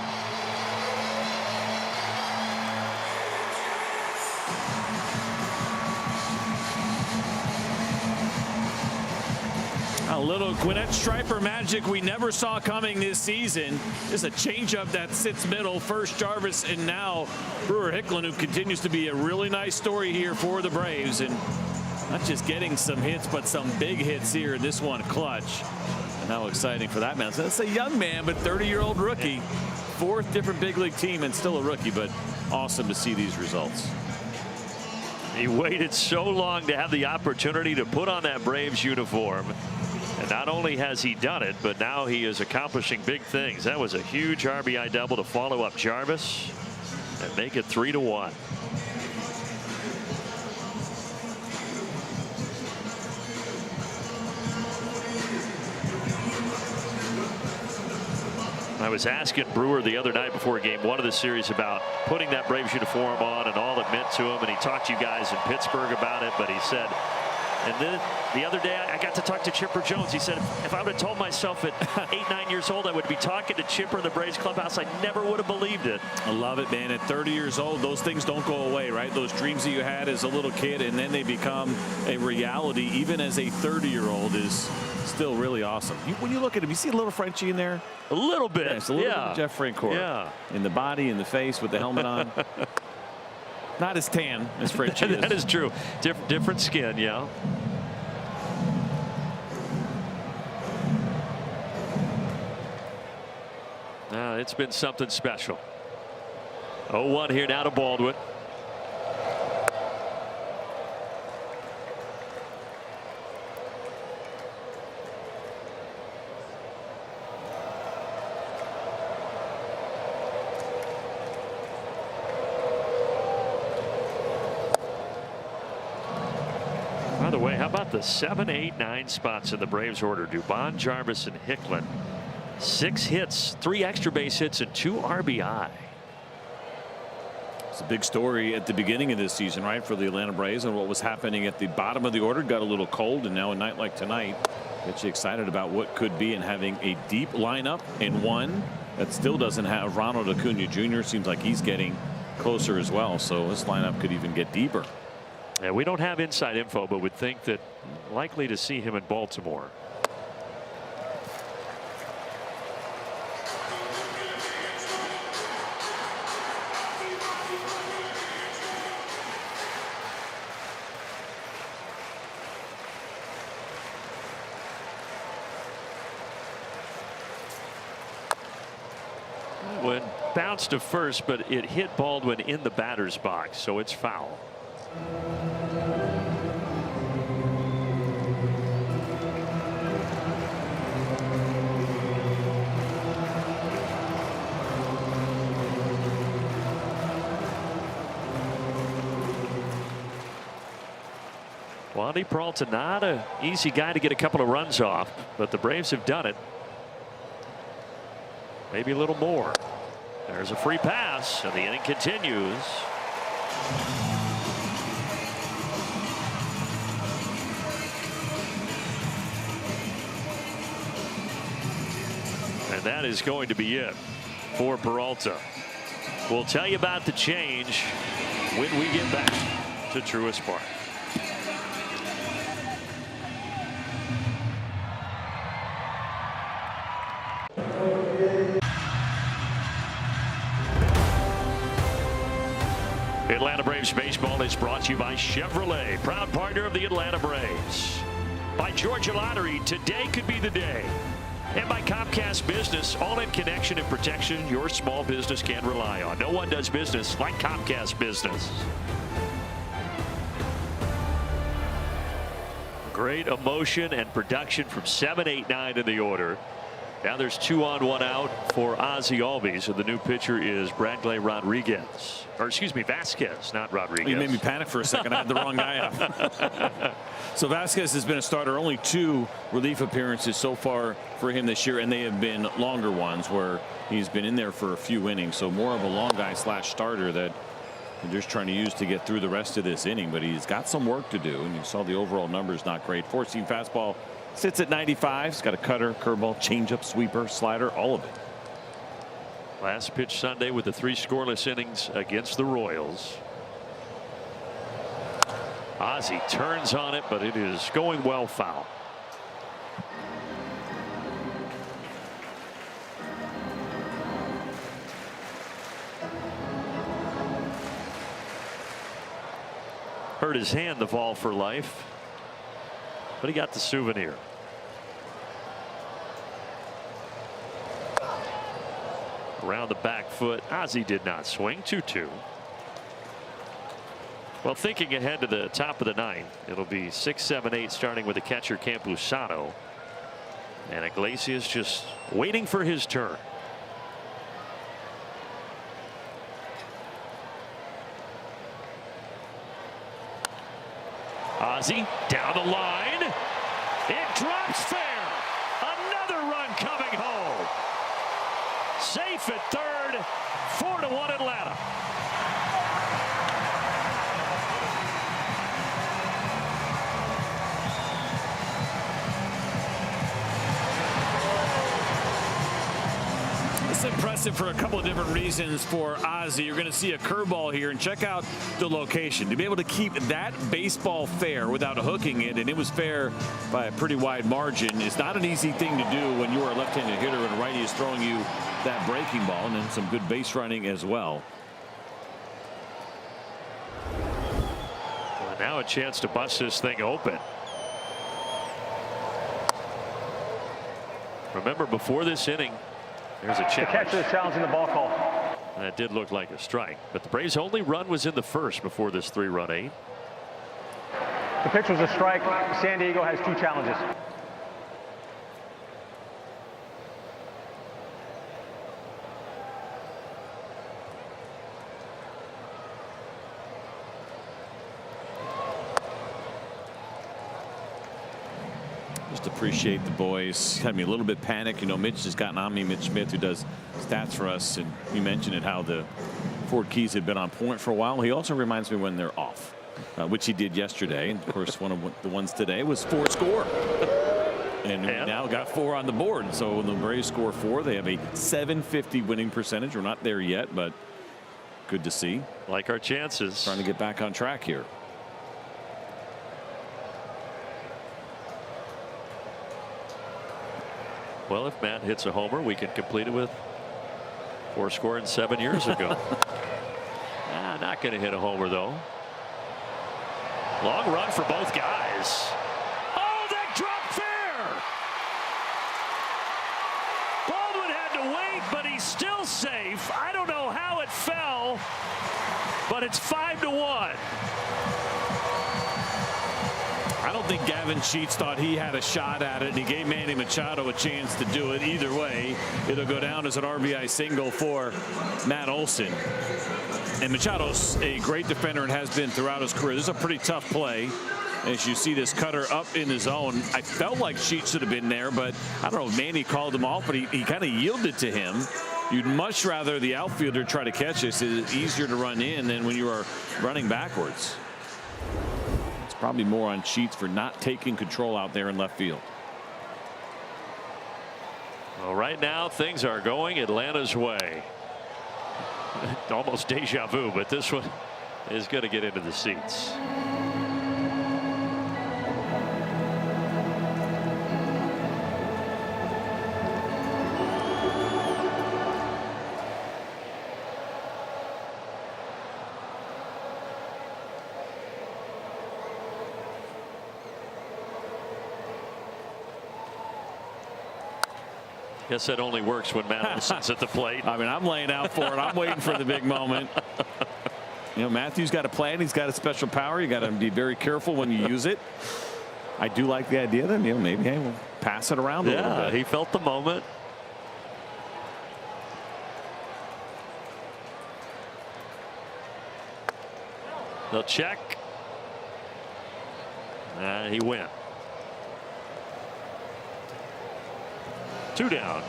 A little Gwinnett Striper magic we never saw coming this season. Just a changeup that sits middle. First Jarvis, and now Brewer Hicklin, who continues to be a really nice story here for the Braves. And not just getting some hits, but some big hits here. This one clutch. And how exciting for that man. So that's a young man, but 30-year-old rookie. 4th different big league team and still a rookie, but awesome to see these results. He waited so long to have the opportunity to put on that Braves uniform. And not only has he done it, but now he is accomplishing big things. That was a huge RBI double to follow up Jarvis and make it 3-1. I was asking Brewer the other night before game 1 of the series about putting that Braves uniform on and all it meant to him, and he talked to you guys in Pittsburgh about it, but he said, and then the other day I got to talk to Chipper Jones. He said, if I would have told myself at 8, 9 years old I would be talking to Chipper in the Braves clubhouse, I never would have believed it. I love it, man. At 30 years old, those things don't go away, right? Those dreams that you had as a little kid, and then they become a reality, even as a 30-year-old, is still really awesome. When you look at him, you see a little Frenchie in there? A little bit. Yeah, it's a little bit of Jeff Francoeur. Yeah. In the body, in the face, with the helmet on. Not as tan as Frenchie is. That is true. Different skin, yeah. It's been something special. 0-1 here now to Baldwin. By the way, how about the 7, 8, 9 spots in the Braves order? Dubon, Jarvis, and Hicklin. 6 hits, 3 extra base hits, and 2 RBI. It's a big story at the beginning of this season, right, for the Atlanta Braves, and what was happening at the bottom of the order got a little cold, and now a night like tonight gets you excited about what could be, and having a deep lineup in one that still doesn't have Ronald Acuna Jr. Seems like he's getting closer as well, so this lineup could even get deeper. Yeah, we don't have inside info, but would think that likely to see him in Baltimore. Baldwin bounced to first, but it hit Baldwin in the batter's box, so it's foul. Wandy Peralta, not an easy guy to get a couple of runs off, but the Braves have done it. Maybe a little more. There's a free pass, and the inning continues. And that is going to be it for Peralta. We'll tell you about the change when we get back to Truist Park. Atlanta Braves baseball is brought to you by Chevrolet, proud partner of the Atlanta Braves. By Georgia Lottery, today could be the day. And by Comcast Business, all-in connection and protection your small business can rely on. No one does business like Comcast Business. Great emotion and production from 7, 8, 9 in the order. Now there's 2 on 1 out for Ozzie Albies, so the new pitcher is Bradley Rodriguez, or excuse me, Vasquez, not Rodriguez. You made me panic for a second. I had the wrong guy up. So Vasquez has been a starter, only 2 relief appearances so far for him this year, and they have been longer ones where he's been in there for a few innings. So more of a long guy / starter that they're just trying to use to get through the rest of this inning. But he's got some work to do, and you saw the overall numbers not great. 4-seam fastball. Sits at 95. He's got a cutter, curveball, changeup, sweeper, slider, all of it. Last pitch Sunday with the 3 scoreless innings against the Royals. Ozzie turns on it, but it is going well foul. Hurt his hand, the fall for life, but he got the souvenir. Around the back foot, Ozzie did not swing. 2-2. Well, thinking ahead to the top of the 9th, it'll be 6, 7, 8 starting with the catcher Campusano, and Iglesias just waiting for his turn. Ozzie down the line. It drops fair. Another run coming home. Safe at third. 4-1 Atlanta. It's impressive for a couple of different reasons for Ozzie. You're going to see a curveball here, and check out the location. To be able to keep that baseball fair without hooking it, and it was fair by a pretty wide margin, is not an easy thing to do when you are a left-handed hitter and a righty is throwing you that breaking ball, and then some good base running as well. Well, now a chance to bust this thing open. Remember, before this inning, there's a challenge. The catcher is challenging the ball call. That did look like a strike, but the Braves' only run was in the first before this 3-run 8. The pitch was a strike. San Diego has 2 challenges. Just appreciate the boys. Had me a little bit panicked. You know, Mitch has gotten on me. Mitch Smith, who does stats for us, and you mentioned it, how the Ford Keys had been on point for a while. He also reminds me when they're off, which he did yesterday. And of course, one of the ones today was 4 score. And we now got 4 on the board. So when the Braves score 4, they have a .750 winning percentage. We're not there yet, but good to see. Like our chances. Trying to get back on track here. Well, if Matt hits a homer, we can complete it with 4 scoring 7 years ago. Not going to hit a homer, though. Long run for both guys. Oh, that dropped fair. Baldwin had to wait, but he's still safe. I don't know how it fell, but it's 5-1. I don't think Gavin Sheets thought he had a shot at it, and he gave Manny Machado a chance to do it. Either way, it'll go down as an RBI single for Matt Olson. And Machado's a great defender and has been throughout his career. This is a pretty tough play. As you see this cutter up in the zone, I felt like Sheets should have been there, but I don't know if Manny called him off, but he kind of yielded to him. You'd much rather the outfielder try to catch this. It's easier to run in than when you are running backwards. It's probably more on Sheets for not taking control out there in left field. Well, right now things are going Atlanta's way. Almost deja vu, but this one is going to get into the seats. Guess that only works when Matt Olson's at the plate. I mean, I'm laying out for it. I'm waiting for the big moment. You know, Matthew's got a plan. He's got a special power. You got to be very careful when you use it. I do like the idea that, you know, maybe hey, we'll pass it around a little bit. He felt the moment. They'll check. He went. 2 down.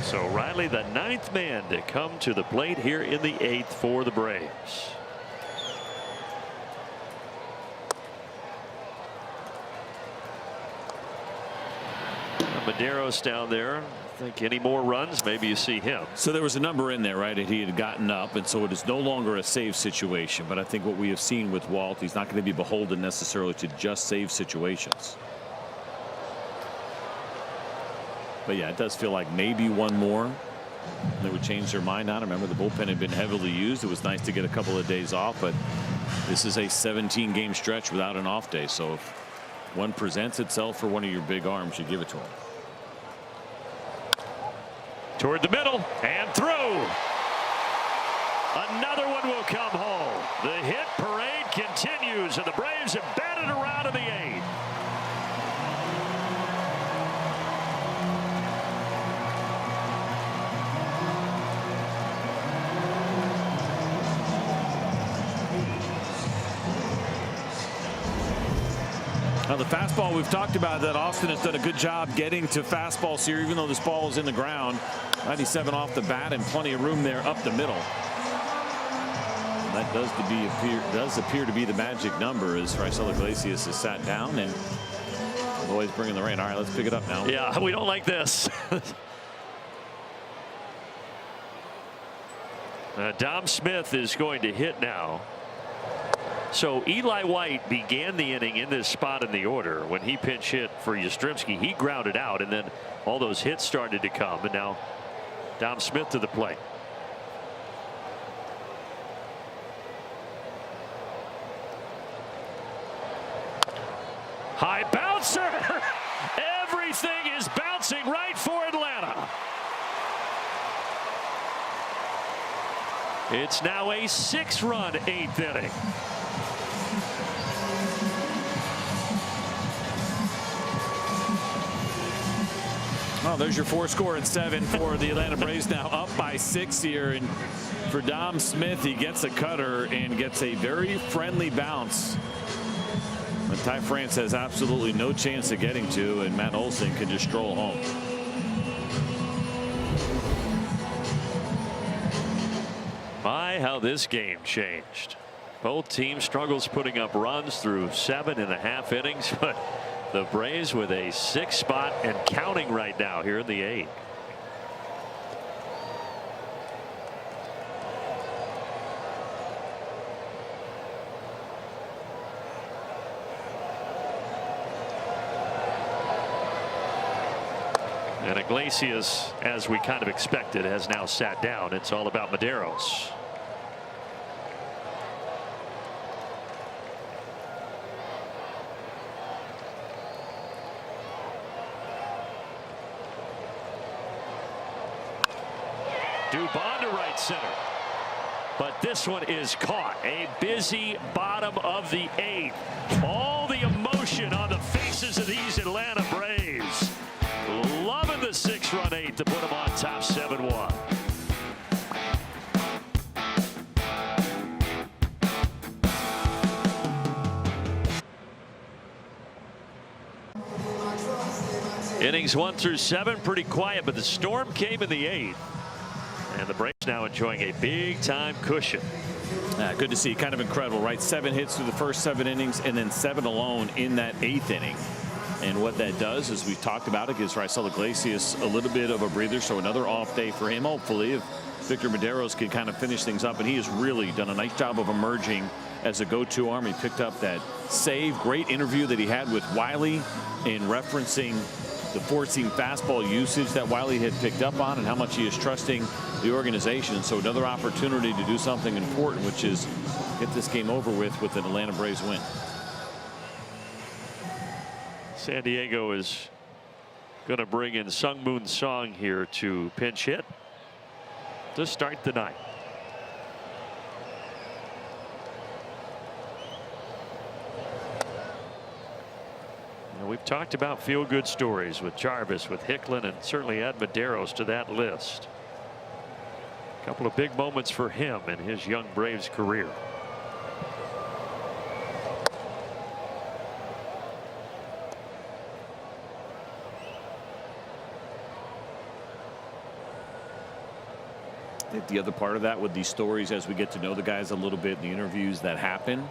So Riley, the 9th man to come to the plate here in the 8th for the Braves. Madero's down there. Think any more runs, maybe you see him. So there was a number in there, right, that he had gotten up, and so it is no longer a save situation. But I think what we have seen with Walt, he's not going to be beholden necessarily to just save situations. But yeah, it does feel like maybe one more they would change their mind on. Remember, the bullpen had been heavily used. It was nice to get a couple of days off, but this is a 17-game stretch without an off day. So if one presents itself for one of your big arms, you give it to him. Toward the middle and through. Another one will come home. The hit parade continues, and the Braves have batted around in the 8th. Now the fastball, we've talked about that. Austin has done a good job getting to fastballs here, even though this ball is in the ground. 97 off the bat and plenty of room there up the middle. That does appear to be the magic number as Raisel Iglesias is sat down and always bringing the rain. All right, let's pick it up now. Yeah, we don't like this. Dom Smith is going to hit now. So Eli White began the inning in this spot in the order. When he pinch hit for Yastrzemski, he grounded out, and then all those hits started to come, and now Dom Smith to the plate. High bouncer. Everything is bouncing right for Atlanta. It's now a 6-run 8th inning. Well, there's your 4-score and 7 for the Atlanta Braves, now up by 6 here. And for Dom Smith, he gets a cutter and gets a very friendly bounce. But Ty France has absolutely no chance of getting to, and Matt Olson can just stroll home. My, how this game changed. Both teams struggles putting up runs through 7.5 innings, but the Braves with a 6th spot and counting right now here in the 8th. And Iglesias, as we kind of expected, has now sat down. It's all about Medeiros. Dubon to right center. But this one is caught. A busy bottom of the 8th. All the emotion on the faces of these Atlanta Braves. Loving the 6-run 8th to put them on top 7-1. Innings 1 through 7 pretty quiet, but the storm came in the 8th. And the Braves now enjoying a big-time cushion. Good to see. Kind of incredible, right? 7 hits through the first 7 innings and then 7 alone in that 8th inning. And what that does, as we've talked about, it gives Raisel Iglesias a little bit of a breather. So another off day for him, hopefully, if Victor Medeiros can kind of finish things up. And he has really done a nice job of emerging as a go-to arm. He picked up that save. Great interview that he had with Wiley in referencing the 4-seam fastball usage that Wiley had picked up on and how much he is trusting the organization. And so another opportunity to do something important, which is get this game over with an Atlanta Braves win. San Diego is going to bring in Sung Moon Song here to pinch hit to start the night. We've talked about feel-good stories with Jarvis, with Hicklin, and certainly add Medeiros to that list. A couple of big moments for him in his young Braves career. I think the other part of that with these stories, as we get to know the guys a little bit in the interviews that happen,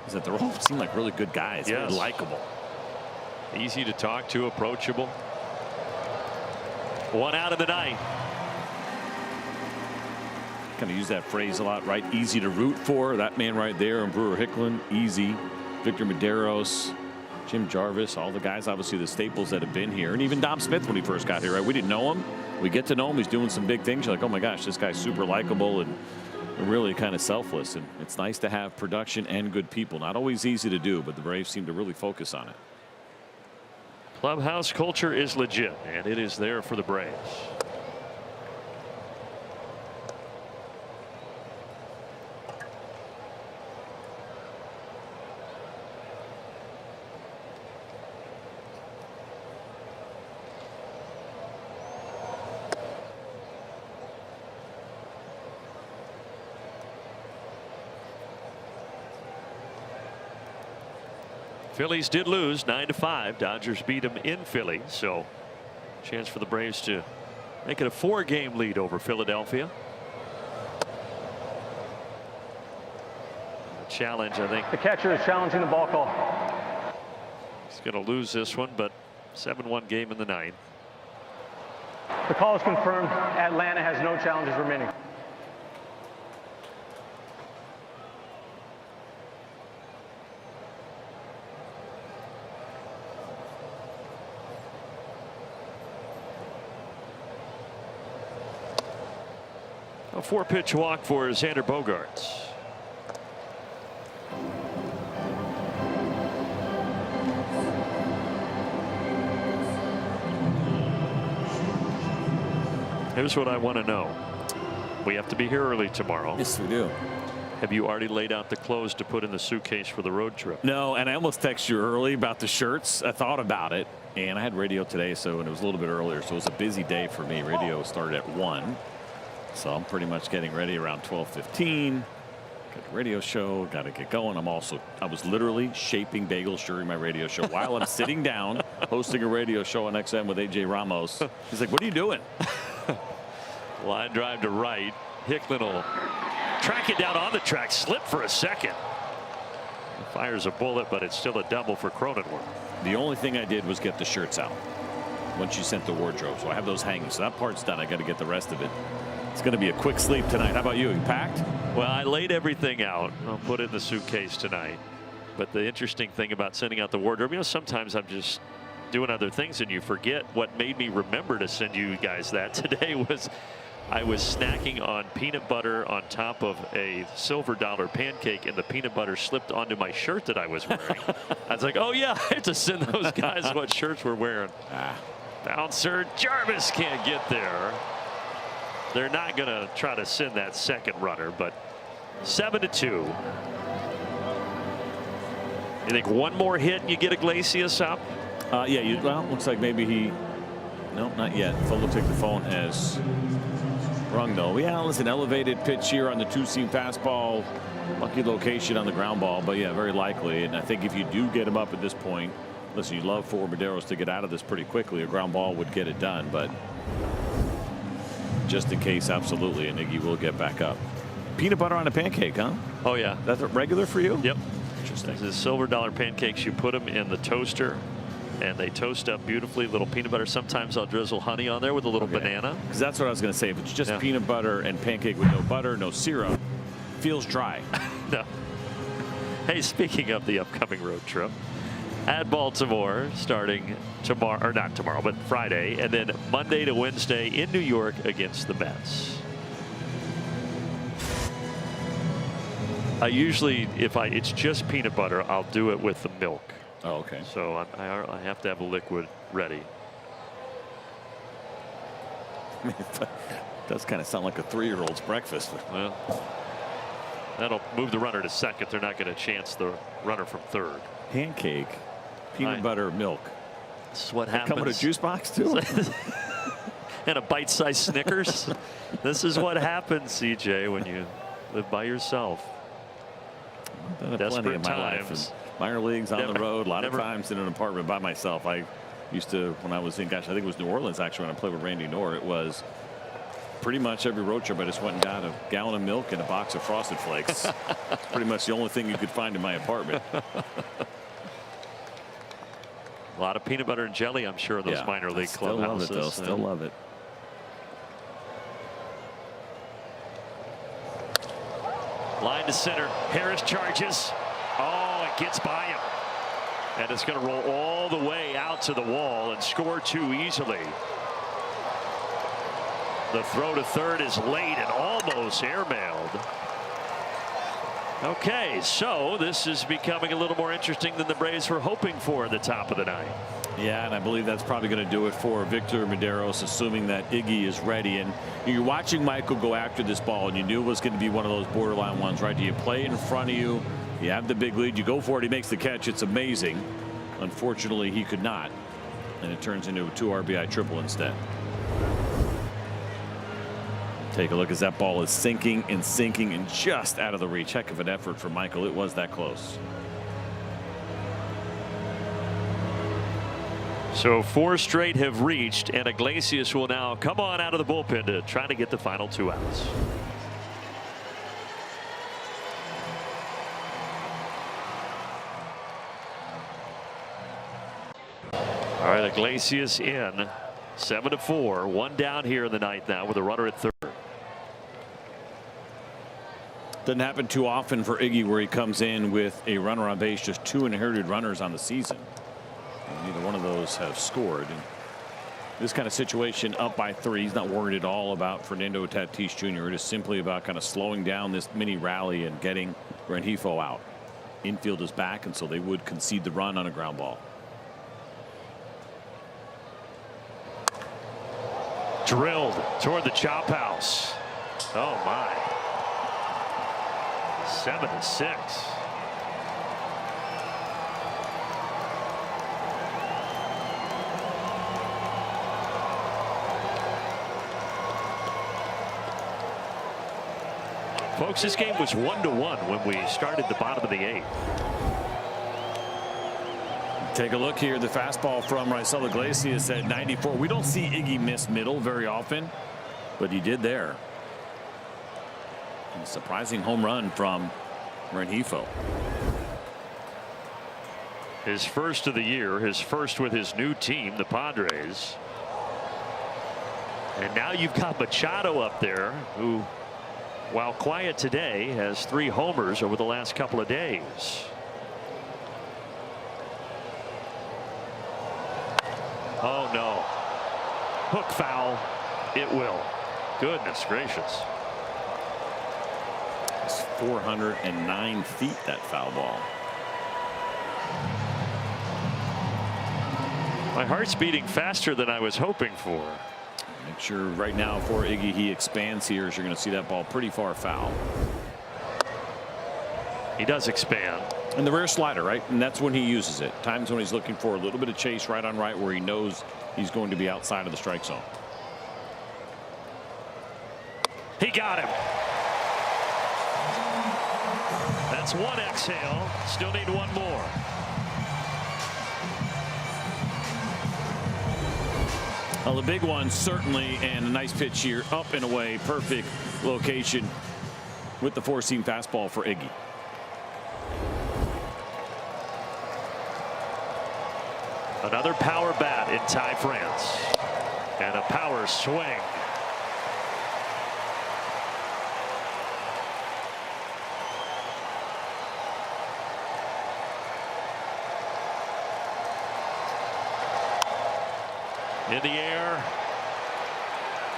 is that they're all seem like really good guys. Yes. Very likable. Easy to talk to, approachable. 1 out of the night. Kind of use that phrase a lot, right? Easy to root for. That man right there, and Brewer Hicklin, easy. Victor Medeiros, Jim Jarvis, all the guys, obviously the staples that have been here. And even Dom Smith when he first got here, right? We didn't know him. We get to know him. He's doing some big things. You're like, oh my gosh, this guy's super likable and really kind of selfless. And it's nice to have production and good people. Not always easy to do, but the Braves seem to really focus on it. Clubhouse culture is legit, and it is there for the Braves. Phillies did lose 9-5. Dodgers beat them in Philly, so chance for the Braves to make it a 4-game lead over Philadelphia. A challenge, I think. The catcher is challenging the ball call. He's going to lose this one, but 7-1 game in the 9th. The call is confirmed. Atlanta has no challenges remaining. A 4-pitch walk for Xander Bogaerts. Here's what I want to know. We have to be here early tomorrow. Yes, we do. Have you already laid out the clothes to put in the suitcase for the road trip? No, and I almost texted you early about the shirts. I thought about it, and I had radio today, and it was a little bit earlier, so it was a busy day for me. Radio started at 1. So I'm pretty much getting ready around 12:15. Got the radio show, got to get going. I was literally shaping bagels during my radio show while I'm sitting down hosting a radio show on XM with AJ Ramos. He's like, what are you doing? Line drive to right. Hicklin will track it down on the track, slip for a second. Fires a bullet, but it's still a double for Cronenworth. The only thing I did was get the shirts out once you sent the wardrobe. So I have those hanging. So that part's done. I got to get the rest of it. It's going to be a quick sleep tonight. How about you? You packed? Well, I laid everything out. I'll put it in the suitcase tonight. But the interesting thing about sending out the wardrobe, sometimes I'm just doing other things and you forget. What made me remember to send you guys that today was I was snacking on peanut butter on top of a silver dollar pancake, and the peanut butter slipped onto my shirt that I was wearing. I was like, oh yeah, I have to send those guys what shirts we're wearing. Bouncer Jarvis can't get there. They're not going to try to send that second runner, but 7-2. You think one more hit and you get Iglesias up? Yeah, well, looks like maybe he. No, not yet. Phil looks like the phone has rung, though. Yeah, listen, elevated pitch here on the two-seam fastball. Lucky location on the ground ball, but yeah, very likely. And I think if you do get him up at this point, listen, you'd love for Medeiros to get out of this pretty quickly. A ground ball would get it done, but just in case, absolutely, and Iggy will get back up. Peanut butter on a pancake, huh? Oh, yeah. That's regular for you? Yep. Interesting. The silver dollar pancakes, you put them in the toaster and they toast up beautifully. Little peanut butter. Sometimes I'll drizzle honey on there with a little banana. Because that's what I was going to say. If it's just peanut butter and pancake with no butter, no syrup, feels dry. No. Hey, speaking of the upcoming road trip, at Baltimore starting tomorrow, or not tomorrow, but Friday, and then Monday to Wednesday in New York against the Mets. I usually, if it's just peanut butter, I'll do it with the milk. Oh, okay. So I have to have a liquid ready. Does kind of sound like a 3-year-old's breakfast. Well, that'll move the runner to second. They're not going to chance the runner from third. Pancake, peanut butter, milk. This is what happens. Come in a juice box too. And a bite-sized Snickers. This is what happens, CJ, when you live by yourself. Desperate times. Minor leagues on the road, a lot of times in an apartment by myself. I used to, when I was in, gosh, I think it was New Orleans actually, when I played with Randy Knorr. It was pretty much every road trip I just went and got a gallon of milk and a box of Frosted Flakes. Pretty much the only thing you could find in my apartment. A lot of peanut butter and jelly, I'm sure, in those minor league clubhouses. Still love it, though. Still love it. Line to center. Harris charges. Oh, it gets by him. And it's going to roll all the way out to the wall and score 2 easily. The throw to third is late and almost airmailed. Okay, so this is becoming a little more interesting than the Braves were hoping for at the top of the ninth. Yeah, and I believe that's probably going to do it for Victor Medeiros, assuming that Iggy is ready. And you're watching Michael go after this ball, and you knew it was going to be one of those borderline ones, right? Do you play it in front of you? You have the big lead. You go for it. He makes the catch. It's amazing. Unfortunately, he could not. And it turns into a 2 RBI triple instead. Take a look as that ball is sinking and sinking and just out of the reach. Heck of an effort for Michael. It was that close. So 4 straight have reached, and Iglesias will now come on out of the bullpen to try to get the final 2 outs. All right, Iglesias in. 7-4. 1 down here in the ninth now with a runner at third. Doesn't happen too often for Iggy where he comes in with a runner on base, just 2 inherited runners on the season. And neither one of those have scored. And this kind of situation up by 3. He's not worried at all about Fernando Tatis Jr. It is simply about kind of slowing down this mini rally and getting Rengifo out. Infield is back, and so they would concede the run on a ground ball. Drilled toward the chop house. Oh my. 7-6. Folks, this game was 1-1 when we started the bottom of the 8th. Take a look here. The fastball from Raisel Iglesias at 94. We don't see Iggy miss middle very often, but he did there. And a surprising home run from Rengifo. His first of the year, his first with his new team, the Padres. And now you've got Machado up there, who, while quiet today, has 3 homers over the last couple of days. Oh, no. Hook foul. It will. Goodness gracious. It's 409 feet, that foul ball. My heart's beating faster than I was hoping for. Make sure right now for Iggy he expands here, as you're going to see that ball pretty far foul. He does expand. And the rare slider, right? And that's when he uses it. Times when he's looking for a little bit of chase right on right where he knows he's going to be outside of the strike zone. He got him. That's one exhale. Still need one more. Well, the big one certainly, and a nice pitch here, up and away, perfect location with the four-seam fastball for Iggy. Another power bat in Ty France, and a power swing. In the air.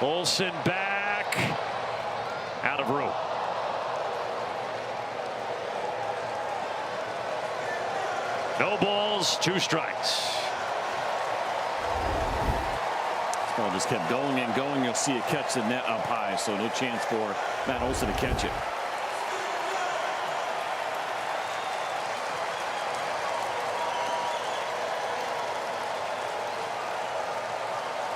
Olsen back. Out of room. No balls, 2 strikes. Ball just kept going and going. You'll see it catch the net up high, so no chance for Matt Olson to catch it.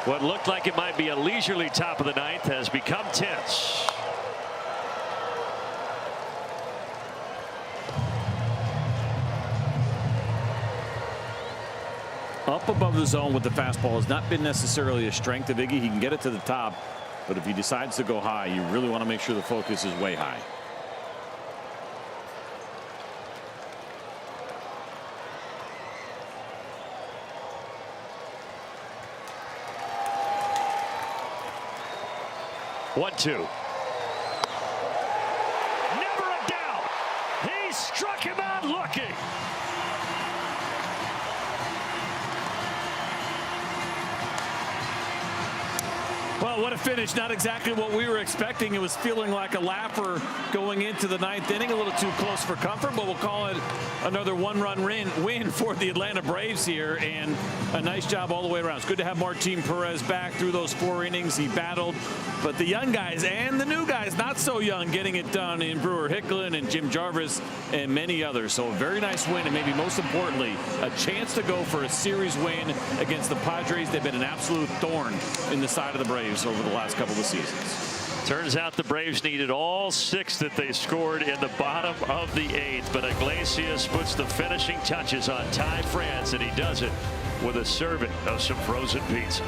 What looked like it might be a leisurely top of the 9th has become tense. Up above the zone with the fastball has not been necessarily a strength of Iggy. He can get it to the top, but if he decides to go high, you really want to make sure the focus is way high. One, two. Never a doubt. He struck him out looking. Well, what a finish. Not exactly what we were expecting. It was feeling like a lapper going into the 9th inning. A little too close for comfort, but we'll call it another one-run win for the Atlanta Braves here, and a nice job all the way around. It's good to have Martin Perez back through those 4 innings. He battled, but the young guys and the new guys, not so young, getting it done in Brewer Hicklin and Jim Jarvis and many others. So a very nice win, and maybe most importantly, a chance to go for a series win against the Padres. They've been an absolute thorn in the side of the Braves over the last couple of seasons. Turns out the Braves needed all 6 that they scored in the bottom of the 8th, but Iglesias puts the finishing touches on Ty France, and he does it with a serving of some frozen pizza.